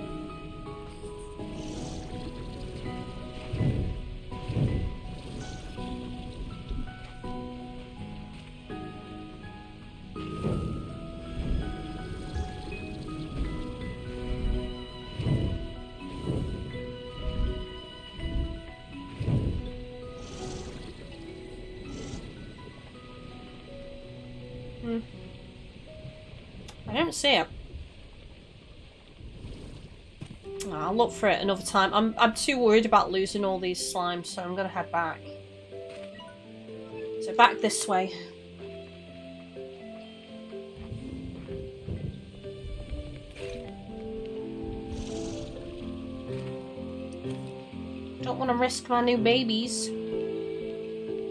I don't see it. Oh, I'll look for it another time. I'm too worried about losing all these slimes, so I'm gonna head back. So back this way. Don't want to risk my new babies.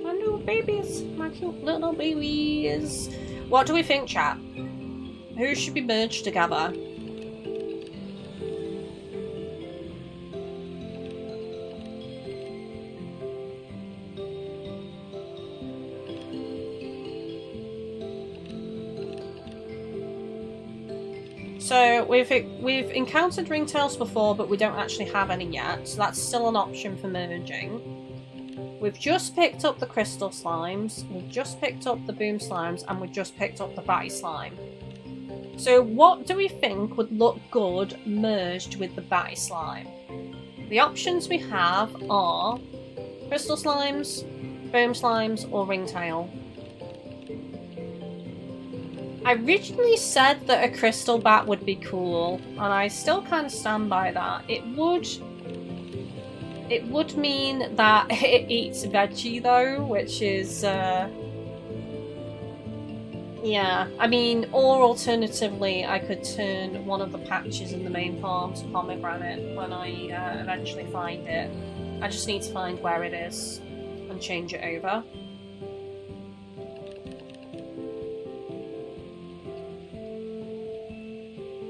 My new babies. My cute little babies. What do we think, chat? Who should be merged together? So we've encountered ringtails before, but we don't actually have any yet, so that's still an option for merging. We've just picked up the crystal slimes, we've just picked up the boom slimes, and we've just picked up the batty slime. So what do we think would look good merged with the batty slime? The options we have are crystal slimes, boom slimes, or ringtail. I originally said that a crystal bat would be cool, and I still kind of stand by that. It would mean that it eats veggie though, which is yeah, I mean, or alternatively, I could turn one of the patches in the main farm to pomegranate when I eventually find it. I just need to find where it is and change it over.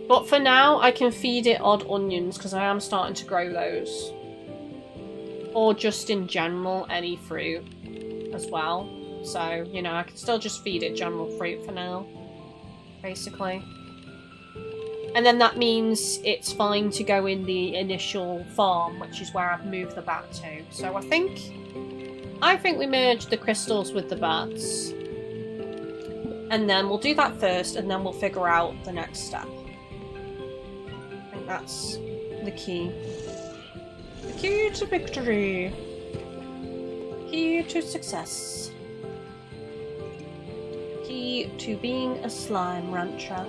But for now, I can feed it odd onions because I am starting to grow those. Or just in general, any fruit as well. So, you know, I can still just feed it general fruit for now, basically. And then that means it's fine to go in the initial farm, which is where I've moved the bat to. So I think we merged the crystals with the bats. And then we'll do that first, and then we'll figure out the next step. I think that's the key. The key to victory. Key to success. Key to being a slime rancher.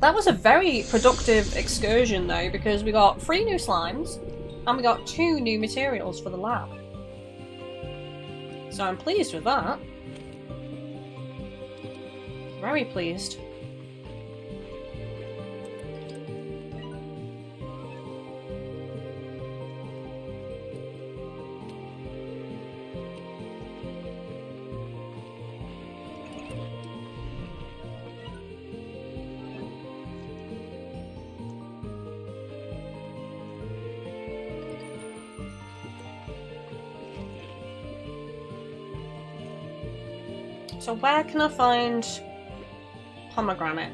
That was a very productive excursion though, because we got 3 new slimes and we got 2 new materials for the lab. So I'm pleased with that. Very pleased. So where can I find pomegranate?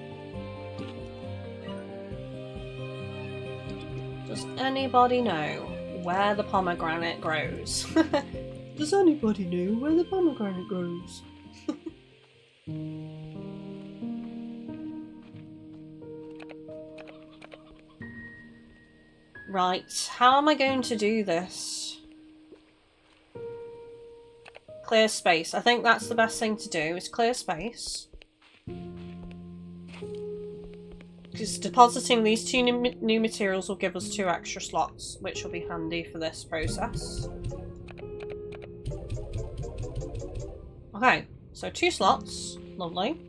Does anybody know where the pomegranate grows? Does anybody know where the pomegranate grows? Right, how am I going to do this? Clear space. I think that's the best thing to do, is clear space. Because depositing these 2 new materials will give us 2 extra slots, which will be handy for this process. Okay, so 2 slots. Lovely.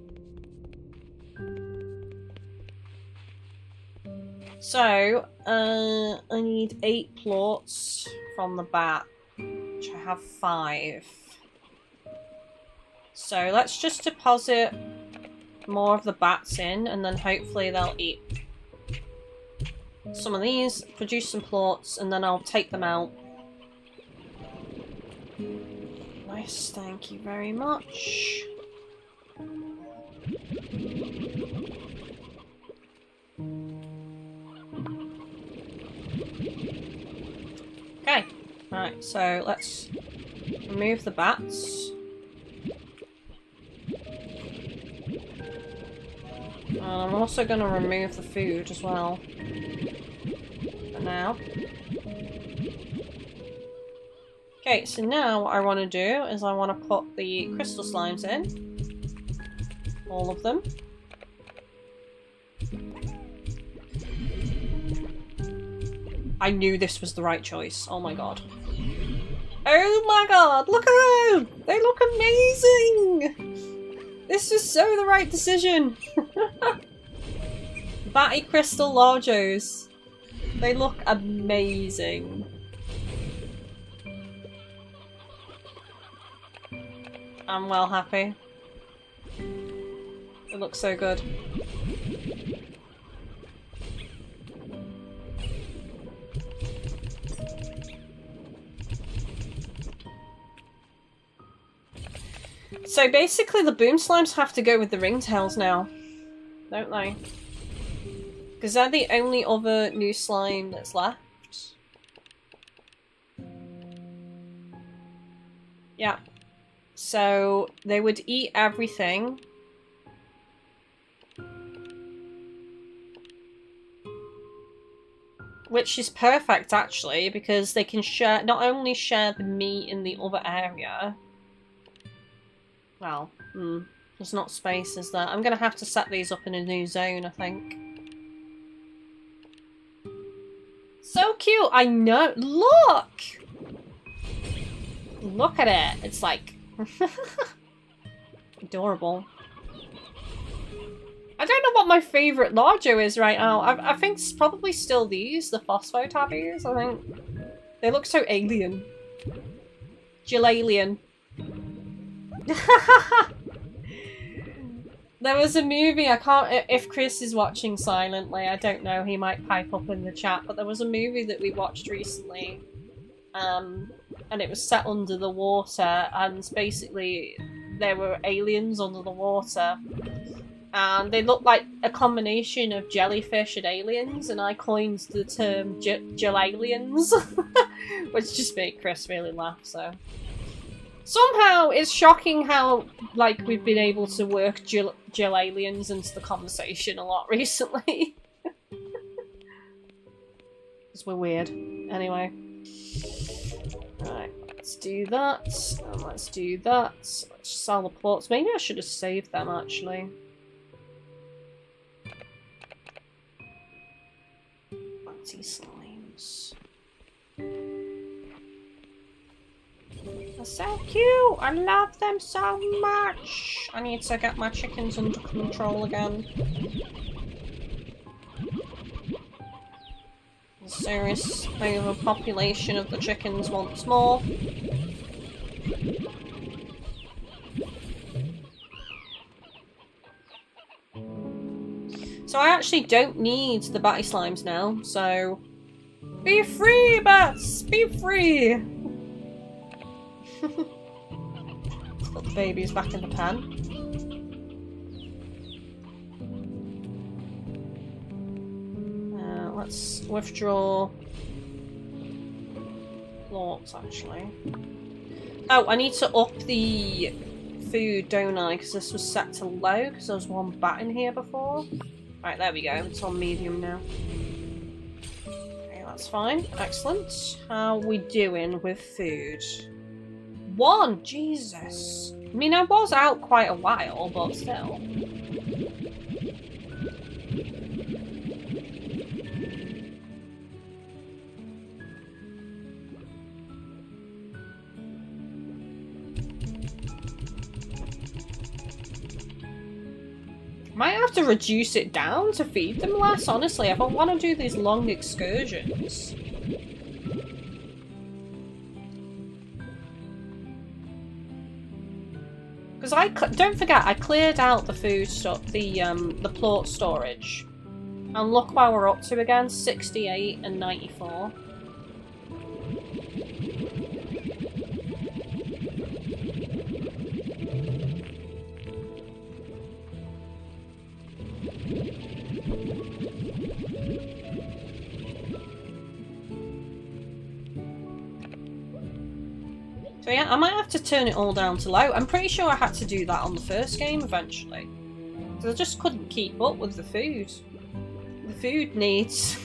So, I need 8 plorts from the bat, which I have 5. So let's just deposit more of the bats in, and then hopefully they'll eat some of these, produce some plorts, and then I'll take them out. Nice, thank you very much. Okay, right, so let's remove the bats. I'm also going to remove the food as well. For now. Okay, so now what I want to do is I want to put the crystal slimes in. All of them. I knew this was the right choice. Oh my god. Oh my god, look at them! They look amazing! This is so the right decision! Batty crystal largos. They look amazing. I'm well happy. It looks so good. So basically the boom slimes have to go with the ringtails now, don't they? Because they're the only other new slime that's left. Yeah. So they would eat everything. Which is perfect actually, because they can share, not only share the meat in the other area. Well, there's not space, is there? I'm gonna have to set these up in a new zone, I think. So cute! I know! Look! Look at it! It's like... adorable. I don't know what my favourite largo is right now. I think it's probably still these, the phosphotabbies, I think. They look so alien. Jill-alien. There was a movie, I can't, if Chris is watching silently, I don't know, he might pipe up in the chat, but there was a movie that we watched recently, and it was set under the water, and basically there were aliens under the water, And they look like a combination of jellyfish and aliens, and I coined the term Gel-aliens, which just made Chris really laugh, so. Somehow, it's shocking how, like, we've been able to work Gel-aliens into the conversation a lot recently. Because we're weird. Anyway. Alright, let's do that, and let's do that. Let's sell the plots. Maybe I should have saved them, actually. Batty slimes. They're so cute! I love them so much! I need to get my chickens under control again. There's serious overpopulation of the chickens once more. So I actually don't need the Batty slimes now, so... Be free, bats! Be free! Let's put the babies back in the pen. Let's withdraw... plots, actually. Oh, I need to up the food, don't I? Because this was set to low, because there was one bat in here before. Right, there we go. It's on medium now. Okay, that's fine. Excellent. How are we doing with food? 1! Jesus! I mean, I was out quite a while, but still. Might have to reduce it down to feed them less, honestly. I don't want to do these long excursions. Because don't forget, I cleared out the food the plot storage. And look where we're up to again, 68 and 94. So yeah, I might have to turn it all down to low. I'm pretty sure I had to do that on the first game eventually. Because I just couldn't keep up with the food. The food needs.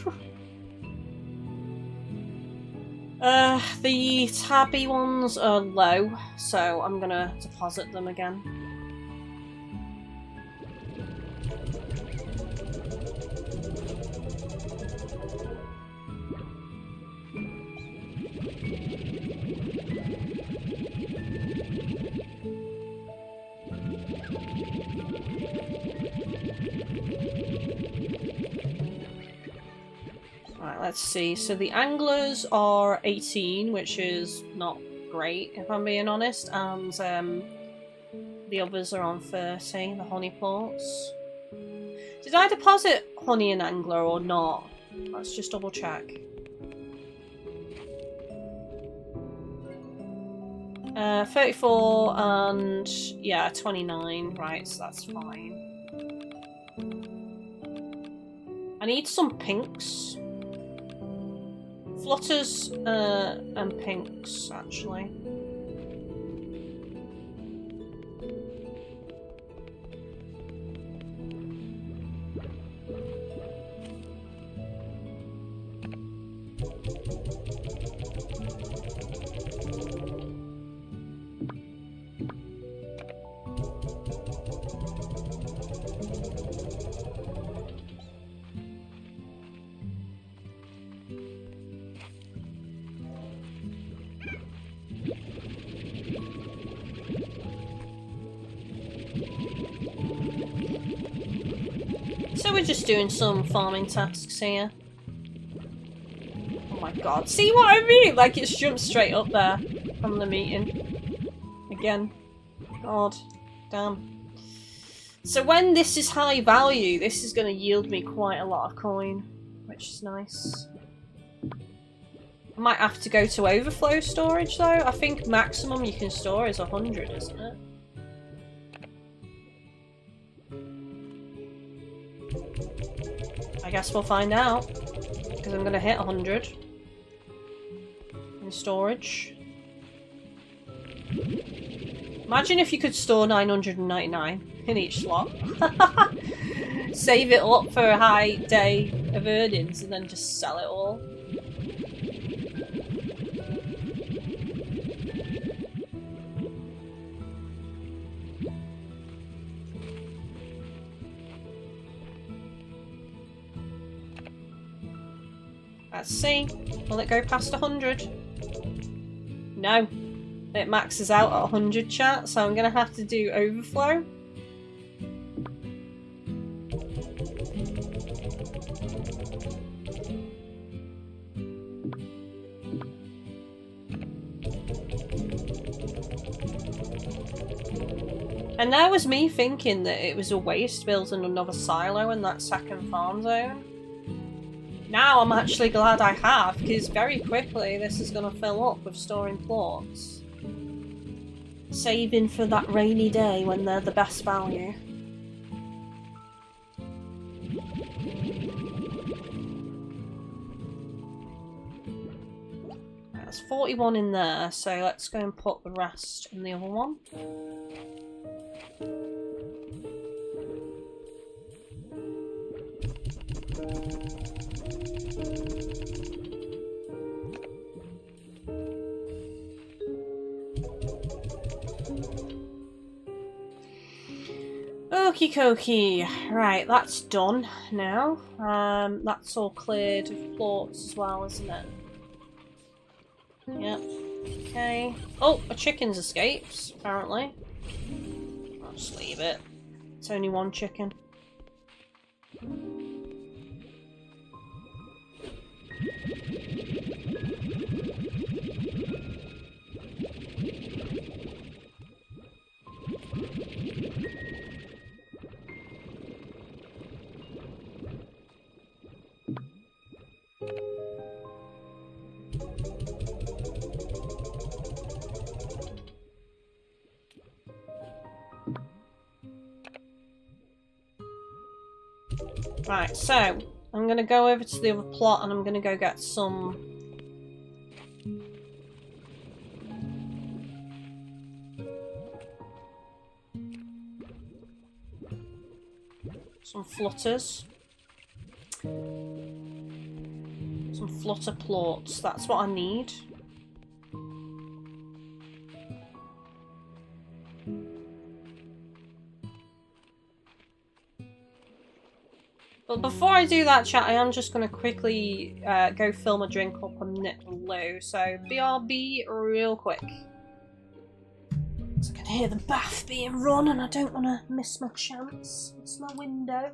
The tabby ones are low, so I'm gonna deposit them again. Let's see, so the anglers are 18, which is not great, if I'm being honest, and the others are on 30, the honey plots. Did I deposit honey and angler or not? Let's just double check. 34 and, yeah, 29, right, so that's fine. I need some pinks. Flutters and pinks, actually. So we're just doing some farming tasks here. Oh my god, see what I mean? Like it's jumped straight up there from the meeting. Again. God. Damn. So when this is high value, this is going to yield me quite a lot of coin, which is nice. I might have to go to overflow storage though. I think maximum you can store is 100, isn't it? I guess we'll find out. Because I'm gonna hit 100. In storage. Imagine if you could store 999 in each slot. Save it up for a high day of earnings and then just sell it all. Let's see. Will it go past 100? No. It maxes out at 100, chat, so I'm going to have to do overflow. And that was me thinking that it was a waste building another silo in that second farm zone. Now I'm actually glad I have, because very quickly this is going to fill up with storing plots. Saving for that rainy day when they're the best value. There's 41 in there, so let's go and put the rest in the other one. Okie dokie. Right, that's done now. That's all cleared of plots as well, isn't it? Yep. Okay. Oh, a chicken's escaped, apparently. I'll just leave it. It's only one chicken. Right, so I'm gonna go over to the other plot and I'm gonna go get some flutters. Some flutter plots, that's what I need. But before I do that, chat, I am just going to quickly go fill my drink up and nip low. So, BRB real quick. Because I can hear the bath being run and I don't want to miss my chance. It's my window.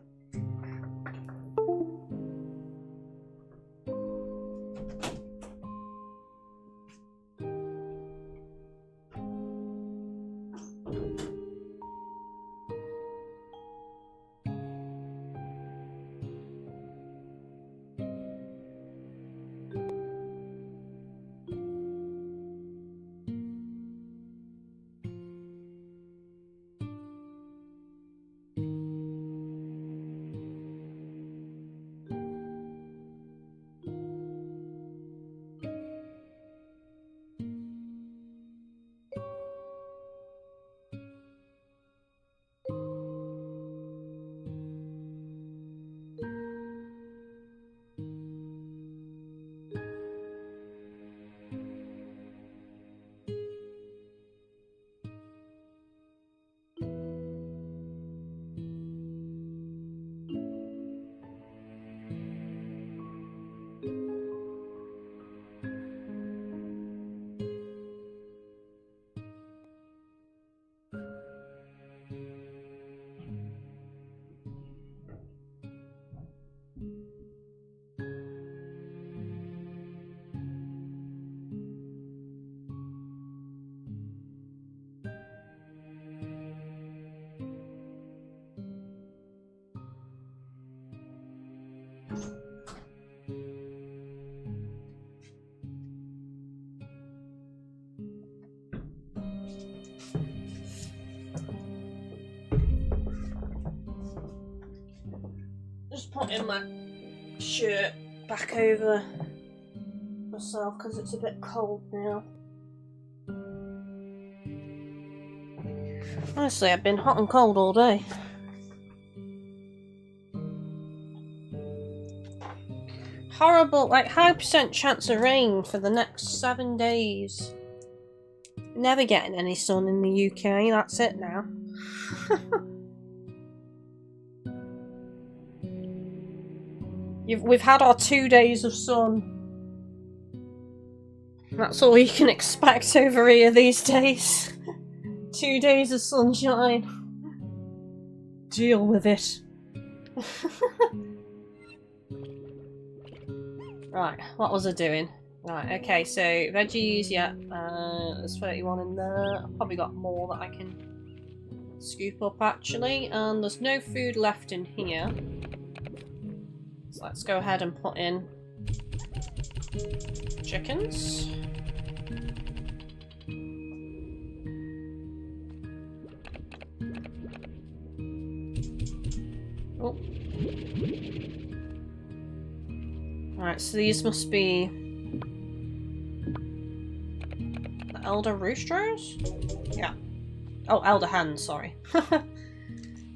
Just put in my shirt back over myself because it's a bit cold now. Honestly, I've been hot and cold all day. Horrible, like high % chance of rain for the next 7 days. Never getting any sun in the UK, that's it now. We've had our 2 days of sun. That's all you can expect over here these days. 2 days of sunshine. Deal with it. Right, what was I doing? Right, okay, so veggies, yeah, there's 31 in there. I've probably got more that I can scoop up actually, and there's no food left in here. So let's go ahead and put in chickens. Oh. Alright, so these must be the elder roosters? Yeah. Oh, elder hens, sorry.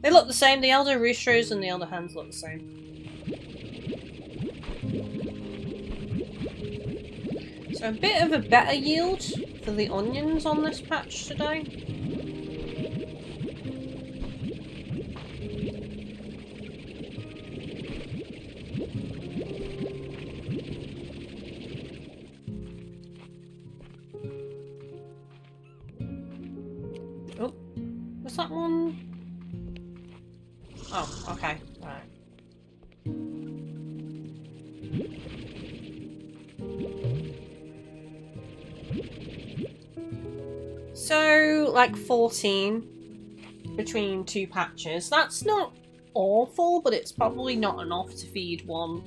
They look the same, the elder roosters and the elder hens look the same. So a bit of a better yield for the onions on this patch today. Oh, was that one? Oh, okay, right. So, like 14 between 2 patches. That's not awful, but it's probably not enough to feed one.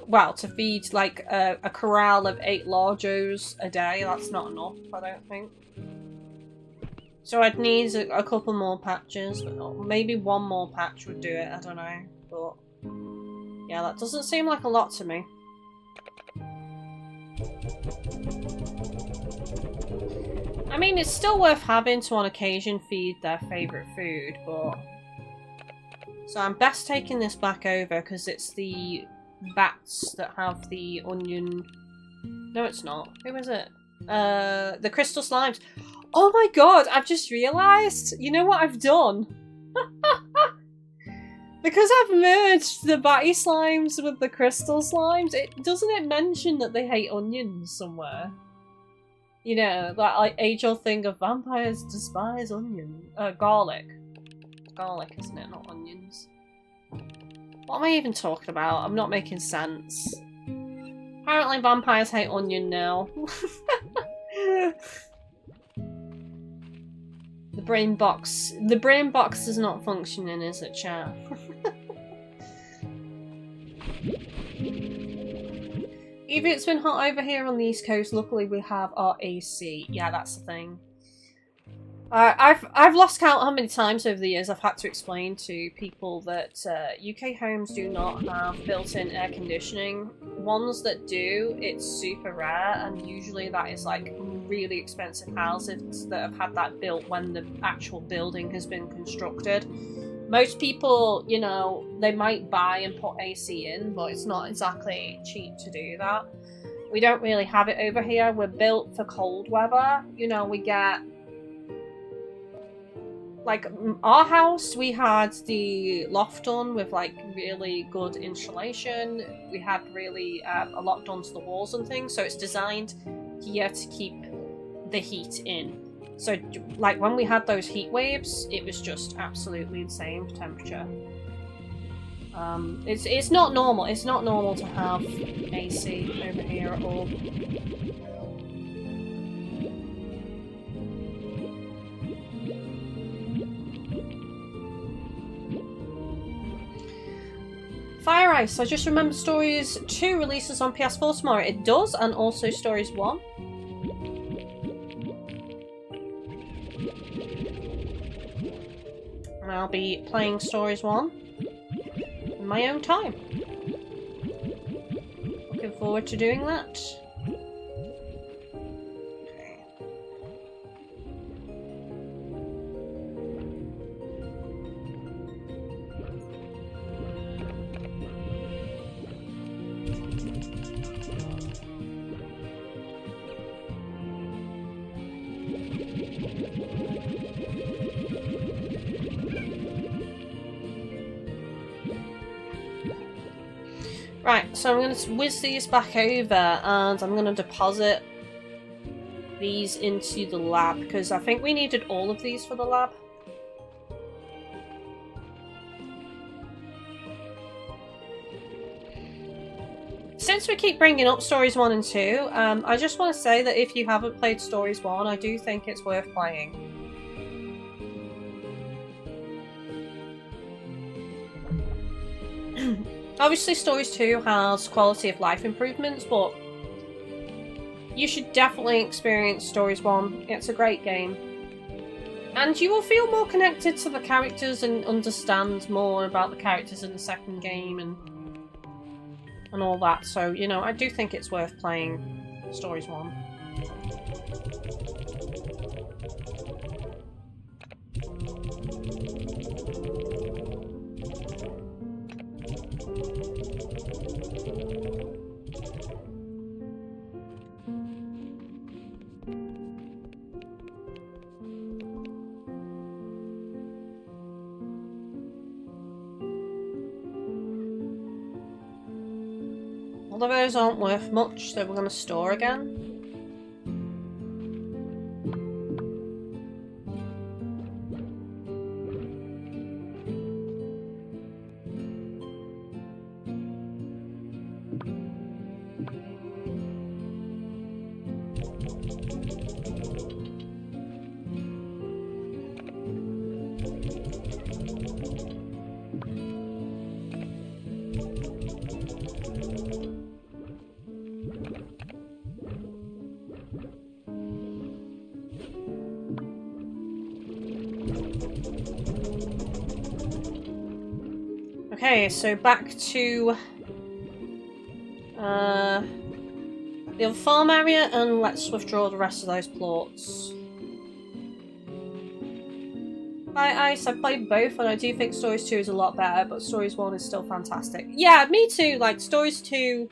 Well, to feed like a corral of 8 largos a day, that's not enough, I don't think. So I'd need a couple more patches, but maybe one more patch would do it, I don't know. But yeah, that doesn't seem like a lot to me. I mean, it's still worth having to on occasion feed their favourite food, but... So I'm best taking this back over because it's the bats that have the onion... No, it's not. Who is it? The crystal slimes. Oh my god, I've just realised! You know what I've done? Because I've merged the batty slimes with the crystal slimes, doesn't it mention that they hate onions somewhere? You know, that like age-old thing of vampires despise onion. Garlic. Garlic, isn't it? Not onions. What am I even talking about? I'm not making sense. Apparently vampires hate onion now. The brain box is not functioning, is it, chat? Even it's been hot over here on the East Coast, luckily we have our AC. Yeah, that's the thing. I've lost count how many times over the years I've had to explain to people that UK homes do not have built-in air conditioning. Ones that do, it's super rare, and usually that is like really expensive houses that have had that built when the actual building has been constructed. Most people, you know, they might buy and put AC in, but it's not exactly cheap to do that. We don't really have it over here. We're built for cold weather. You know, we get... Like, our house, we had the loft done with, like, really good insulation. We had really a lot done to the walls and things, so it's designed here to keep the heat in. So, like, when we had those heat waves, it was just absolutely insane temperature. It's not normal. It's not normal to have AC over here at all. Fire Ice, I just remembered Stories 2 releases on PS4 tomorrow. It does, and also Stories 1. And I'll be playing Stories 1. in my own time. Looking forward to doing that. Right, so I'm going to whiz these back over and I'm going to deposit these into the lab because I think we needed all of these for the lab. Since we keep bringing up Stories 1 and 2, I just want to say that if you haven't played Stories 1, I do think it's worth playing. Obviously, Stories 2 has quality of life improvements, but you should definitely experience Stories 1. It's a great game. And you will feel more connected to the characters and understand more about the characters in the second game and all that. So, you know, I do think it's worth playing Stories 1. All of those aren't worth much, so we're going to store again. Okay, so back to the other farm area, and let's withdraw the rest of those plots. Hi Ice, I've played both and I do think Stories 2 is a lot better, but Stories 1 is still fantastic. Yeah, me too, like Stories 2,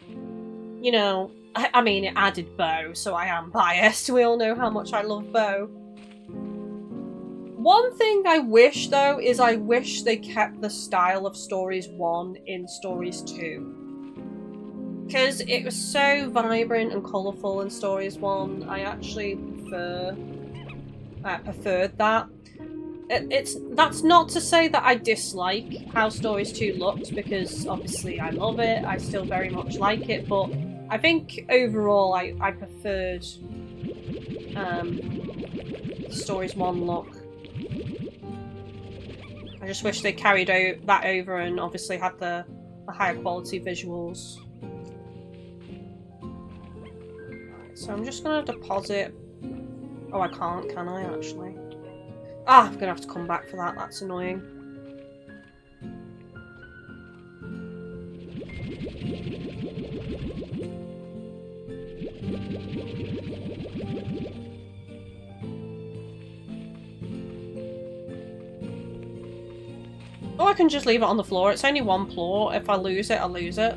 you know, I mean it added Bo, so I am biased, we all know how much I love Bo. One thing I wish, though, is I wish they kept the style of Stories 1 in Stories 2. Because it was so vibrant and colourful in Stories 1, I actually preferred that. That's not to say that I dislike how Stories 2 looks, because obviously I love it, I still very much like it, but I think overall I preferred the Stories 1 look. I just wish they carried that over and obviously had the higher quality visuals. Right, so I'm just going to deposit... Oh, I can't, can I, actually? Ah, I'm going to have to come back for that, that's annoying. Or I can just leave it on the floor. It's only one plot. If I lose it, I lose it.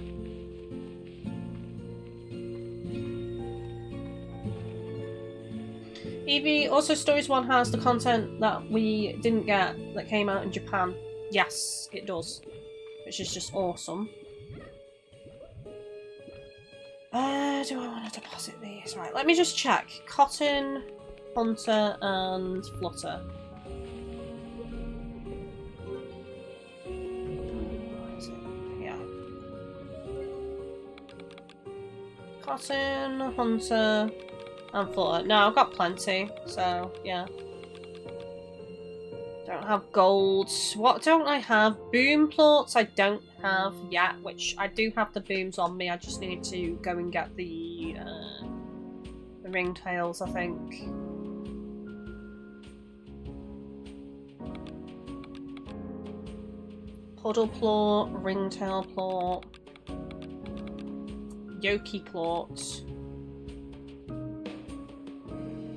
Evie, also Stories 1 has the content that we didn't get that came out in Japan. Yes, it does. Which is just awesome. Do I want to deposit these? Right, let me just check. Cotton, Hunter, and Flutter. Cotton, Hunter, and Flutter. No, I've got plenty, so yeah. Don't have golds. What don't I have? Boom plots I don't have yet, which I do have the booms on me. I just need to go and get the ringtails, I think. Puddle plort, ringtail plort, Yoki plort.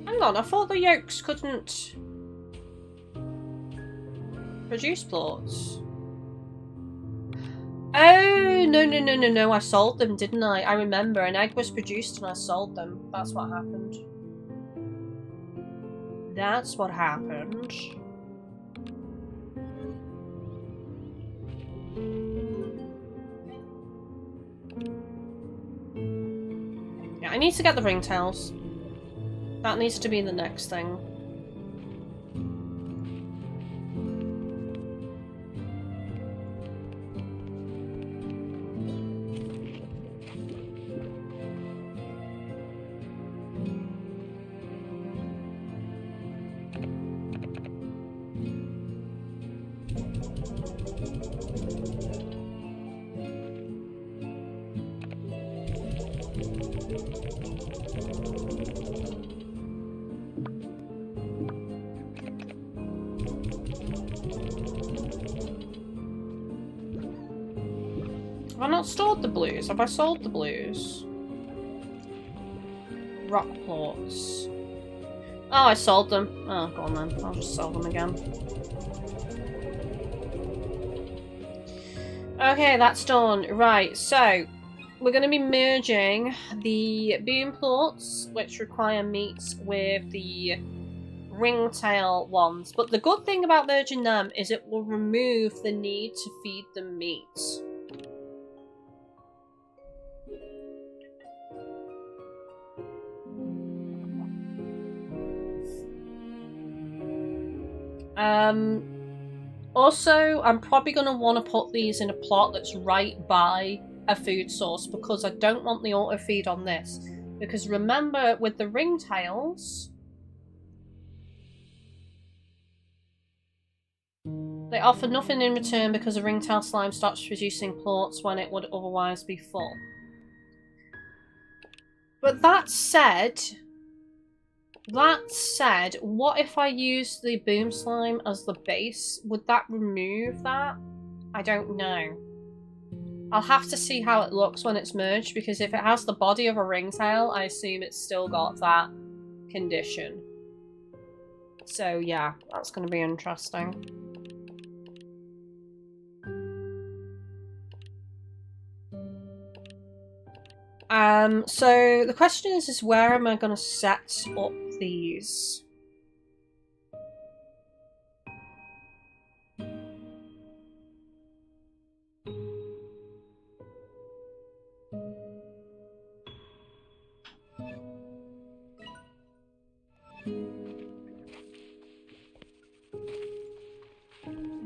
Hang on, I thought the yolks couldn't produce plorts. Oh, no, I sold them, didn't I? I remember, an egg was produced and I sold them. That's what happened. That's what happened. Yeah, I need to get the ringtails. That needs to be the next thing. Have I not stored the blues? Have I sold the blues? Rock plorts. Oh, I sold them. Oh, go on then. I'll just sell them again. Okay, that's done. Right, so we're going to be merging the boom plorts, which require meat, with the ringtail ones. But the good thing about merging them is it will remove the need to feed them meat. Also, I'm probably going to want to put these in a plot that's right by a food source because I don't want the auto feed on this. Because remember, with the ringtails, they offer nothing in return because the ringtail slime stops producing plorts when it would otherwise be full. But that said, what if I use the boom slime as the base? Would that remove that? I don't know. I'll have to see how it looks when it's merged, because if it has the body of a ringtail, I assume it's still got that condition. So yeah, that's going to be interesting. So the question is where am I going to set up these?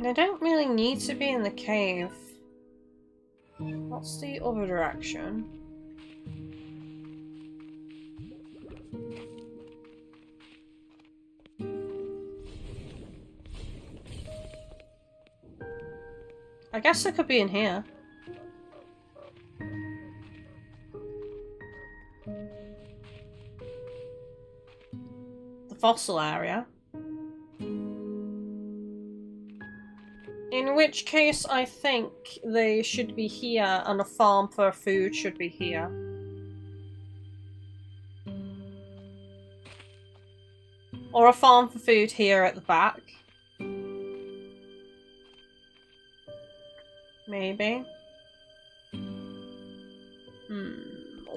They don't really need to be in the cave. What's the other direction? I guess it could be in here. The fossil area. In which case, I think they should be here and a farm for food should be here. Or a farm for food here at the back. Maybe.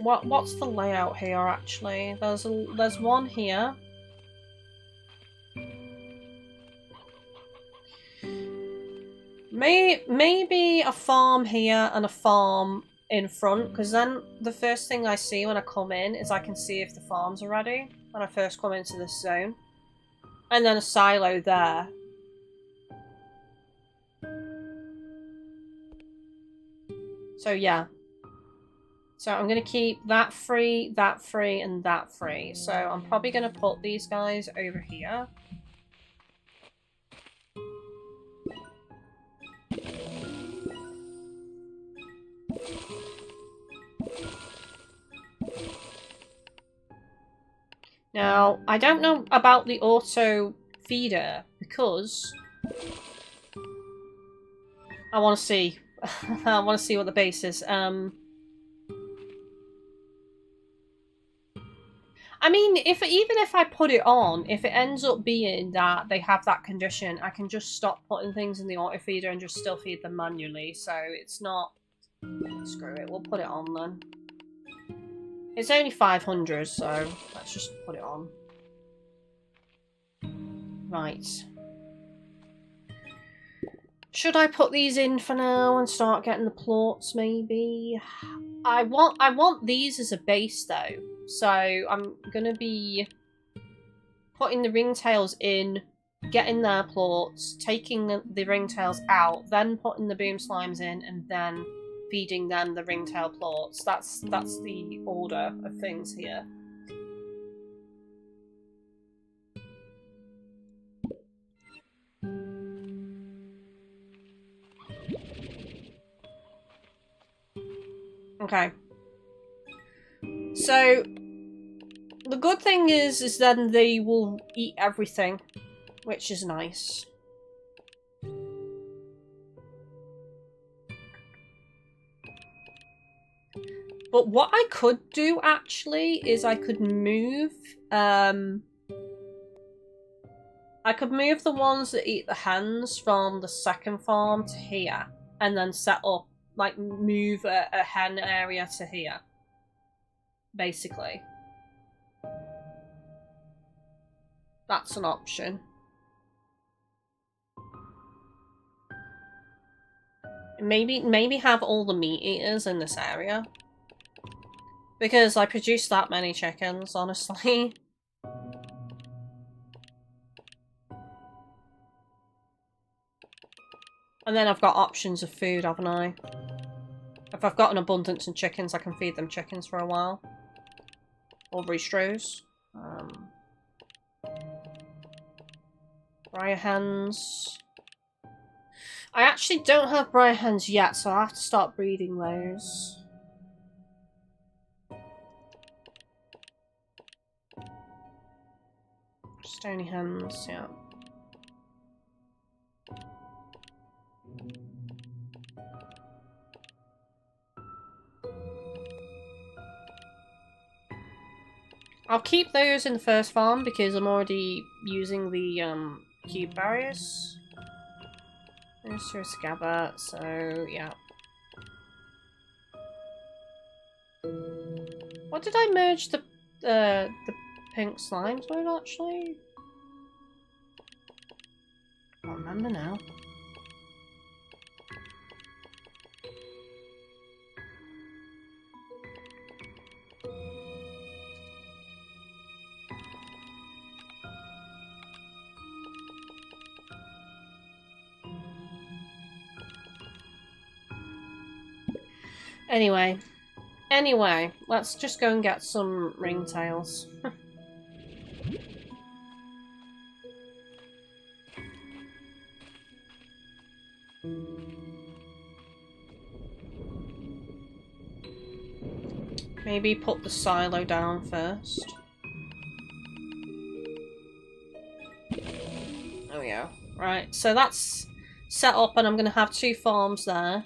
What's the layout here actually? There's one here. Maybe a farm here and a farm in front, because then the first thing I see when I come in is I can see if the farms are ready when I first come into this zone. And then a silo there. So yeah. So I'm going to keep that free, and that free. So I'm probably going to put these guys over here. Now, I don't know about the auto feeder because... I want to see. I want to see what the base is. I mean, even if I put it on, if it ends up being that they have that condition, I can just stop putting things in the auto feeder and just still feed them manually. So it's not. Screw it. We'll put it on then. It's only 500, so let's just put it on. Right. Should I put these in for now and start getting the plorts, maybe? I want these as a base, though. So I'm going to be putting the ringtails in, getting their plorts, taking the ringtails out, then putting the boom slimes in, and then feeding them the ringtail plorts. That's the order of things here. Okay. So the good thing is then they will eat everything, which is nice. But what I could do actually is I could move the ones that eat the hens from the second farm to here, and then set up, like, move a hen area to here. Basically. That's an option. Maybe have all the meat eaters in this area. Because I produce that many chickens, honestly. And then I've got options of food, haven't I? If I've got an abundance in chickens, I can feed them chickens for a while. Or roosters. Briar hens. I actually don't have briar hens yet, so I have to start breeding those. Stony hens, yeah. I'll keep those in the first farm because I'm already using the cube barriers. There's a scabbard, so yeah. What did I merge the pink slimes with actually? I can't remember now. Anyway, let's just go and get some ringtails. Maybe put the silo down first. There we go. Right, so that's set up and I'm going to have 2 farms there.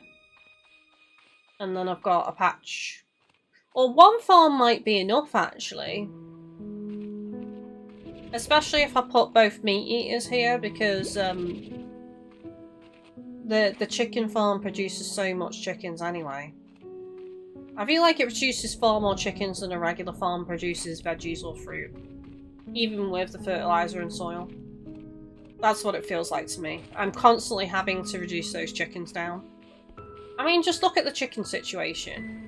And then I've got a patch. Or 1 farm might be enough, actually. Especially if I put both meat eaters here, because the chicken farm produces so much chickens anyway. I feel like it produces far more chickens than a regular farm produces veggies or fruit. Even with the fertilizer and soil. That's what it feels like to me. I'm constantly having to reduce those chickens down. I mean, just look at the chicken situation.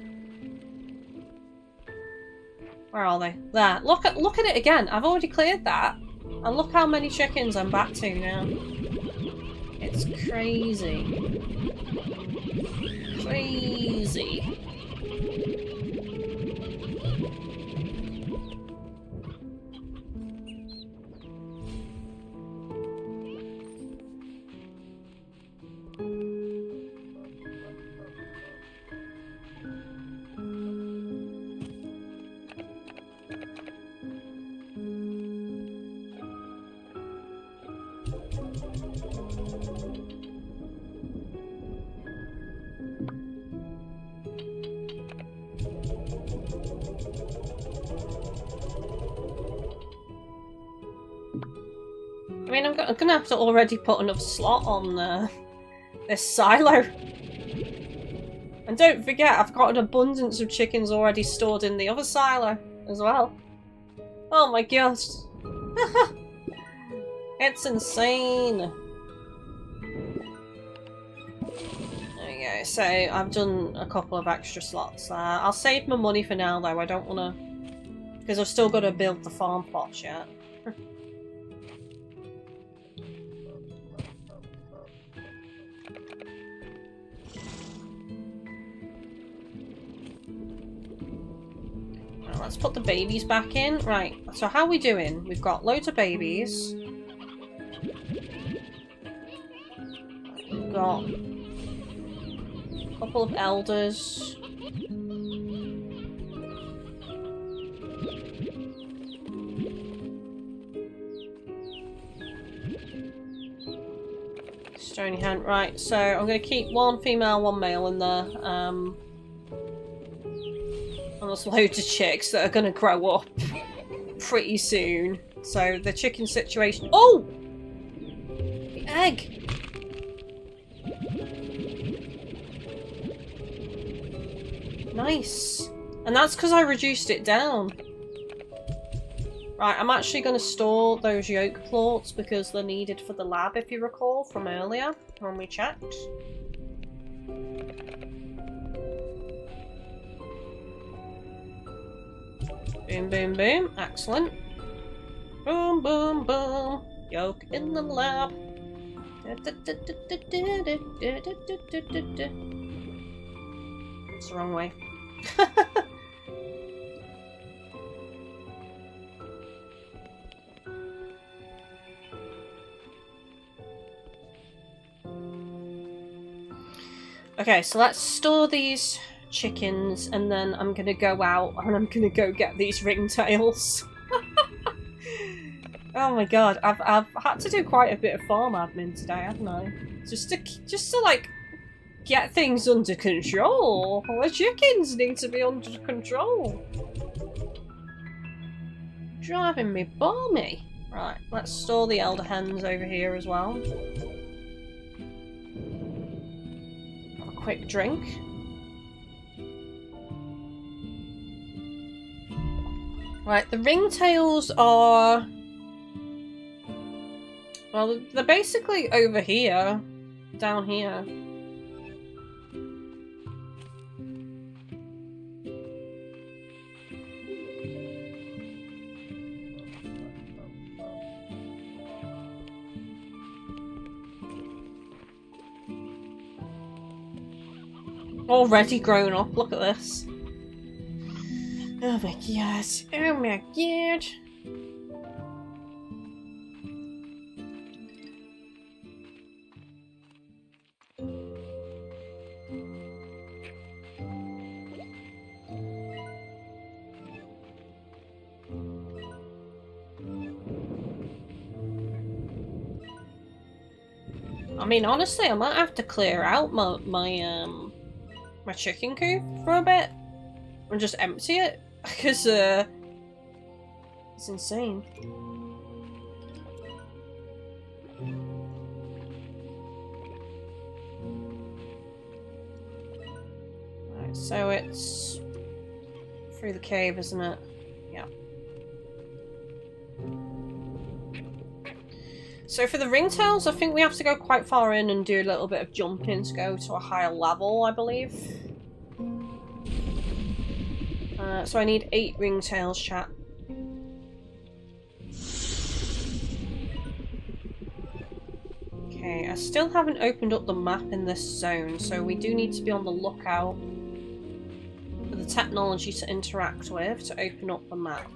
Where are they? There. Look at it again. I've already cleared that. And look how many chickens I'm back to now. It's crazy. Crazy. mean, I'm gonna have to already put another slot on this silo. And don't forget, I've got an abundance of chickens already stored in the other silo as well. Oh my gosh. It's insane. There we go. So I've done a couple of extra slots there. I'll save my money for now though. I don't want to... because I've still got to build the farm plots yet. Let's put the babies back in. Right, so how are we doing? We've got loads of babies. We've got a couple of elders. Stony hand. Right, so I'm going to keep one female, one male in there. And there's loads of chicks that are going to grow up pretty soon. So the chicken situation... Oh! The egg! Nice. And that's because I reduced it down. Right, I'm actually going to store those yolk plorts because they're needed for the lab, if you recall, from earlier when we checked. Boom, boom, boom. Excellent. Boom, boom, boom. Yolk in the lab. It's the wrong way. Okay, so let's store these chickens and then I'm gonna go out and I'm gonna go get these ringtails. Oh my god, I've had to do quite a bit of farm admin today, haven't I? Just to like get things under control. The chickens need to be under control. Driving me balmy. Right, let's store the elder hens over here as well. Have a quick drink. Right, the ringtails are... well, they're basically over here. Down here. Already grown up, look at this. Oh my god. Oh my god. I mean, honestly, I might have to clear out my chicken coop for a bit and just empty it because it's insane. Right, so it's through the cave, isn't it? Yeah. So for the ringtails, I think we have to go quite far in and do a little bit of jumping to go to a higher level, I believe. So I need 8 ringtails, chat. Okay, I still haven't opened up the map in this zone, so we do need to be on the lookout for the technology to interact with to open up the map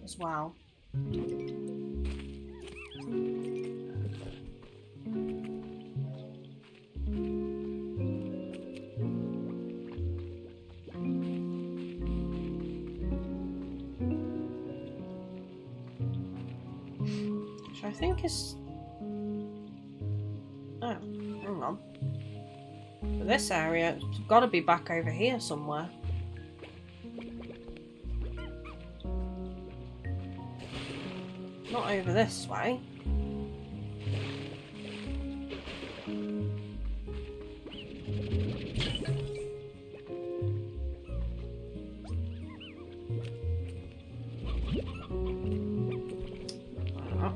as well. I think it's... oh, hang on. For this area, it's got to be back over here somewhere. Not over this way.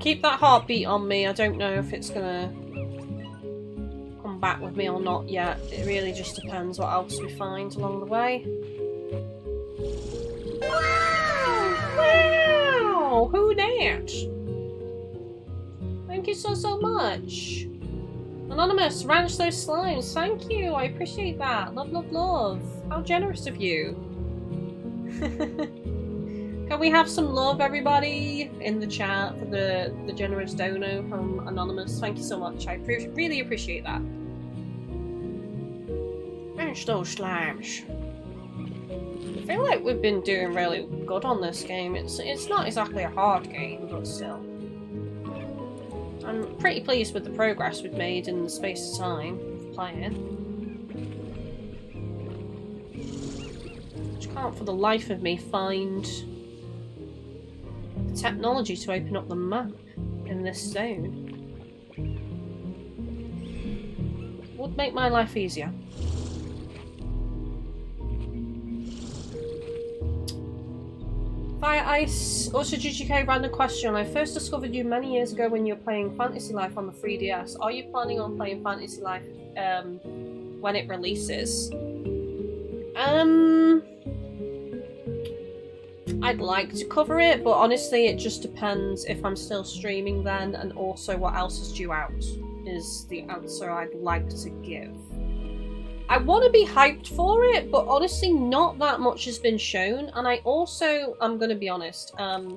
Keep that heartbeat on me. I don't know if it's gonna come back with me or not yet. It really just depends what else we find along the way. Wow! Wow! Who dat? Thank you so much. Anonymous, ranch those slimes. Thank you. I appreciate that. Love, love, love. How generous of you. Can we have some love, everybody, in the chat for the generous dono from Anonymous? Thank you so much. I really appreciate that. Ranch those slimes. I feel like we've been doing really good on this game. It's not exactly a hard game, but still. I'm pretty pleased with the progress we've made in the space of time of playing. Just can't for the life of me find the technology to open up the map in this zone. Would make my life easier. Fire Ice, also GGK, random question. I first discovered you many years ago when you were playing Fantasy Life on the 3DS. Are you planning on playing Fantasy Life when it releases? I'd like to cover it, but honestly it just depends if I'm still streaming then, and also what else is due out, is the answer I'd like to give. I want to be hyped for it, but honestly not that much has been shown, and I also, I'm going to be honest, I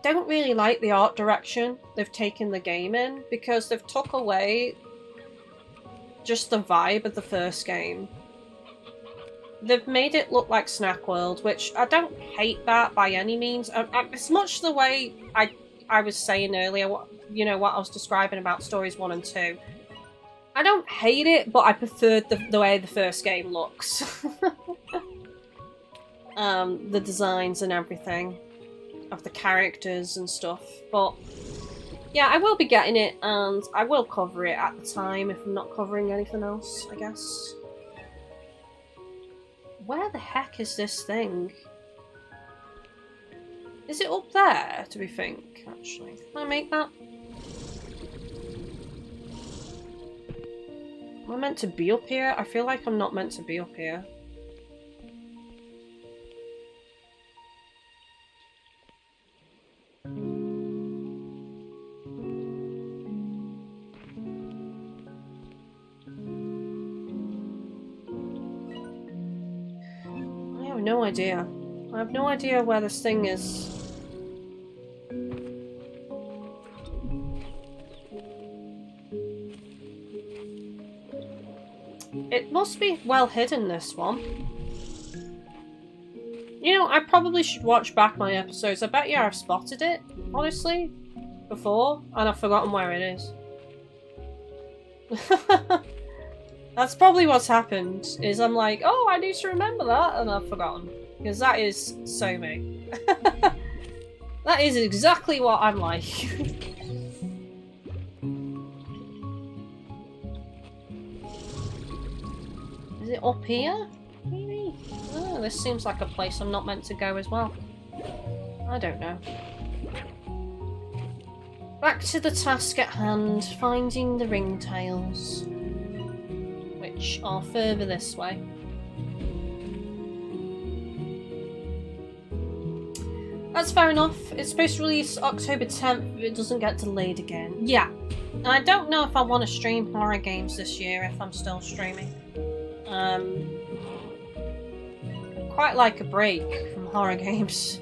don't really like the art direction they've taken the game in, because they've took away just the vibe of the first game. They've made it look like Snack World, which I don't hate that by any means. It's much the way I was saying earlier, what I was describing about Stories 1 and 2. I don't hate it, but I preferred the way the first game looks. The designs and everything of the characters and stuff. But yeah, I will be getting it, and I will cover it at the time if I'm not covering anything else, I guess. Where the heck is this thing? Is it up there, do we think, actually? Can I make that? Am I meant to be up here? I feel like I'm not meant to be up here. I have no idea. I have no idea where this thing is. It must be well hidden, this one. You know, I probably should watch back my episodes. I bet you I've spotted it, honestly, before, and I've forgotten where it is. That's probably what's happened, is I'm like, oh, I need to remember that, and I've forgotten. Because that is so me. That is exactly what I'm like. Is it up here? Maybe? Oh, this seems like a place I'm not meant to go as well. I don't know. Back to the task at hand, finding the ringtails, which are further this way. That's fair enough. It's supposed to release October 10th if it doesn't get delayed again. Yeah. And I don't know if I want to stream horror games this year if I'm still streaming. Quite like a break from horror games.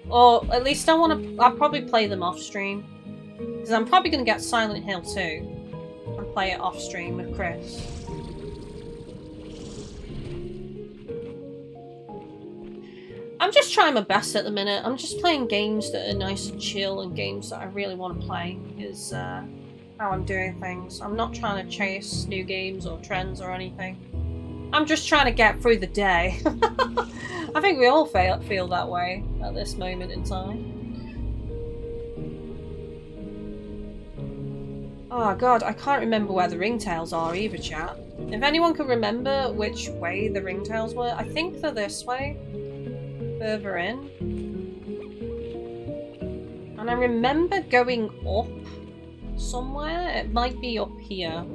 Or at least I'll probably play them off stream. Because I'm probably going to get Silent Hill 2 and play it off stream with Chris. I'm just trying my best at the minute. I'm just playing games that are nice and chill, and games that I really want to play is how I'm doing things. I'm not trying to chase new games or trends or anything. I'm just trying to get through the day. I think we all feel that way at this moment in time. Oh god, I can't remember where the ringtails are either, chat. If anyone can remember which way the ringtails were, I think they're this way. Further in. And I remember going up somewhere. It might be up here.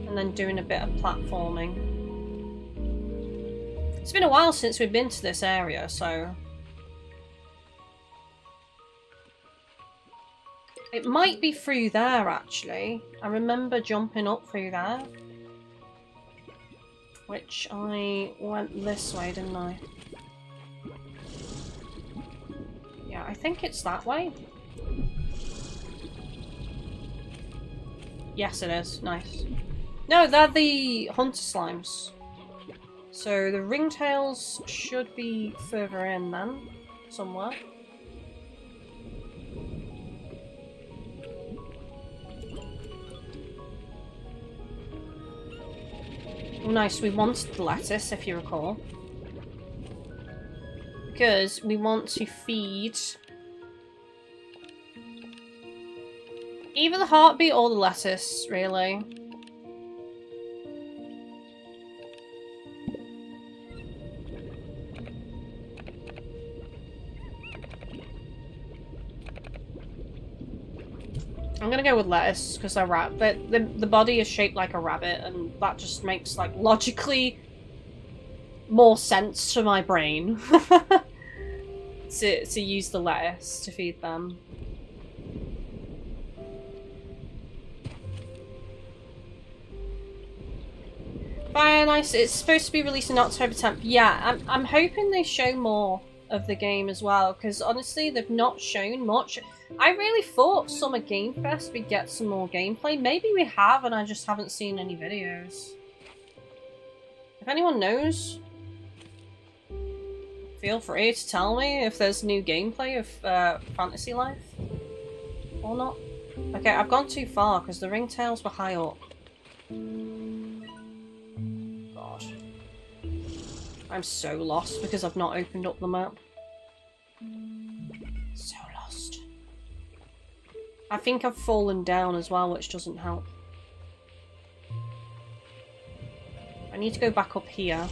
And then doing a bit of platforming. It's been a while since we've been to this area, so... It might be through there, actually. I remember jumping up through there. Which I went this way, didn't I? Yeah, I think it's that way. Yes, it is. Nice. No, they're the hunter slimes. So the ringtails should be further in then, somewhere. Oh, nice, we wanted the lettuce, if you recall. Because we want to feed either the heartbeat or the lettuce, really. I'm gonna go with lettuce because the body is shaped like a rabbit, and that just makes like logically more sense to my brain to use the lettuce to feed them. Fire Nice. It's supposed to be released on October 10th. Yeah, I'm hoping they show more of the game as well, because honestly they've not shown much. I really thought Summer Game Fest we'd get some more gameplay. Maybe we have and I just haven't seen any videos. If anyone knows, feel free to tell me if there's new gameplay of Fantasy Life or not. Okay, I've gone too far because the ringtails were high up. God. I'm so lost because I've not opened up the map. So lost. I think I've fallen down as well, which doesn't help. I need to go back up here.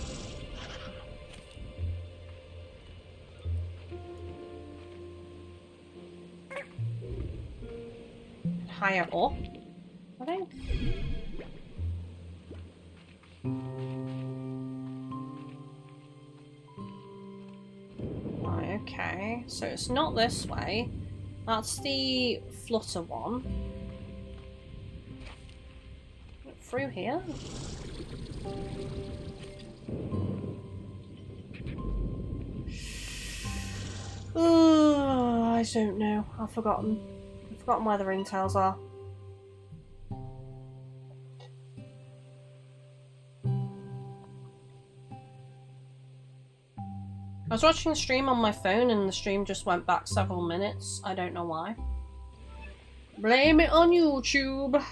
Higher up, I think. Right, okay. So it's not this way. That's the flutter one. Through here? Oh, I don't know. I've forgotten. I've forgotten where the ringtails are. I was watching a stream on my phone and the stream just went back several minutes. I don't know why. Blame it on YouTube.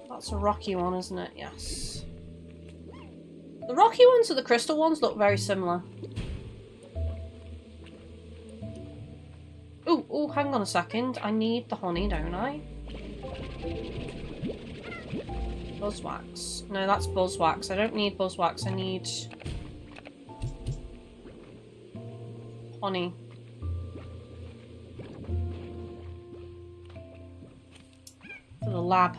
That's a rocky one, isn't it? Yes. The rocky ones and the crystal ones look very similar. Oh, hang on a second. I need the honey, don't I? Buzzwax. No, that's buzzwax. I don't need buzzwax. I need honey. For the lab.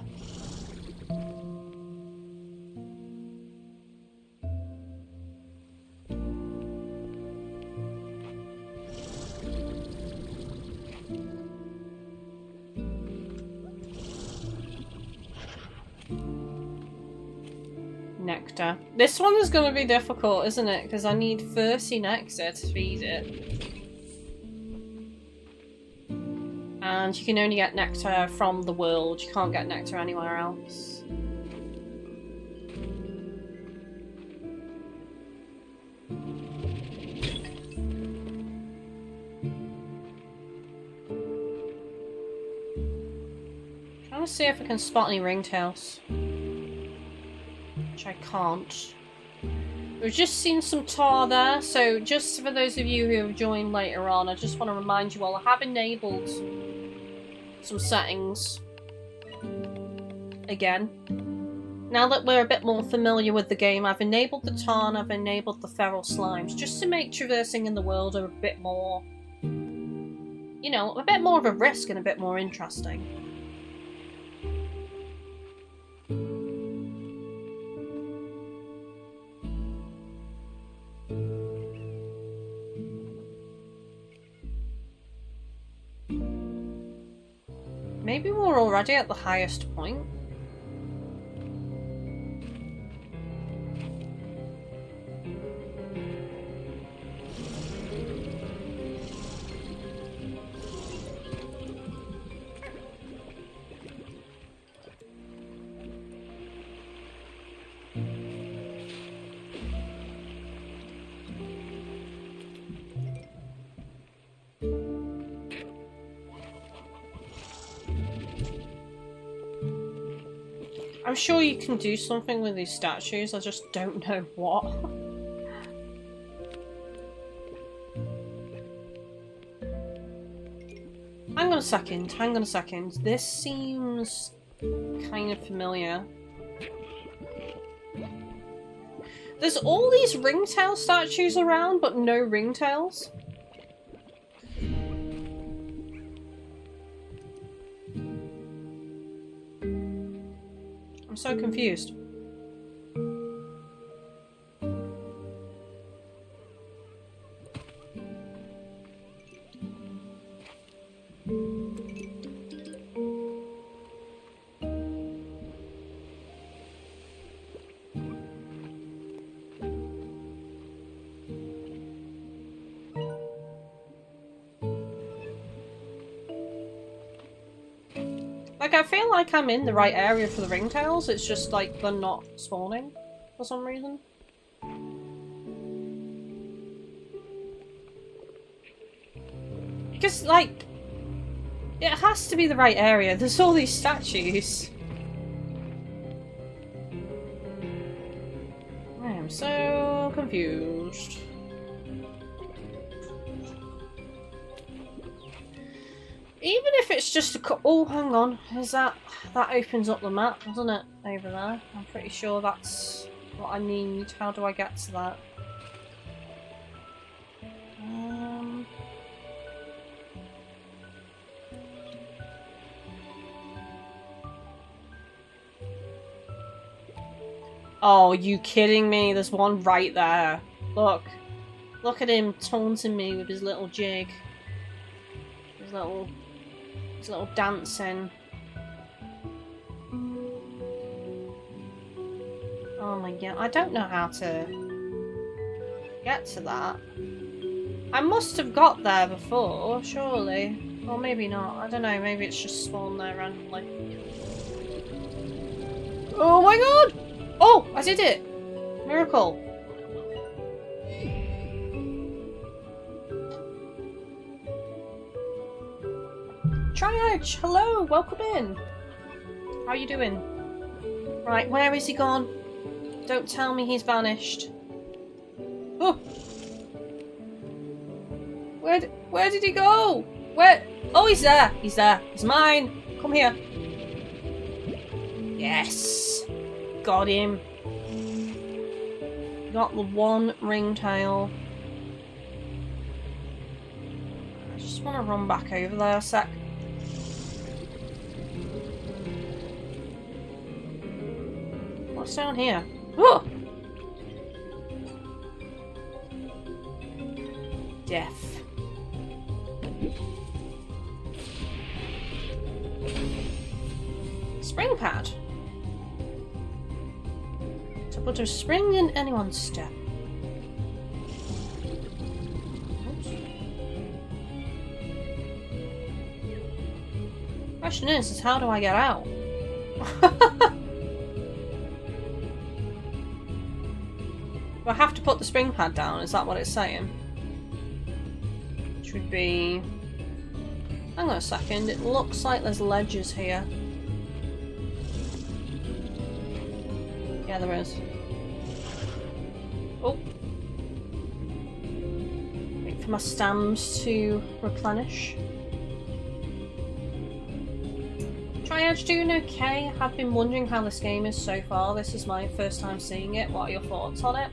Nectar. This one is going to be difficult, isn't it? Because I need 30 nectar to feed it. And you can only get nectar from the world. You can't get nectar anywhere else. Trying to see if I can spot any ringtails. Which I can't. We've just seen some tar there, so just for those of you who have joined later on, I just want to remind you all I have enabled some settings again. Now that we're a bit more familiar with the game, I've enabled the Tarn, I've enabled the feral slimes, just to make traversing in the world a bit more, you know, a bit more of a risk and a bit more interesting. Maybe we're already at the highest point. I'm sure you can do something with these statues, I just don't know what. Hang on a second, hang on a second. This seems kind of familiar. There's all these ringtail statues around, but no ringtails. I'm so confused. Like, I feel like I'm in the right area for the ringtails, it's just like they're not spawning for some reason. Because, like, it has to be the right area, there's all these statues. I am so confused. Even if it's just a oh, hang on, is that opens up the map, doesn't it? Over there. I'm pretty sure that's what I need. How do I get to that? Oh, you kidding me? There's one right there. Look. Look at him taunting me with his little jig. His little dancing. Oh my god, I don't know how to get to that. I must have got there before, surely. Or maybe not, I don't know, maybe it's just spawned there randomly. Oh my god! Oh, I did it! Miracle. Triage, hello, welcome in. How are you doing? Right, where is he gone? Don't tell me he's vanished. Oh! Where did he go? Where? Oh, he's there. He's there. He's mine. Come here. Yes. Got him. Got the one ringtail. I just want to run back over there a sec. What's down here? Oh! Death. Spring pad. To put a spring in anyone's step. Oops. Question is how do I get out? Do I have to put the spring pad down? Is that what it's saying? Which would be... Hang on a second, it looks like there's ledges here. Yeah, there is. Oh. Wait for my stamps to replenish. Try Hi Edge, doing okay? I've been wondering how this game is so far. This is my first time seeing it. What are your thoughts on it?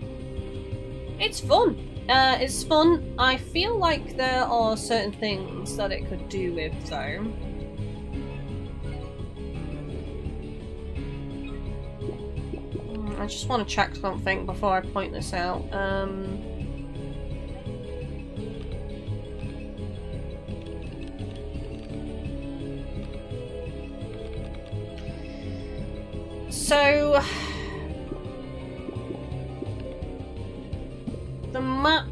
It's fun. It's fun. I feel like there are certain things that it could do with, though. I just want to check something before I point this out. So the map,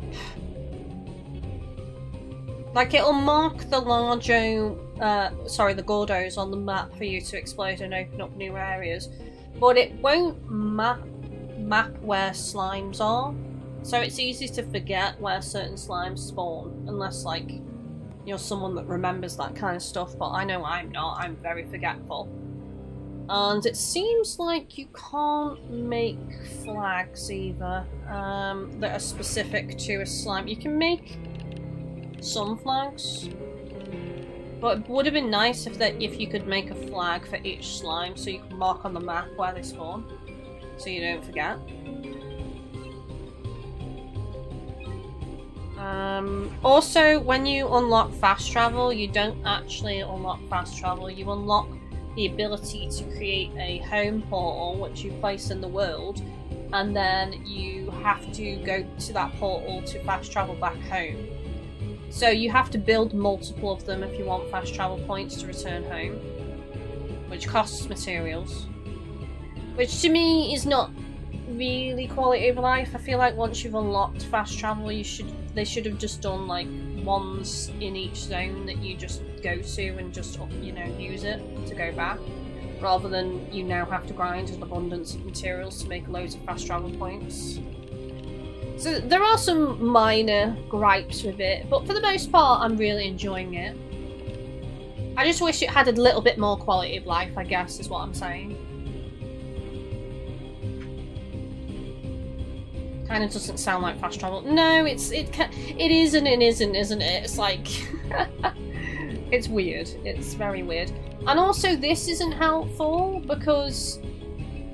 like, it'll mark the larger, the Gordos on the map for you to explode and open up new areas, but it won't map where slimes are. So it's easy to forget where certain slimes spawn, unless, like, you're someone that remembers that kind of stuff, but I know I'm not. I'm very forgetful. And it seems like you can't make flags either that are specific to a slime. You can make some flags, but it would have been nice if you could make a flag for each slime so you can mark on the map where they spawn, so you don't forget. Also, when you unlock fast travel, you don't actually unlock fast travel, you unlock the ability to create a home portal which you place in the world, and then you have to go to that portal to fast travel back home. So you have to build multiple of them if you want fast travel points to return home, which costs materials, which to me is not really quality of life. I feel like once you've unlocked fast travel, they should have just done like ones in each zone that you just go to and just, you know, use it to go back, rather than you now have to grind an abundance of materials to make loads of fast travel points. So there are some minor gripes with it, but for the most part I'm really enjoying it. I just wish it had a little bit more quality of life, I guess, is what I'm saying. Kind of doesn't sound like fast travel. No, it is and it isn't, isn't it? It's like it's weird. It's very weird. And also, this isn't helpful because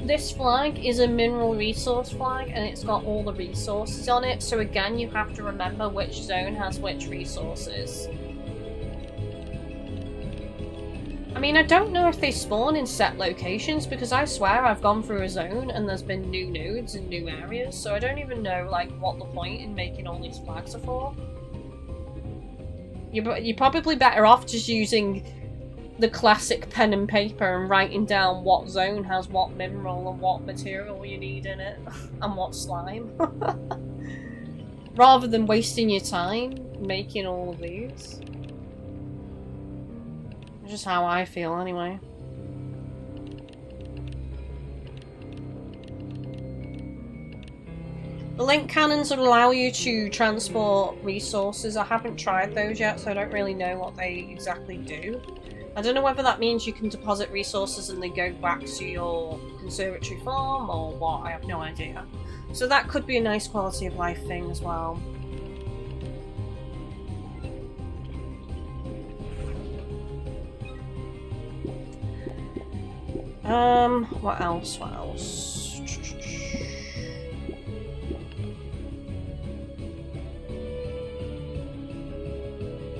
this flag is a mineral resource flag and it's got all the resources on it. So again, you have to remember which zone has which resources. I mean, I don't know if they spawn in set locations, because I swear I've gone through a zone and there's been new nodes in new areas, so I don't even know, like, what the point in making all these flags are for. You're probably better off just using the classic pen and paper and writing down what zone has what mineral and what material you need in it, and what slime. Rather than wasting your time making all of these. Just how I feel, anyway. The link cannons will allow you to transport resources. I haven't tried those yet, so I don't really know what they exactly do. I don't know whether that means you can deposit resources and they go back to your conservatory farm, or what. I have no idea. So that could be a nice quality of life thing as well. What else? What else?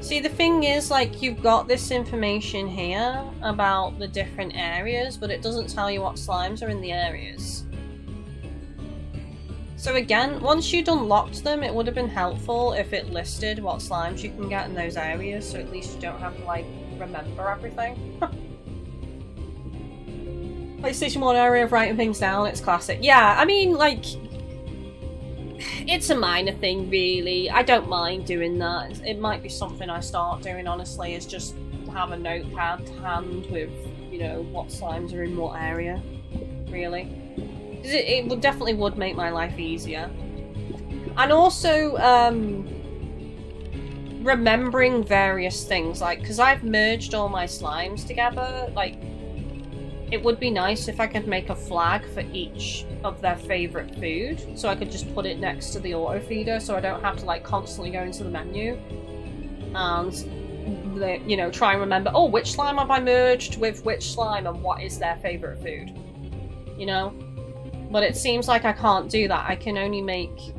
See, the thing is, like, you've got this information here about the different areas, but it doesn't tell you what slimes are in the areas. So again, once you'd unlocked them, it would have been helpful if it listed what slimes you can get in those areas, so at least you don't have to, like, remember everything. PlayStation 1 area of writing things down, it's classic. Yeah, I mean, like, it's a minor thing, really. I don't mind doing that. It might be something I start doing, honestly, is just have a notepad to hand with, you know, what slimes are in what area, really. It definitely would make my life easier. And also, remembering various things, like, because I've merged all my slimes together, like, it would be nice if I could make a flag for each of their favourite food, so I could just put it next to the auto feeder, so I don't have to, like, constantly go into the menu and you know, try and remember, oh, which slime have I merged with which slime and what is their favourite food, you know? But it seems like I can't do that. I can only make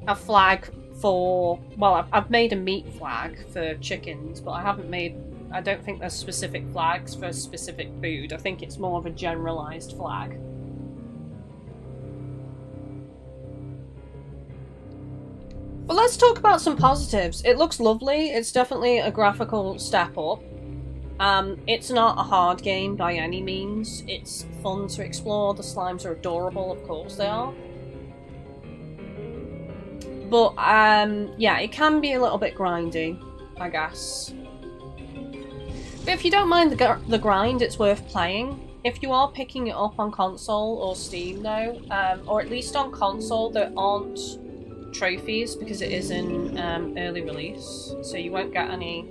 a flag for, well, I've made a meat flag for chickens, but I haven't made, I don't think there's specific flags for specific food. I think it's more of a generalised flag. But let's talk about some positives. It looks lovely. It's definitely a graphical step up. It's not a hard game by any means. It's fun to explore. The slimes are adorable, of course they are. But, yeah, it can be a little bit grindy, I guess. But if you don't mind the grind, it's worth playing. If you are picking it up on console or Steam, though, or at least on console, there aren't trophies because it is in early release, so you won't get any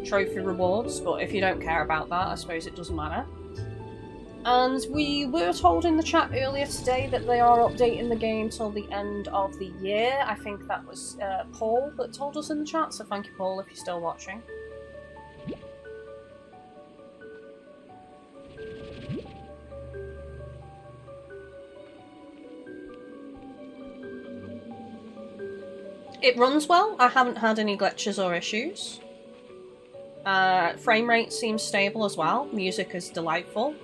trophy rewards, but if you don't care about that, I suppose it doesn't matter. And we were told in the chat earlier today that they are updating the game till the end of the year. I think that was Paul that told us in the chat, so thank you, Paul, if you're still watching. It runs well. I haven't had any glitches or issues. Frame rate seems stable as well. Music is delightful.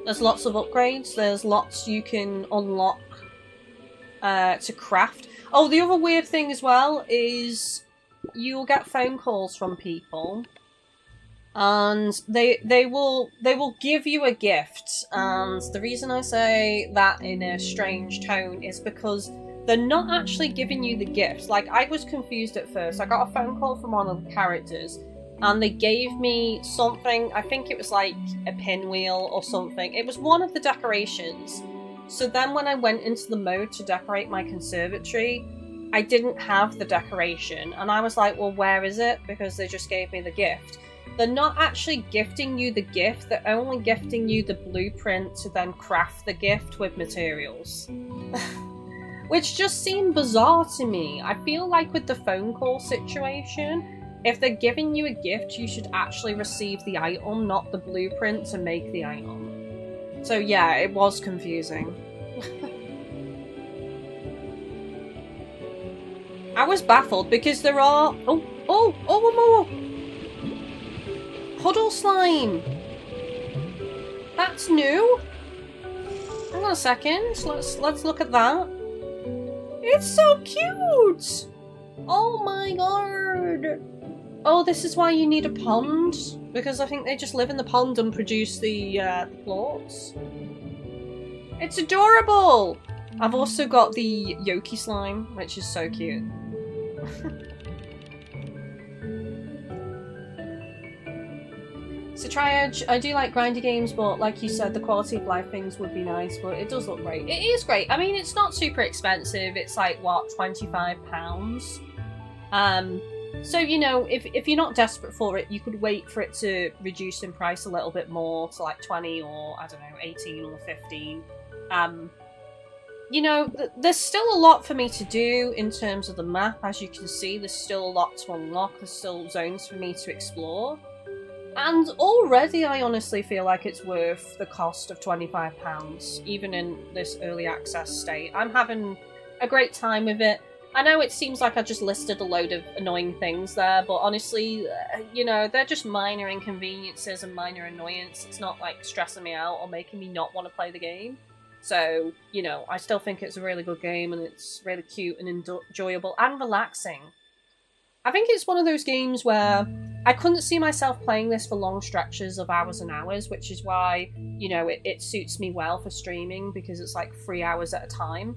There's lots of upgrades. There's lots you can unlock to craft. Oh, the other weird thing as well is you'll get phone calls from people, and they will give you a gift. And the reason I say that in a strange tone is because they're not actually giving you the gift. Like, I was confused at first. I got a phone call from one of the characters, and they gave me something. I think it was like a pinwheel or something. It was one of the decorations. So then when I went into the mode to decorate my conservatory, I didn't have the decoration. And I was like, well, where is it? Because they just gave me the gift. They're not actually gifting you the gift, they're only gifting you the blueprint to then craft the gift with materials. Which just seemed bizarre to me. I feel like with the phone call situation, if they're giving you a gift, you should actually receive the item, not the blueprint to make the item. So yeah, it was confusing. I was baffled because there are... one more! Puddle slime! That's new! Hang on a second, let's look at that. It's so cute! Oh my god! Oh, this is why you need a pond? Because I think they just live in the pond and produce the plorts. It's adorable! I've also got the Yoki slime, which is so cute. So Triage, I do like grindy games, but like you said, the quality of life things would be nice, but it does look great. It is great. I mean, it's not super expensive. It's like, what, £25? So, you know, if you're not desperate for it, you could wait for it to reduce in price a little bit more to like 20 or, I don't know, 18 or 15. You know, there's still a lot for me to do in terms of the map. As you can see, there's still a lot to unlock. There's still zones for me to explore. And already I honestly feel like it's worth the cost of £25, even in this early access state. I'm having a great time with it. I know it seems like I just listed a load of annoying things there, but honestly, you know, they're just minor inconveniences and minor annoyance. It's not like stressing me out or making me not want to play the game. So, you know, I still think it's a really good game and it's really cute and enjoyable and relaxing. I think it's one of those games where I couldn't see myself playing this for long stretches of hours and hours, which is why, you know, it suits me well for streaming because it's like 3 hours at a time.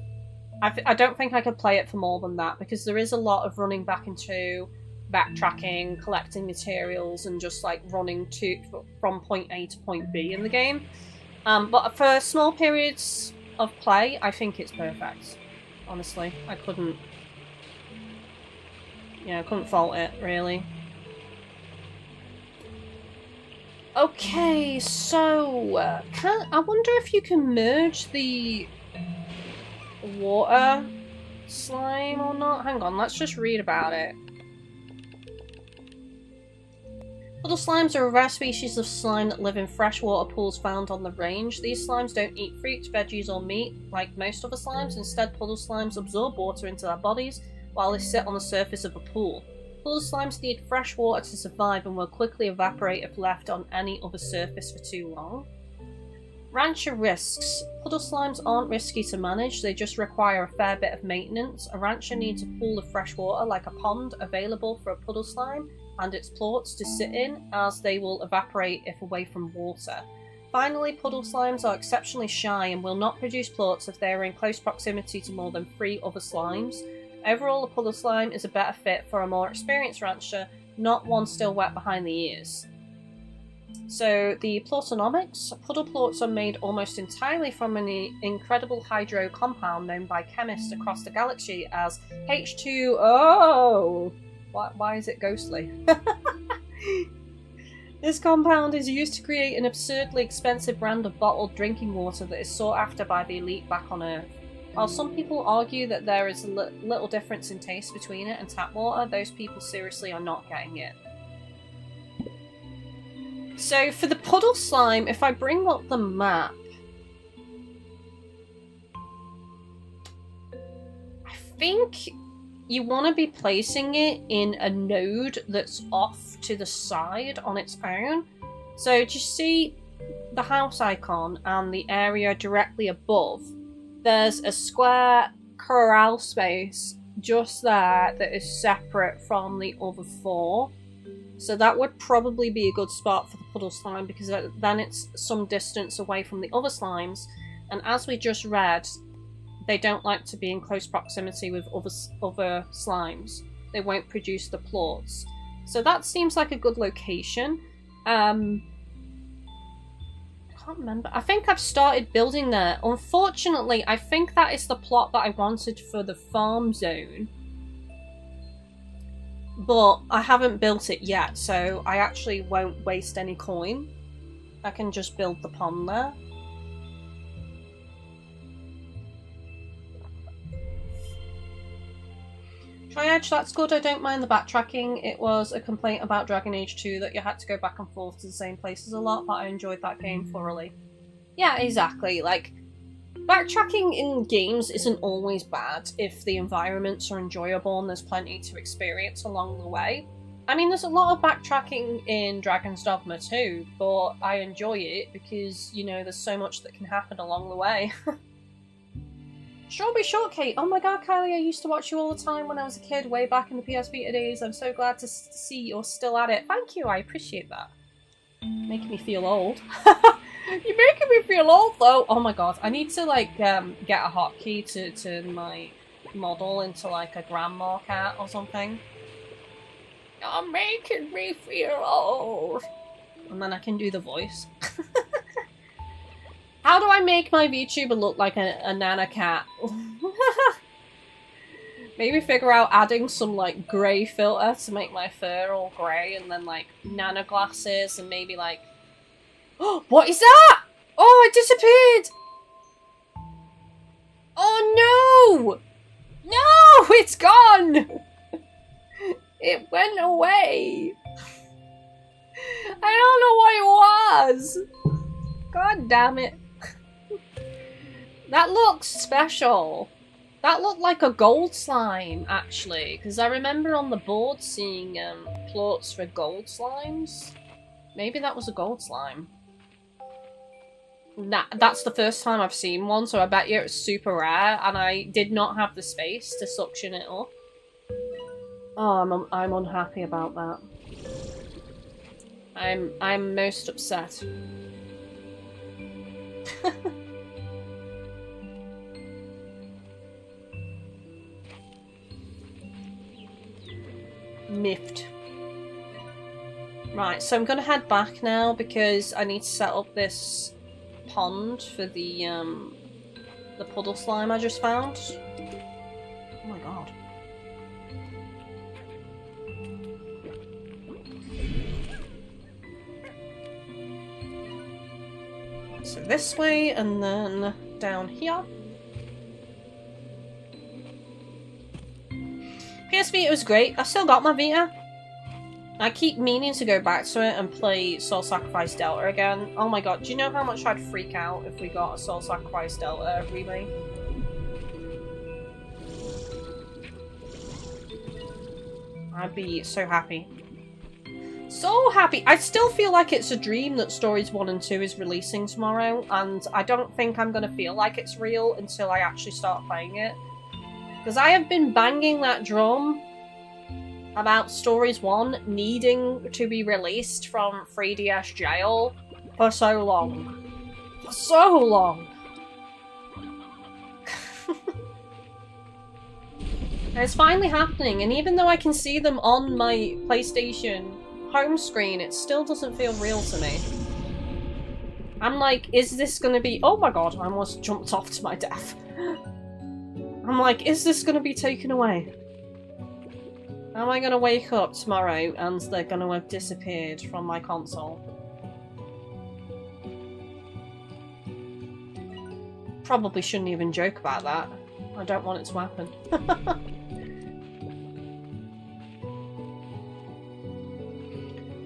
I don't think I could play it for more than that because there is a lot of running back into backtracking, collecting materials, and just like running from point A to point B in the game. But for small periods of play, I think it's perfect. Honestly, I couldn't fault it, really. Okay, so I wonder if you can merge the water slime or not? Hang on, let's just read about it. Puddle slimes are a rare species of slime that live in freshwater pools found on the range. These slimes don't eat fruits, veggies, or meat like most other slimes. Instead, puddle slimes absorb water into their bodies while they sit on the surface of a pool. Puddle slimes need fresh water to survive and will quickly evaporate if left on any other surface for too long. Rancher risks. Puddle slimes aren't risky to manage, they just require a fair bit of maintenance. A rancher needs a pool of fresh water, like a pond, available for a puddle slime and its plorts to sit in, as they will evaporate if away from water. Finally, puddle slimes are exceptionally shy and will not produce plorts if they are in close proximity to more than 3 other slimes. Overall, a puddle slime is a better fit for a more experienced rancher, not one still wet behind the ears. So, the plortonomics. Puddle plorts are made almost entirely from an incredible hydro compound known by chemists across the galaxy as H2O. Why is it ghostly? This compound is used to create an absurdly expensive brand of bottled drinking water that is sought after by the elite back on Earth. While some people argue that there is a little difference in taste between it and tap water, those people seriously are not getting it. So for the puddle slime, if I bring up the map, I think you want to be placing it in a node that's off to the side on its own. So do you see the house icon and the area directly above? There's a square corral space just there that is separate from the other 4. So that would probably be a good spot for the puddle slime, because then it's some distance away from the other slimes. And as we just read, they don't like to be in close proximity with other slimes. They won't produce the plorts. So that seems like a good location. I can't remember. I think I've started building there. Unfortunately, I think that is the plot that I wanted for the farm zone. But I haven't built it yet, so I actually won't waste any coin. I can just build the pond there. Triage, that's good. I don't mind the backtracking. It was a complaint about Dragon Age 2 that you had to go back and forth to the same places a lot, but I enjoyed that game thoroughly. Yeah, exactly. Like, backtracking in games isn't always bad if the environments are enjoyable and there's plenty to experience along the way. I mean, there's a lot of backtracking in Dragon's Dogma too, but I enjoy it because, you know, there's so much that can happen along the way. Strawberry Shortcake! Oh my god, Kylie, I used to watch you all the time when I was a kid, way back in the PS Vita days. I'm so glad to see you're still at it. Thank you, I appreciate that. Making me feel old. You're making me feel old, though! Oh my god, I need to, like, get a hotkey to turn my model into, like, a grandma cat or something. You're making me feel old! And then I can do the voice. How do I make my VTuber look like a nana cat? Maybe figure out adding some, like, grey filter to make my fur all grey, and then, like, nana glasses, and maybe, like... Oh, what is that? Oh, it disappeared! Oh, no! No! It's gone! It went away! I don't know what it was! God damn it. That looks special. That looked like a gold slime, actually, because I remember on the board seeing plorts for gold slimes. Maybe that was a gold slime. That's the first time I've seen one, so I bet you it's super rare, and I did not have the space to suction it up. Oh, I'm unhappy about that. I'm most upset. Miffed. Right, so I'm gonna head back now because I need to set up this pond for the puddle slime I just found. Oh my god. So this way and then down here. Vita was great. I still got my Vita. I keep meaning to go back to it and play Soul Sacrifice Delta again. Oh my god, do you know how much I'd freak out if we got a Soul Sacrifice Delta remake? I'd be so happy. So happy! I still feel like it's a dream that Stories 1 and 2 is releasing tomorrow, and I don't think I'm gonna feel like it's real until I actually start playing it. Because I have been banging that drum about Stories 1 needing to be released from 3DS jail for so long. For so long! And it's finally happening, and even though I can see them on my PlayStation home screen, it still doesn't feel real to me. I'm like, is this gonna be— oh my god, I almost jumped off to my death. I'm like, is this gonna be taken away? Am I gonna wake up tomorrow and they're gonna have disappeared from my console? Probably shouldn't even joke about that. I don't want it to happen.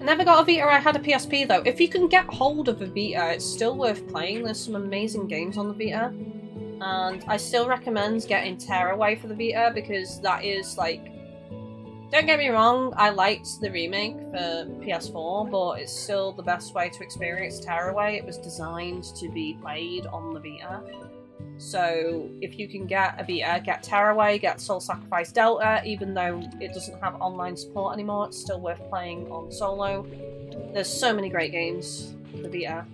I never got a Vita, I had a PSP though. If you can get hold of a Vita, it's still worth playing. There's some amazing games on the Vita. And I still recommend getting Tearaway for the Vita, because that is like... don't get me wrong, I liked the remake for PS4, but it's still the best way to experience Tearaway. It was designed to be played on the Vita. So if you can get a Vita, get Tearaway, get Soul Sacrifice Delta, even though it doesn't have online support anymore, it's still worth playing on solo. There's so many great games for the Vita.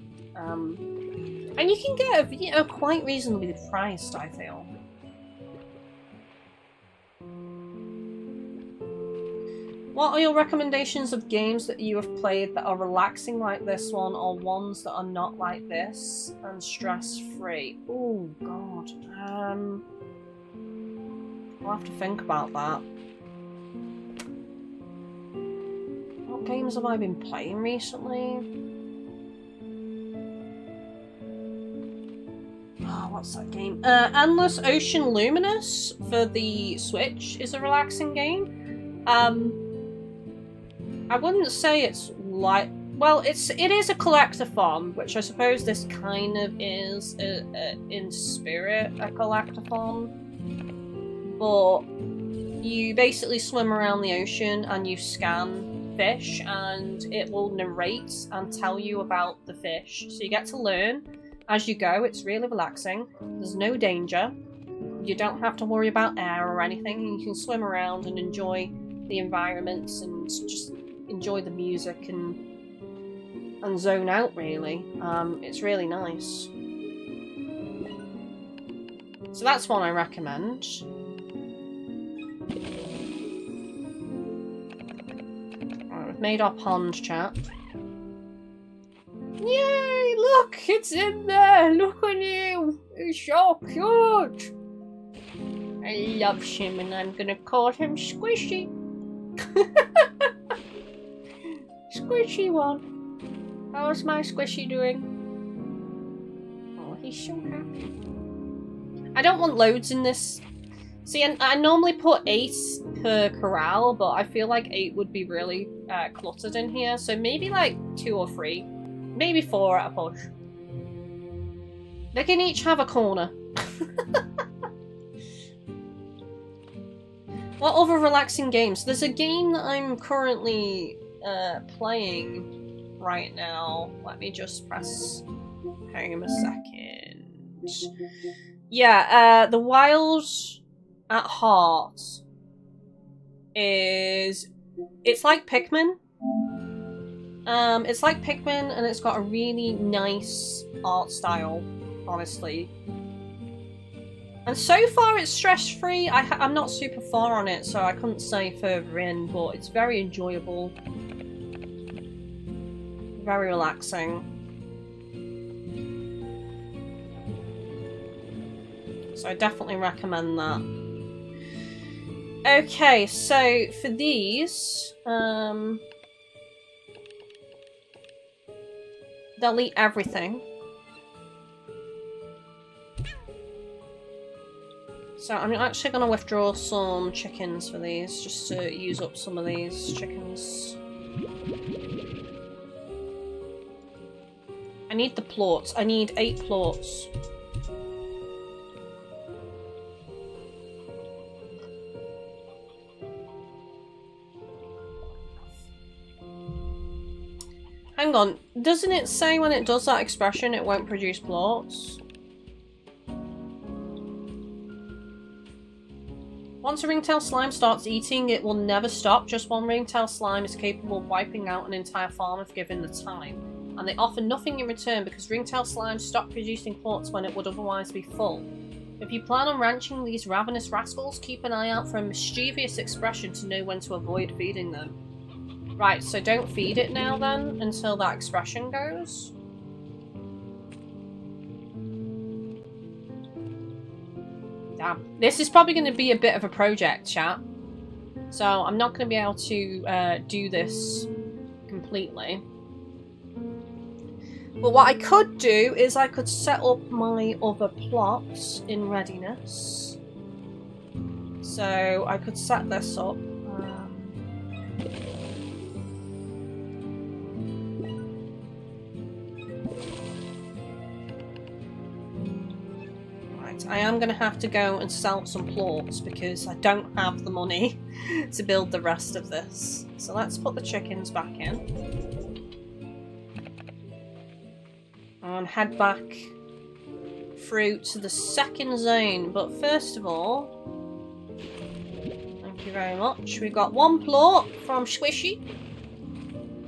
And you can get a Vita quite reasonably priced, I feel. What are your recommendations of games that you have played that are relaxing like this one, or ones that are not like this and stress-free? Oh god. I'll have to think about that. What games have I been playing recently? Oh, what's that game? Endless Ocean Luminous for the Switch is a relaxing game. I wouldn't say it's like... well, it is a collectathon, which I suppose this kind of is, in spirit, a collectathon. But you basically swim around the ocean and you scan fish, and it will narrate and tell you about the fish. So you get to learn as you go. It's really relaxing. There's no danger. You don't have to worry about air or anything. You can swim around and enjoy the environments and just enjoy the music and zone out, really. It's really nice. So that's one I recommend. Right, we've made our pond chat. Yay! Look! It's in there! Look at you! He's so cute! I love him, and I'm gonna call him Squishy. Squishy one. How's my Squishy doing? Oh, he's so happy. I don't want loads in this. See, I normally put 8 per corral, but I feel like 8 would be really cluttered in here. So maybe like 2 or 3. Maybe 4 at a push. They can each have a corner. What other relaxing games? There's a game that I'm currently playing right now. Let me just press home a second. Yeah, The Wild at Heart is... it's like Pikmin. It's like Pikmin, and it's got a really nice art style, honestly. And so far it's stress-free. I'm not super far on it, so I couldn't say further in, but it's very enjoyable. Very relaxing. So I definitely recommend that. Okay, so for these, delete everything. So I'm actually going to withdraw some chickens for these, just to use up some of these chickens. I need the plots. I need 8 plots. Hang on, doesn't it say when it does that expression it won't produce plots? Once a ringtail slime starts eating, it will never stop. Just one ringtail slime is capable of wiping out an entire farm if given the time. And they offer nothing in return because ringtail slimes stop producing plots when it would otherwise be full. If you plan on ranching these ravenous rascals, keep an eye out for a mischievous expression to know when to avoid feeding them. Right, so don't feed it now then, until that expression goes. Damn. This is probably going to be a bit of a project, chat. So I'm not going to be able to do this completely. But what I could do is I could set up my other plots in readiness. So I could set this up. I am going to have to go and sell some plots because I don't have the money to build the rest of this. So let's put the chickens back in. And head back through to the second zone. But first of all, thank you very much. We got 1 plot from Squishy.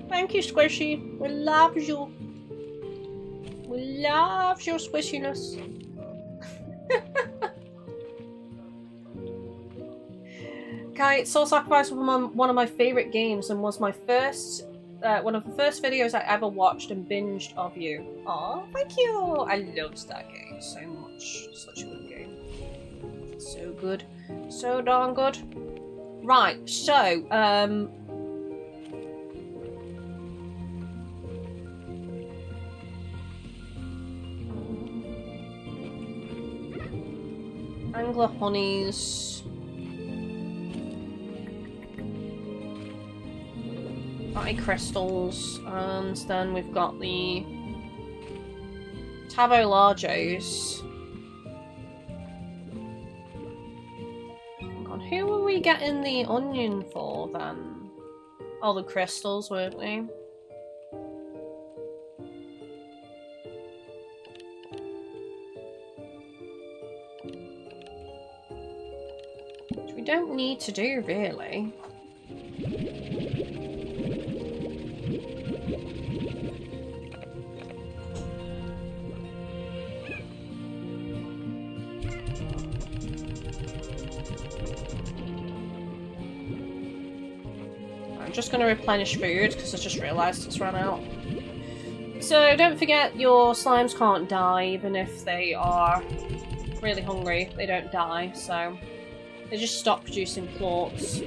Thank you, Squishy. We love you. We love your squishiness. Okay, Soul Sacrifice was one of my favourite games and was my first, one of the first videos I ever watched and binged of you. Aw, thank you! I loved that game so much. Such a good game. So good. So darn good. Right, so, Angler honeys. Batty crystals. And then we've got the Tabo Largos. Hang on, who were we getting the onion for then? Oh, the crystals, weren't we? Which we don't need to do, really. I'm just going to replenish food because I just realised it's run out. So don't forget your slimes can't die even if they are really hungry. They don't die, so they just stop producing plorts.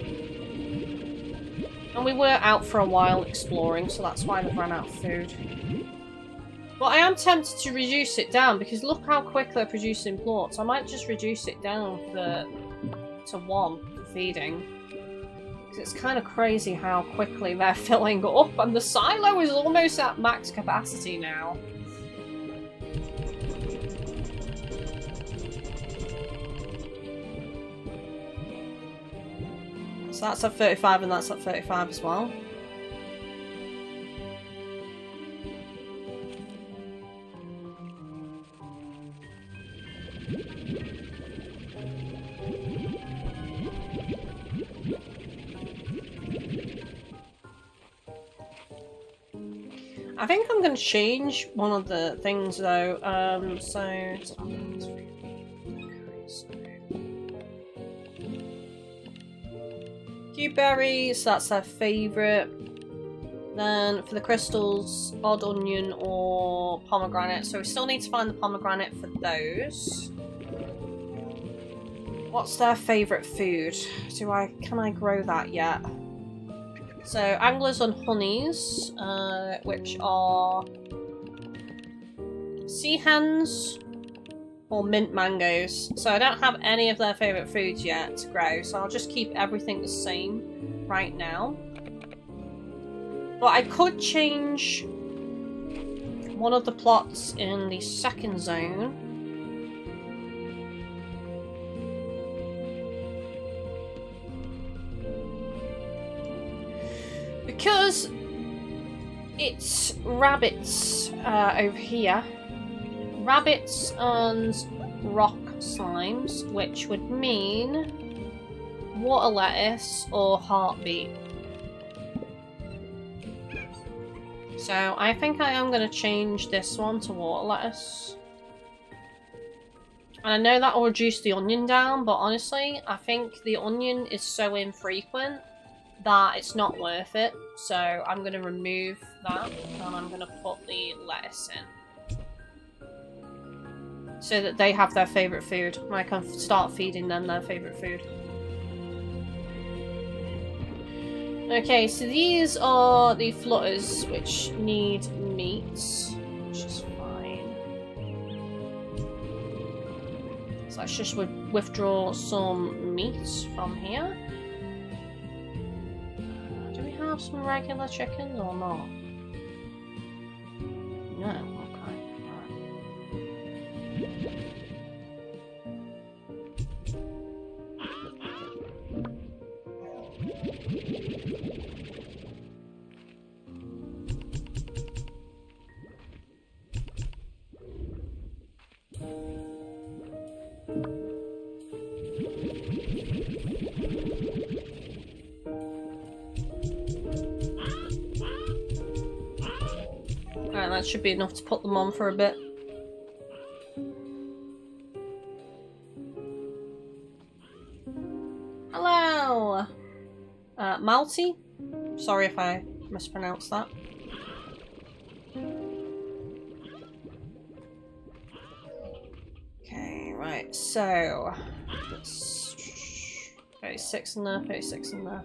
And we were out for a while exploring, so that's why they've run out of food. But I am tempted to reduce it down because look how quick they're producing plorts. I might just reduce it down to 1 for feeding. It's kind of crazy how quickly they're filling up, and the silo is almost at max capacity now. So that's at 35 and that's at 35 as well. I think I'm going to change one of the things though, Berries, that's their favourite. Then for the crystals, odd onion or pomegranate. So we still need to find the pomegranate for those. What's their favourite food? Can I grow that yet? So anglers on honeys, which are sea hens, or mint mangoes. So I don't have any of their favourite foods yet to grow, so I'll just keep everything the same right now. But I could change one of the plots in the second zone. Because it's rabbits over here. Rabbits and rock slimes, which would mean water lettuce or heartbeat. So I think I am going to change this one to water lettuce. And I know that will reduce the onion down, but honestly, I think the onion is so infrequent that it's not worth it. So I'm going to remove that and I'm going to put the lettuce in. So that they have their favourite food. And I can start feeding them their favourite food. Okay, so these are the flutters which need meat, which is fine. So let's just withdraw some meat from here. Do we have some regular chickens or not? No. Alright, that should be enough to put them on for a bit. Hello! Malty? Sorry if I mispronounced that. Okay, right, so... 36 in there, 36 in there.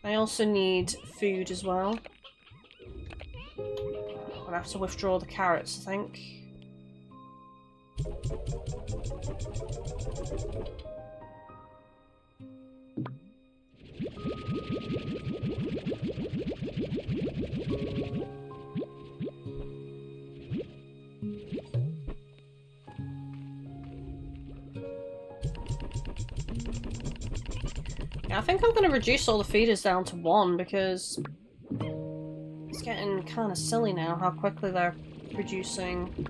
I also need food as well. I'll have to withdraw the carrots, I think. Yeah, I think I'm going to reduce all the feeders down to 1 because it's getting kind of silly now how quickly they're producing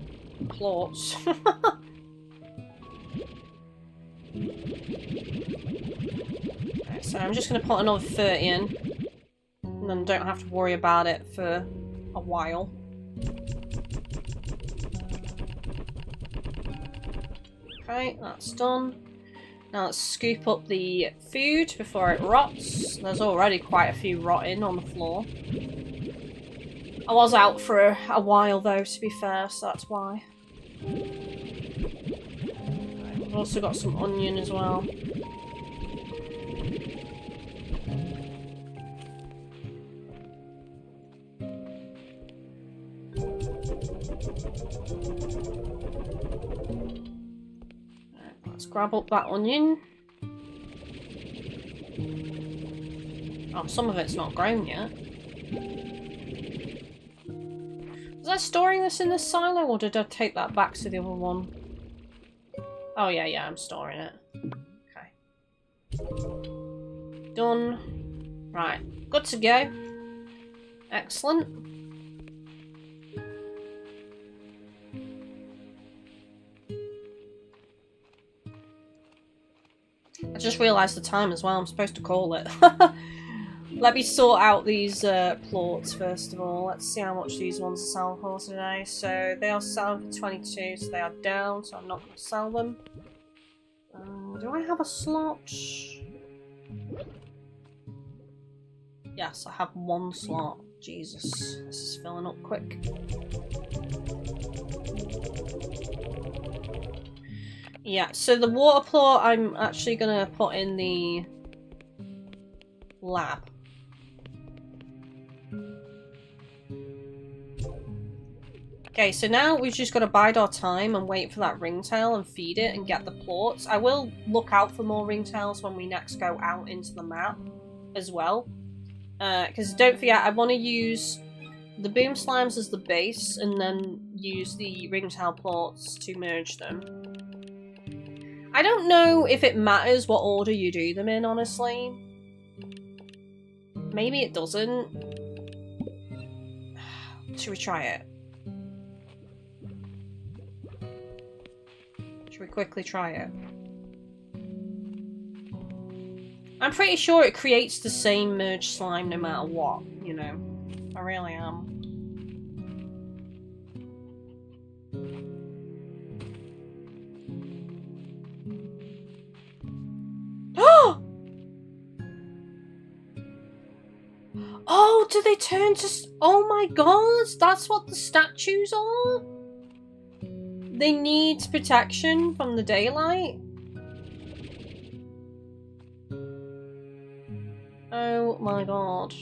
plots. Okay, so I'm just going to put another 30 in and then don't have to worry about it for a while. Okay, that's done. Now let's scoop up the food before it rots. There's already quite a few rotting on the floor. I was out for a while though, to be fair, so that's why. We've also got some onion as well. Let's grab up that onion. Oh, some of it's not grown yet. Was I storing this in this silo or did I take that back to the other one? Oh yeah, I'm storing it. Okay. Done. Right, good to go. Excellent. I just realised the time as well, I'm supposed to call it. Let me sort out these plots first of all. Let's see how much these ones are selling for today. So they are selling for 22, so they are down, so I'm not going to sell them. Do I have a slot? Yes, I have 1 slot. Jesus, this is filling up quick. Yeah, so the water plot I'm actually gonna put in the lab. Okay, so now we've just got to bide our time and wait for that ringtail and feed it and get the plorts. I will look out for more ringtails when we next go out into the map as well. Because don't forget, I want to use the boom slimes as the base and then use the ringtail plorts to merge them. I don't know if it matters what order you do them in, honestly. Maybe it doesn't. Should we try it? Should we quickly try it? I'm pretty sure it creates the same merged slime no matter what, you know. I really am. Oh, do they turn to... Oh my god, that's what the statues are? They need protection from the daylight? Oh my god.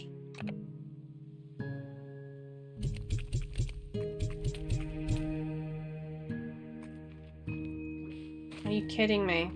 Are you kidding me?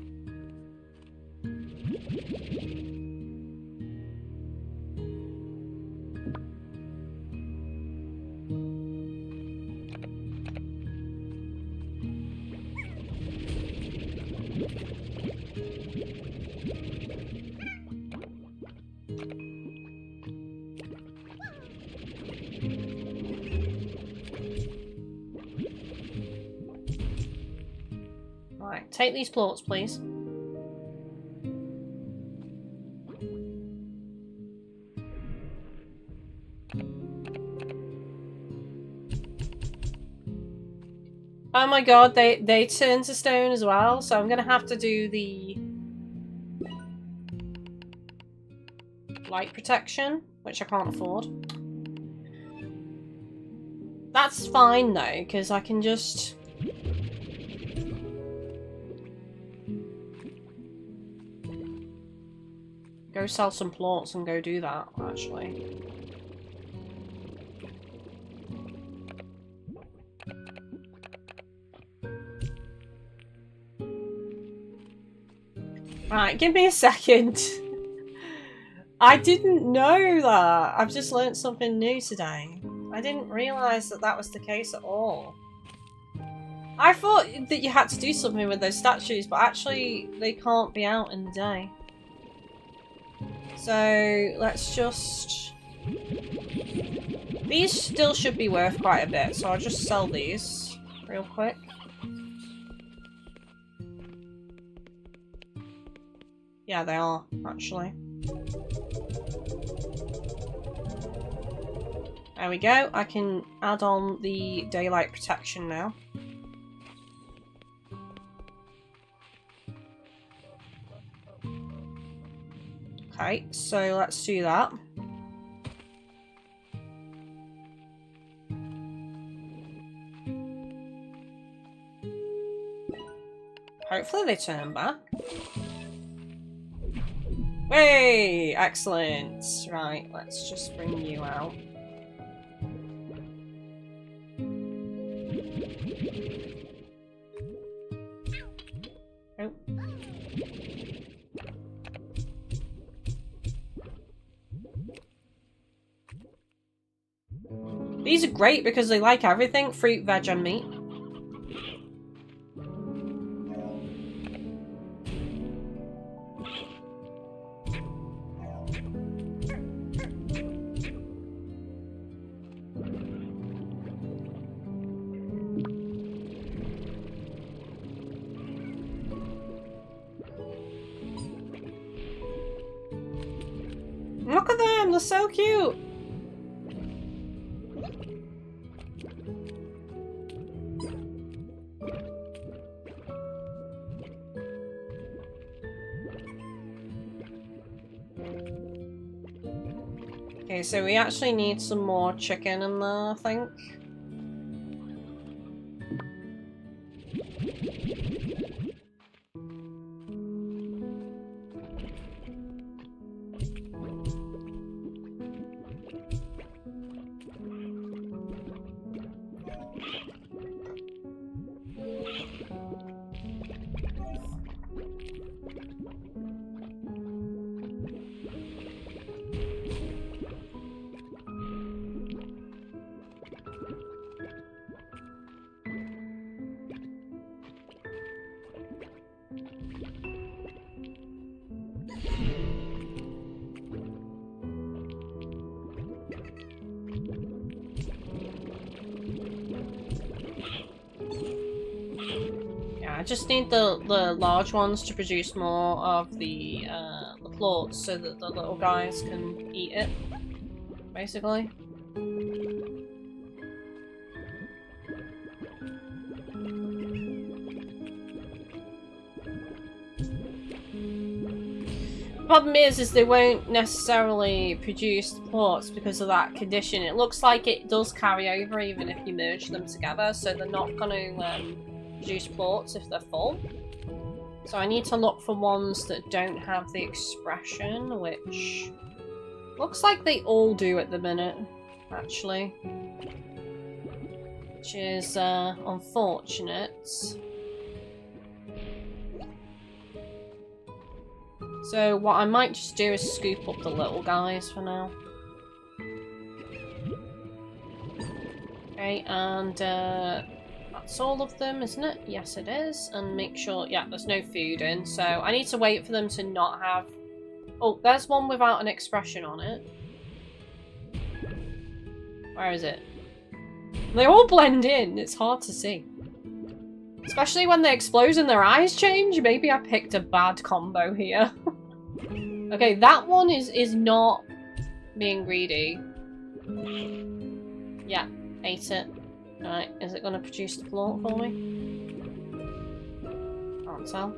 Right, take these plorts, please. Oh my god, they turn to stone as well, so I'm gonna have to do the light protection, which I can't afford. That's fine though, because I can just... go sell some plorts and go do that, actually. Right, give me a second. I didn't know that. I've just learnt something new today. I didn't realise that that was the case at all. I thought that you had to do something with those statues, but actually they can't be out in the day. So let's just... These still should be worth quite a bit, so I'll just sell these real quick. Yeah, they are, actually. There we go. I can add on the daylight protection now. Okay, so let's do that. Hopefully they turn back. Hey, excellent. Right, let's just bring you out. Oh. These are great because they like everything, fruit, veg, and meat. Look at them, they're so cute! Okay, so we actually need some more chicken in there, I think. I just need the large ones to produce more of the plorts so that the little guys can eat it, basically. Problem is they won't necessarily produce plorts because of that condition. It looks like it does carry over even if you merge them together, so they're not going to produce plorts if they're full. So I need to look for ones that don't have the expression, which looks like they all do at the minute, actually. Which is unfortunate. So what I might just do is scoop up the little guys for now. Okay, and that's all of them, isn't it? Yes, it is. And make sure, yeah, there's no food in. So I need to wait for them to not have... Oh, there's one without an expression on it. Where is it? They all blend in. It's hard to see. Especially when they explode and their eyes change. Maybe I picked a bad combo here. Okay, that one is not being greedy. Yeah, ate it. Alright, is it going to produce the plort for me? Can't tell.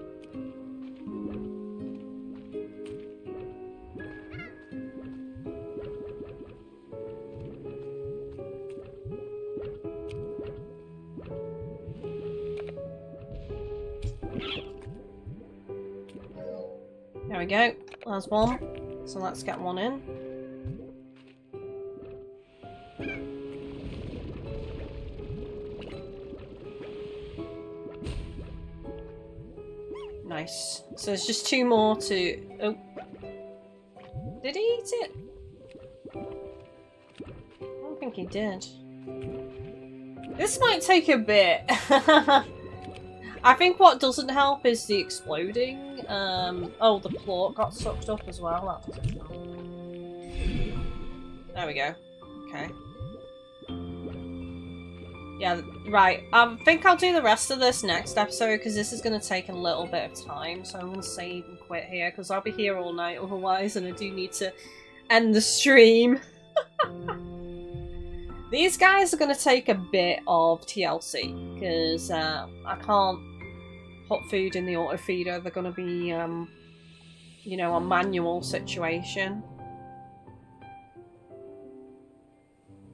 There we go. There's one. So let's get one in. Nice. So there's just two more to... Oh. Did he eat it? I don't think he did. This might take a bit. I think what doesn't help is the exploding. Oh, the plort got sucked up as well. That doesn't help. There we go. Okay. Yeah, right. I think I'll do the rest of this next episode because this is going to take a little bit of time. So I'm going to save and quit here because I'll be here all night otherwise, and I do need to end the stream. These guys are going to take a bit of TLC because I can't put food in the auto feeder. They're going to be, you know, a manual situation.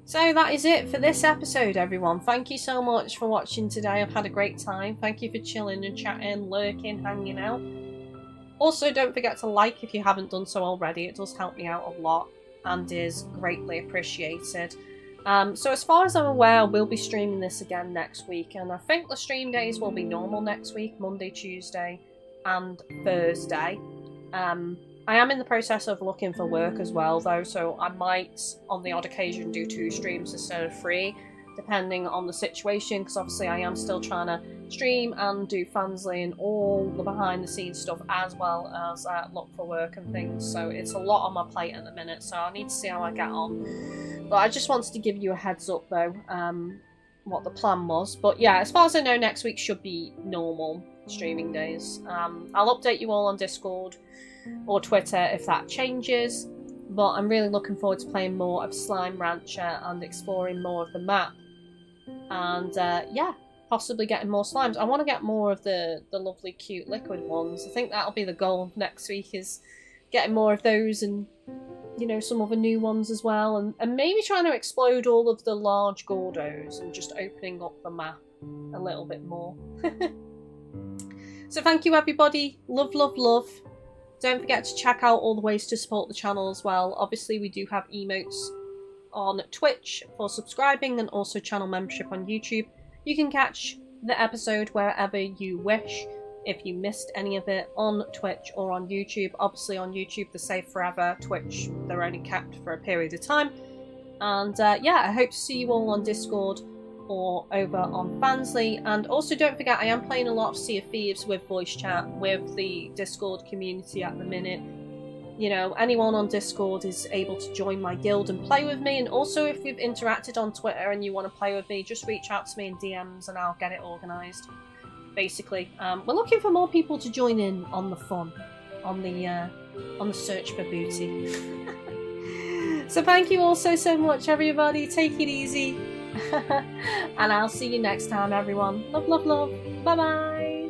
So that is it for this episode, everyone. Thank you so much for watching today. I've had a great time. Thank you for chilling and chatting, lurking, hanging out. Also, don't forget to like if you haven't done so already. It does help me out a lot and is greatly appreciated. So as far as I'm aware, we'll be streaming this again next week, and I think the stream days will be normal next week, Monday, Tuesday and Thursday. I am in the process of looking for work as well though, so I might on the odd occasion do 2 streams instead of 3, depending on the situation, because obviously I am still trying to stream and do Fansly and all the behind the scenes stuff, as well as look for work and things, so it's a lot on my plate at the minute, so I need to see how I get on. But I just wanted to give you a heads up though, what the plan was. But yeah, as far as I know, next week should be normal streaming days. I'll update you all on Discord or Twitter if that changes, but I'm really looking forward to playing more of Slime Rancher and exploring more of the map, and yeah, possibly getting more slimes. I want to get more of the lovely cute liquid ones. I think that'll be the goal next week, is getting more of those, and you know, some other new ones as well, and maybe trying to explode all of the large Gordos and just opening up the map a little bit more. So thank you everybody, love, love, love. Don't forget to check out all the ways to support the channel as well. Obviously we do have emotes on Twitch for subscribing, and also channel membership on YouTube. You can catch the episode wherever you wish if you missed any of it, on Twitch or on YouTube. Obviously on YouTube they're safe forever, Twitch they're only kept for a period of time. And yeah, I hope to see you all on Discord or over on Fansly. And also don't forget, I am playing a lot of Sea of Thieves with voice chat with the Discord community at the minute. You know, anyone on Discord is able to join my guild and play with me, and also if we've interacted on Twitter and you want to play with me, just reach out to me in DMs and I'll get it organised. basically. We're looking for more people to join in on the fun, on the search for booty. So thank you all so much, everybody. Take it easy. And I'll see you next time, everyone. Love, love, love. Bye-bye.